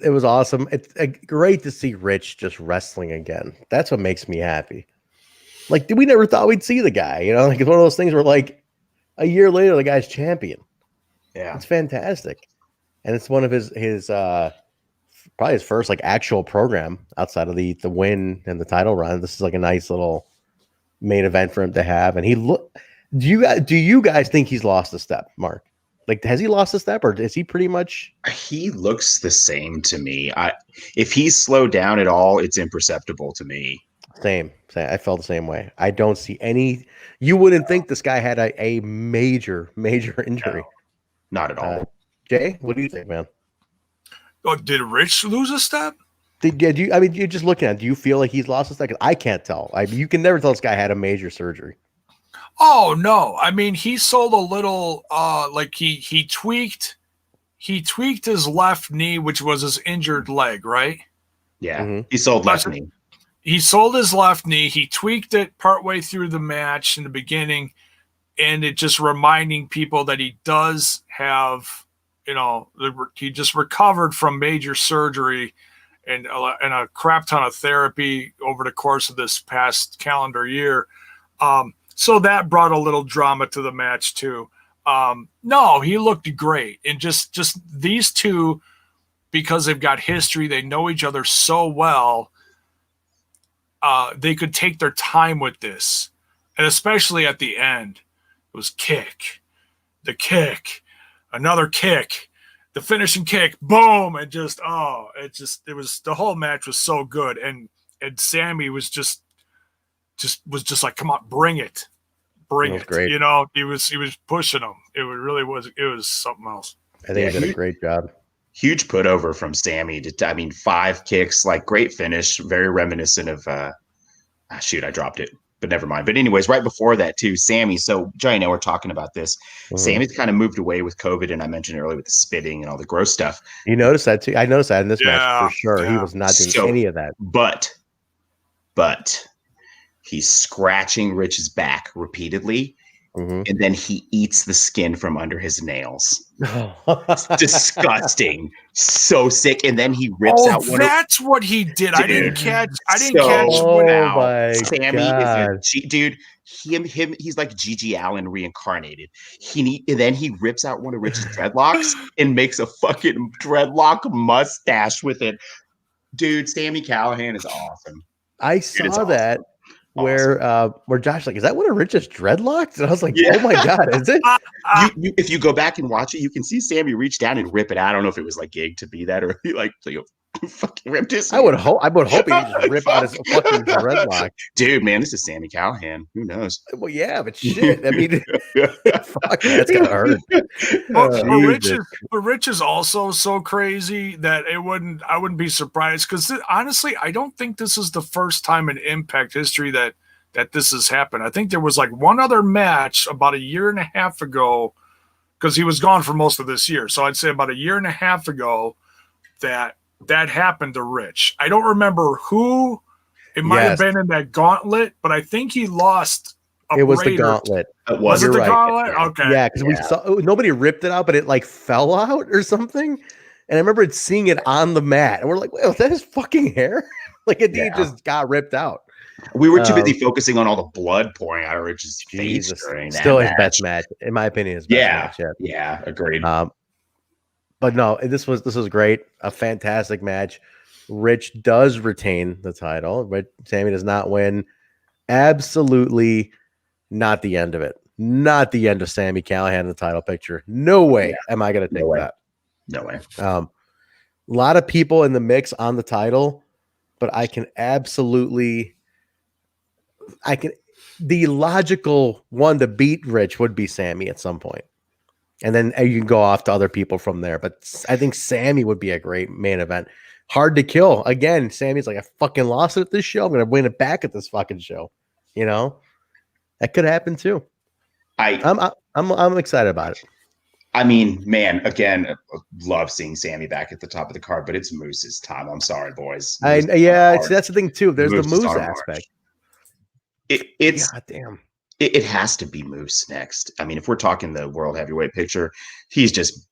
It was awesome. It's great to see Rich just wrestling again. That's what makes me happy. Like, we never thought we'd see the guy, you know? Like, it's one of those things where, like, a year later, the guy's champion. Yeah, It's fantastic. And it's one of his probably his first, like, actual program outside of the win and the title run. This is like a nice little main event for him to have. And do you guys think he's lost a step, Mark? Like, has he lost a step, or is he pretty much? he looks the same to me. If he's slowed down at all, it's imperceptible to me. Same. I felt the same way. I don't see any. You wouldn't think this guy had a major injury. No, not at all. Jay, what do you think, man? oh, did Rich lose a step? You're just looking at it. Do you feel like he's lost a step? 'Cause I can't tell. You can never tell this guy had a major surgery. Oh no! I mean, he sold a little. Like he tweaked his left knee, which was his injured leg, right? Yeah, Mhm. he sold left knee. He sold his left knee. He tweaked it partway through the match in the beginning, and it just reminding people that he does have, you know, he just recovered from major surgery and a crap ton of therapy over the course of this past calendar year. So that brought a little drama to the match too. No, he looked great, and just these two, because they've got history, they know each other so well. They could take their time with this, and especially at the end, it was another kick, the finishing kick, boom, and it was, the whole match was so good, and Sammy was just like, come on, bring it, Great. you know, he was pushing him. It was something else. I think he did a great job. Huge put over from Sammy. 5 kicks, like, great finish, very reminiscent of shoot, I dropped it, but never mind. But anyways, right before that too, Sammy. So Johnny and I were talking about this. Mm-hmm. Sammy's kind of moved away with COVID, and I mentioned earlier with the spitting and all the gross stuff. You noticed that too? I noticed that in this match for sure. Yeah. He was not doing any of that. But he's scratching Rich's back repeatedly. Mm-hmm. And then he eats the skin from under his nails. It's disgusting. So sick. And then he rips out one. That's what he did. I didn't catch. Oh my Sammy God. is a dude. He's like Gigi Allen reincarnated. And then he rips out one of Rich's dreadlocks and makes a fucking dreadlock mustache with it. Dude, Sammy Callahan is awesome. I saw that. Where Josh like, is that one of Rich's dreadlocks? And I was like, oh my God, is it? If you go back and watch it, you can see Sammy reach down and rip it out. I don't know if it was like gig to be that, or he like fucking ripped his. I would hope he just rip out his fucking dreadlock. Dude, man, this is Sammy Callahan. Who knows? Well, yeah, but shit. I mean, fuck, that's gonna hurt. But Rich is also so crazy that I wouldn't be surprised, because honestly, I don't think this is the first time in Impact history that this has happened. I think there was like one other match about a year and a half ago, because he was gone for most of this year. So I'd say about a year and a half ago that happened to Rich. I don't remember who. It might have been in that gauntlet, but I think he lost. It was the gauntlet. Was it the gauntlet? Okay. Yeah, because we saw nobody ripped it out, but it like fell out or something. And I remember seeing it on the mat, and we're like, "Wait, was that his fucking hair?" Like it just got ripped out. We were too busy focusing on all the blood pouring out of Rich's face during that. Still his best match, in my opinion. His best match. Yeah, agreed. But no, this was great. A fantastic match. Rich does retain the title, but Sammy does not win. Absolutely not the end of it. Not the end of Sammy Callahan in the title picture. No way am I going to take that. No way. A lot of people in the mix on the title, but I can the logical one to beat Rich would be Sammy at some point. And then you can go off to other people from there. But I think Sammy would be a great main event. Hard to kill. Again, Sammy's like, I fucking lost it at this show. I'm going to win it back at this fucking show. You know, that could happen too. I'm excited about it. I mean, man, again, love seeing Sammy back at the top of the card, but it's Moose's time. I'm sorry, boys. That's the thing too. There's the Moose aspect. God damn. It has to be Moose next. I mean, if we're talking the world heavyweight picture, he's just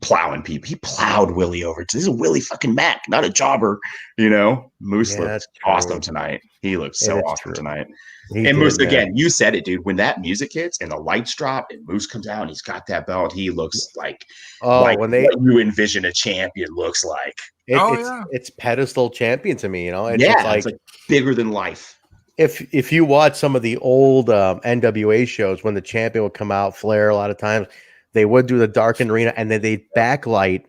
plowing people. He plowed Willie over. This is a Willie fucking Mac, not a jobber. You know, Moose looked awesome tonight. He looked so awesome tonight. Moose, again, you said it, dude. When that music hits and the lights drop and Moose comes out and he's got that belt, he looks like what you envision a champion looks like. It's pedestal champion to me. You know, it's like bigger than life. If you watch some of the old NWA shows, when the champion would come out, Flair, a lot of times they would do the darkened arena and then they backlight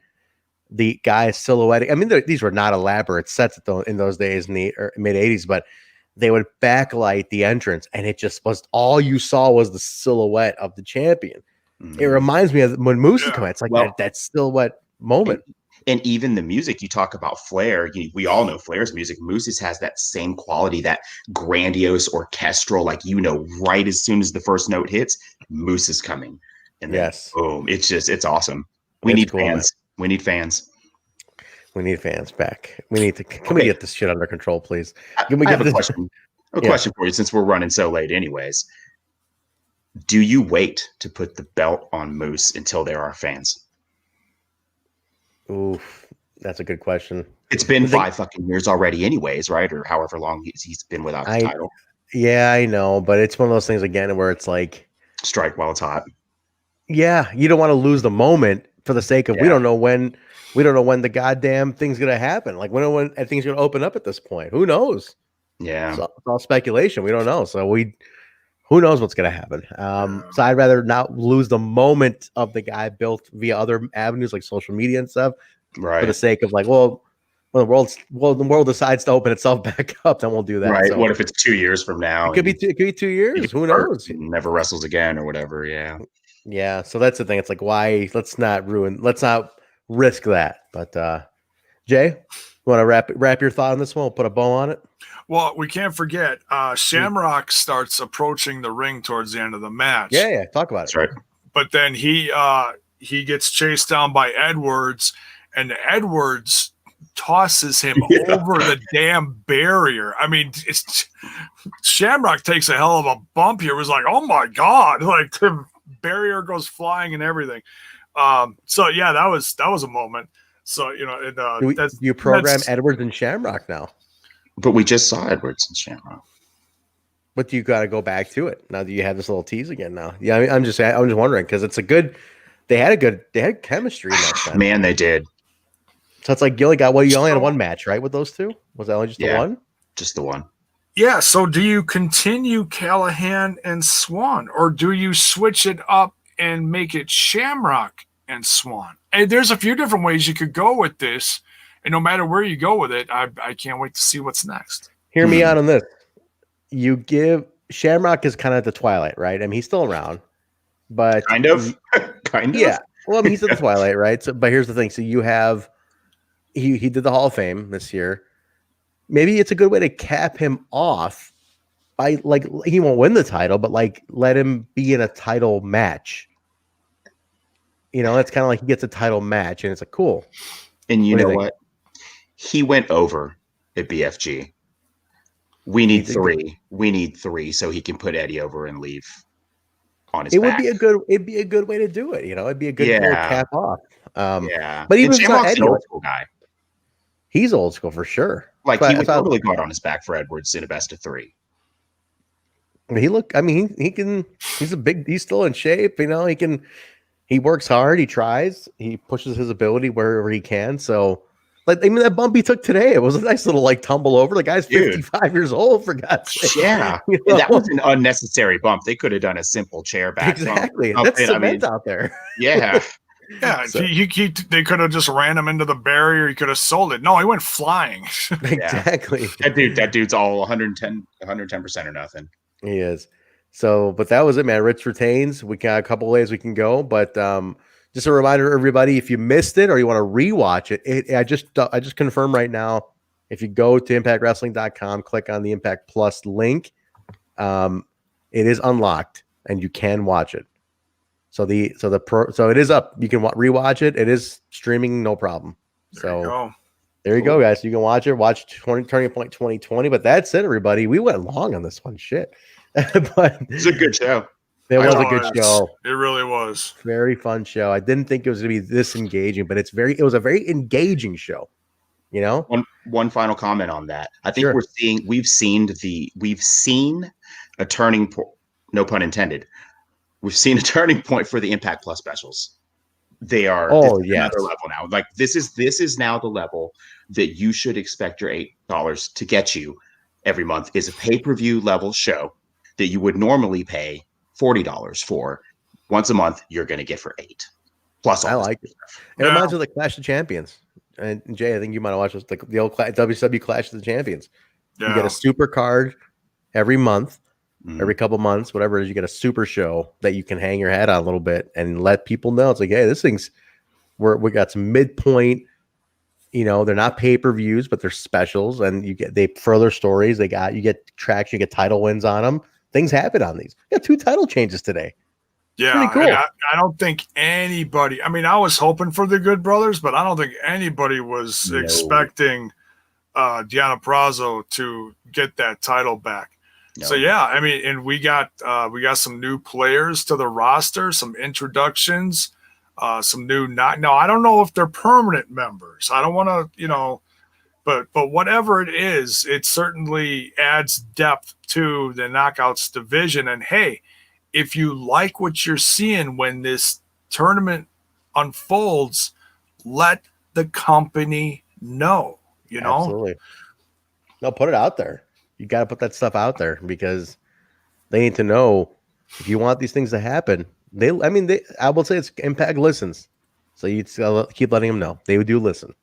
the guy silhouetting. I mean, these were not elaborate sets in those days in the mid 80s, but they would backlight the entrance and it just was all you saw was the silhouette of the champion. It reminds me of when Moose is coming. It's like that silhouette moment. And even the music, you talk about Flair, we all know Flair's music. Moose's has that same quality, that grandiose orchestral, like, right as soon as the first note hits, Moose is coming. And then, boom, it's awesome. We need fans. Man. We need fans. We need fans back. We get this shit under control, please? Can we I have a question. Question for you, since we're running so late anyways. Do you wait to put the belt on Moose until there are fans? Oof, that's a good question. It's been 5 fucking years already anyways, right? Or however long he's been without the title. Yeah, I know, but it's one of those things again where it's like strike while it's hot. Yeah, you don't want to lose the moment for the sake of we don't know when the goddamn thing's gonna happen. Like when things gonna open up at this point. Who knows? Yeah. It's all speculation. We don't know. So who knows what's gonna happen? So I'd rather not lose the moment of the guy built via other avenues like social media and stuff. Right. For the sake of like, when the world decides to open itself back up, then we'll do that. Right. So, what if it's 2 years from now? It could be 2 years. Who knows? Never wrestles again or whatever. Yeah. Yeah. So that's the thing. It's like, why? Let's not risk that. But Jay, you want to wrap your thought on this one? We'll put a bow on it. Well, we can't forget Shamrock starts approaching the ring towards the end of the match. Yeah. Talk about it. That's right. But then he gets chased down by Edwards, and Edwards tosses him over the damn barrier. I mean, Shamrock takes a hell of a bump here. It was like, oh my God, like the barrier goes flying and everything. So yeah, that was a moment. So you program Edwards and Shamrock now. But we just saw Edwards and Shamrock. But you got to go back to it now that you have this little tease again. Now, yeah, I mean, I'm just wondering because it's they had chemistry in that sense. Man, they did. So it's like you only had one match, right? With those two, was that only just the one? Just the one. Yeah. So do you continue Callahan and Swan, or do you switch it up and make it Shamrock and Swan? And there's a few different ways you could go with this. And no matter where you go with it, I can't wait to see what's next. Hear me out on this. You give Shamrock is kind of the twilight, right? I mean, he's still around, but kind of. Yeah. Well, I mean, he's at the twilight, right? So, but here's the thing. So you have he did the Hall of Fame this year. Maybe it's a good way to cap him off by like he won't win the title, but like let him be in a title match. It's kind of like he gets a title match, and it's like cool. And you know what? He went over at BFG. We need 3. We need 3 so he can put Eddie over and leave on his back. It'd be a good way to do it. It'd be a good way to cap off. But even Shamrock's an old school guy. He's old school for sure. Like he would totally go out on his back for Edwards in a best of 3. He's still in shape. He works hard. He tries. He pushes his ability wherever he can. So Like even that bump he took today, it was a nice little like tumble over. The guy's 55 years old, for God's sake. Yeah, You know? that was an unnecessary bump. They could have done a simple chair back. Exactly. Bump. That's cement out there. Yeah. Yeah, So- they could have just ran him into the barrier. He could have sold it. No, he went flying. Exactly. That dude's all 110% or nothing. He is. So, but that was it, man. Rich retains. We got a couple ways we can go, but just a reminder to everybody: if you missed it or you want to rewatch it, I just confirmed right now. If you go to ImpactWrestling.com, click on the Impact Plus link, it is unlocked and you can watch it. So it is up. You can rewatch it. It is streaming, no problem. There you go, guys. You can watch it. Watch Turning Point 2020. But that's it, everybody. We went long on this one. Shit. But It's a good show. It was a good show. It really was. Very fun show. I didn't think it was going to be this engaging, but it was a very engaging show. You know? One final comment on that. I think we've seen a turning point, no pun intended. We've seen a turning point for the Impact Plus specials. They are another level now. Like this is now the level that you should expect your $8 to get you every month is a pay-per-view level show that you would normally pay $40 for. Once a month, you're going to get for $8. Plus, I like it. It reminds me of the Clash of Champions. And Jay, I think you might have watched this, like the old WCW Clash of the Champions. Yeah. You get a super card every month. Every couple months, whatever it is, you get a super show that you can hang your hat on a little bit and let people know. It's like, hey, this thing's we got some midpoint. You know, they're not pay-per-views, but they're specials, and they further stories. You get traction, you get title wins on them. Things happen on these. You got 2 title changes today. Yeah, pretty cool. I don't think anybody. I mean, I was hoping for the Good Brothers, but I don't think anybody was expecting Deonna Purrazzo to get that title back. No. So yeah, I mean, and we got some new players to the roster, some introductions, some new I don't know if they're permanent members. I don't want to, but whatever it is, it certainly adds depth to the Knockouts division. And hey, if you like what you're seeing when this tournament unfolds, let the company know. Absolutely. No, put it out there. You got to put that stuff out there because they need to know if you want these things to happen. I will say it's Impact listens, so you keep letting them know they do listen.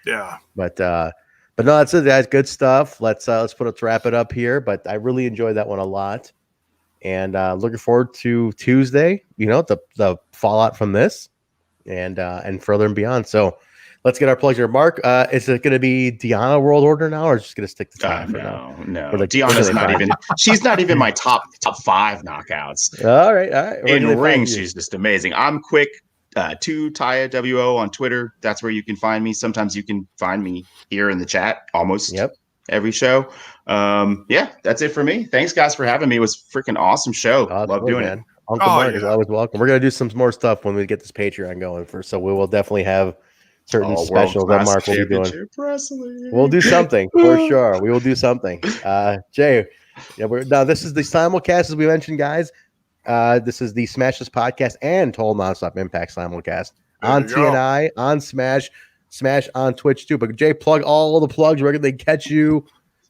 Yeah, but no, that's it. That's good stuff. Let's wrap it up here. But I really enjoyed that one a lot, and looking forward to Tuesday. The fallout from this, and further and beyond. So. Let's get our plugs here. Mark, is it going to be Deonna World Order now, or is it just going to stick to time for now? No. Deonna's not even. She's not even my top 5 knockouts. All right. In the ring, she's just amazing. I'm quick. 2 Tya WO on Twitter. That's where you can find me. Sometimes you can find me here in the chat. Almost every show. Yeah, that's it for me. Thanks, guys, for having me. It was a freaking awesome show. Love doing it. Uncle Mark is always welcome. We're going to do some more stuff when we get this Patreon going so we will definitely have certain specials that Mark will be doing. We'll do something for sure. We will do something. Jay, now this is the simulcast, as we mentioned, guys. This is the Smash This podcast and Total Nonstop Impact simulcast on TNI, on Smash on Twitch too. But Jay, plug all the plugs. Where can they catch you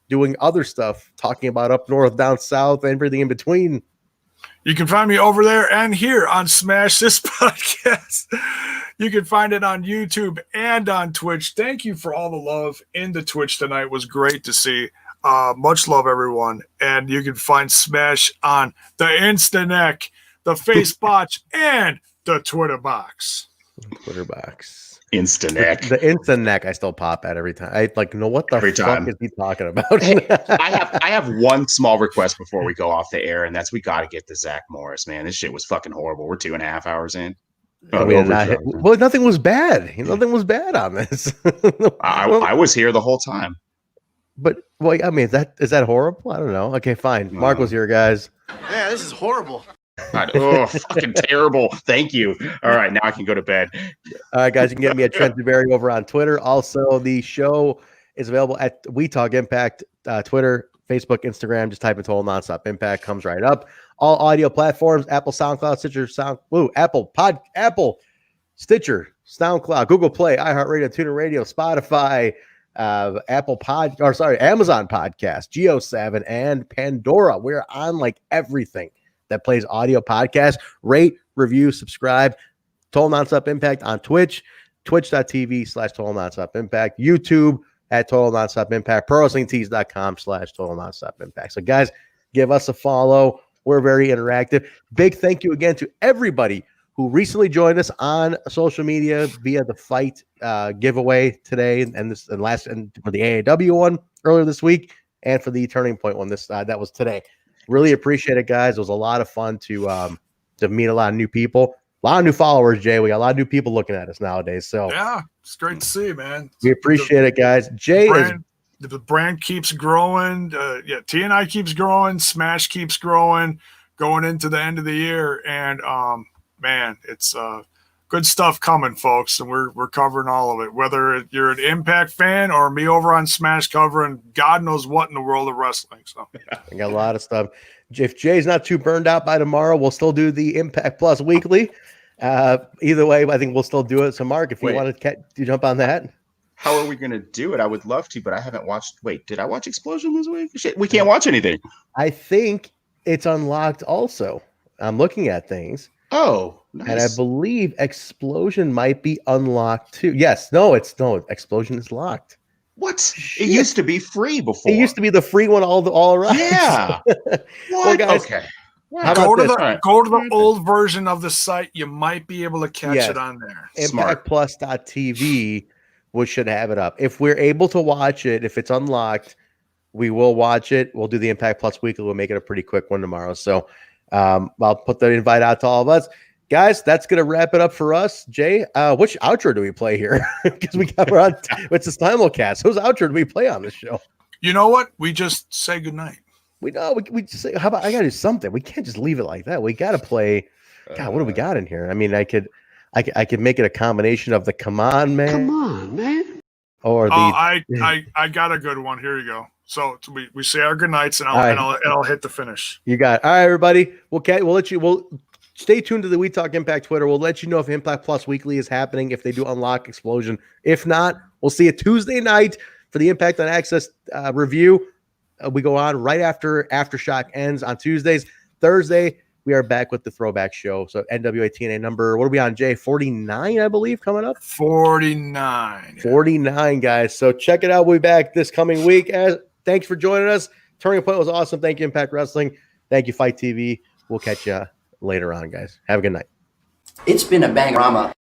doing other stuff, talking about up north, down south, everything in between? You can find me over there and here on Smash This podcast. You can find it on YouTube and on Twitch. Thank you for all the love in the Twitch tonight. It was great to see. Much love, everyone. And you can find Smash on the Instaneck, the Facebotch, and the Twitter box. Instaneck. The Instaneck I still pop at every time. I know what the fuck is he talking about? Hey, I have one small request before we go off the air, and that's we got to get to Zach Morris, man. This shit was fucking horrible. We're 2.5 hours in. Nothing was bad. Nothing was bad on this. I was here the whole time. But is that horrible? I don't know. Okay, fine. Mark was here, guys. Yeah, this is horrible. Fucking terrible. Thank you. All right, now I can go to bed. All right, guys, you can get me at Trent Davari over on Twitter. Also, the show is available at We Talk Impact, Twitter, Facebook, Instagram. Just type in Total Nonstop Impact, comes right up. All audio platforms: Apple, SoundCloud, Stitcher, Apple Stitcher, SoundCloud, Google Play, iHeartRadio, TuneIn Radio, Spotify, Amazon Podcast, Geo7, and Pandora. We're on like everything that plays audio podcast. Rate, review, subscribe. Total Nonstop Impact on Twitch, twitch.tv/Total Nonstop Impact, YouTube at Total Nonstop Impact, ProWrestlingTees.com/Total Nonstop Impact. So, guys, give us a follow. We're very interactive. Big thank you again to everybody who recently joined us on social media via the fight giveaway today and for the AAW one earlier this week and for the Turning Point one that was today. Really appreciate it, guys. It was a lot of fun to meet a lot of new people, a lot of new followers. Jay, we got a lot of new people looking at us nowadays. So yeah, it's great to see, man. We appreciate it, guys. Jay the brand keeps growing. TNI keeps growing. Smash keeps growing going into the end of the year, and man, it's good stuff coming, folks, and we're covering all of it. Whether you're an Impact fan or me over on Smash covering God knows what in the world of wrestling. So I got a lot of stuff. If Jay's not too burned out by tomorrow, we'll still do the Impact Plus weekly. Either way, I think we'll still do it. So, Mark, if you want to jump on that. How are we going to do it? I would love to, but I haven't watched. Wait, did I watch Explosion this week? Shit, we can't watch anything. I think it's unlocked also. I'm looking at things. Oh, nice. And I believe Explosion might be unlocked too. Yes. No, Explosion is locked. What? Shit. It used to be free before. It used to be the free one all around. Yeah. What? Well, guys, okay. How about this? Go to the old version of the site. You might be able to catch it on there. ImpactPlus.tv, we should have it up. If we're able to watch it, if it's unlocked, we will watch it. We'll do the Impact Plus weekly. We'll make it a pretty quick one tomorrow. So I'll put the invite out to all of us. Guys, that's going to wrap it up for us. Jay, which outro do we play here? Because we're on, it's a simulcast. Whose outro do we play on this show? You know what? We just say goodnight. We just say, how about I got to do something? We can't just leave it like that. We got to play. God, what do we got in here? I mean, I could make it a combination of the Come On Man. Or the I got a good one. Here you go. So we say our good nights, and I'll hit the finish. You got it. All right, everybody. We'll stay tuned to the We Talk Impact Twitter. We'll let you know if Impact Plus Weekly is happening, if they do unlock Explosion. If not, we'll see you Tuesday night for the Impact on Access review. We go on right after Aftershock ends on Tuesdays. Thursday, we are back with the throwback show. So NWA TNA number, what are we on, Jay? 49, I believe, coming up? 49. 49, guys. So check it out. We'll be back this coming week. Thanks for joining us. Turning Point was awesome. Thank you, Impact Wrestling. Thank you, Fight TV. We'll catch you later on, guys. Have a good night. It's been a bang-rama.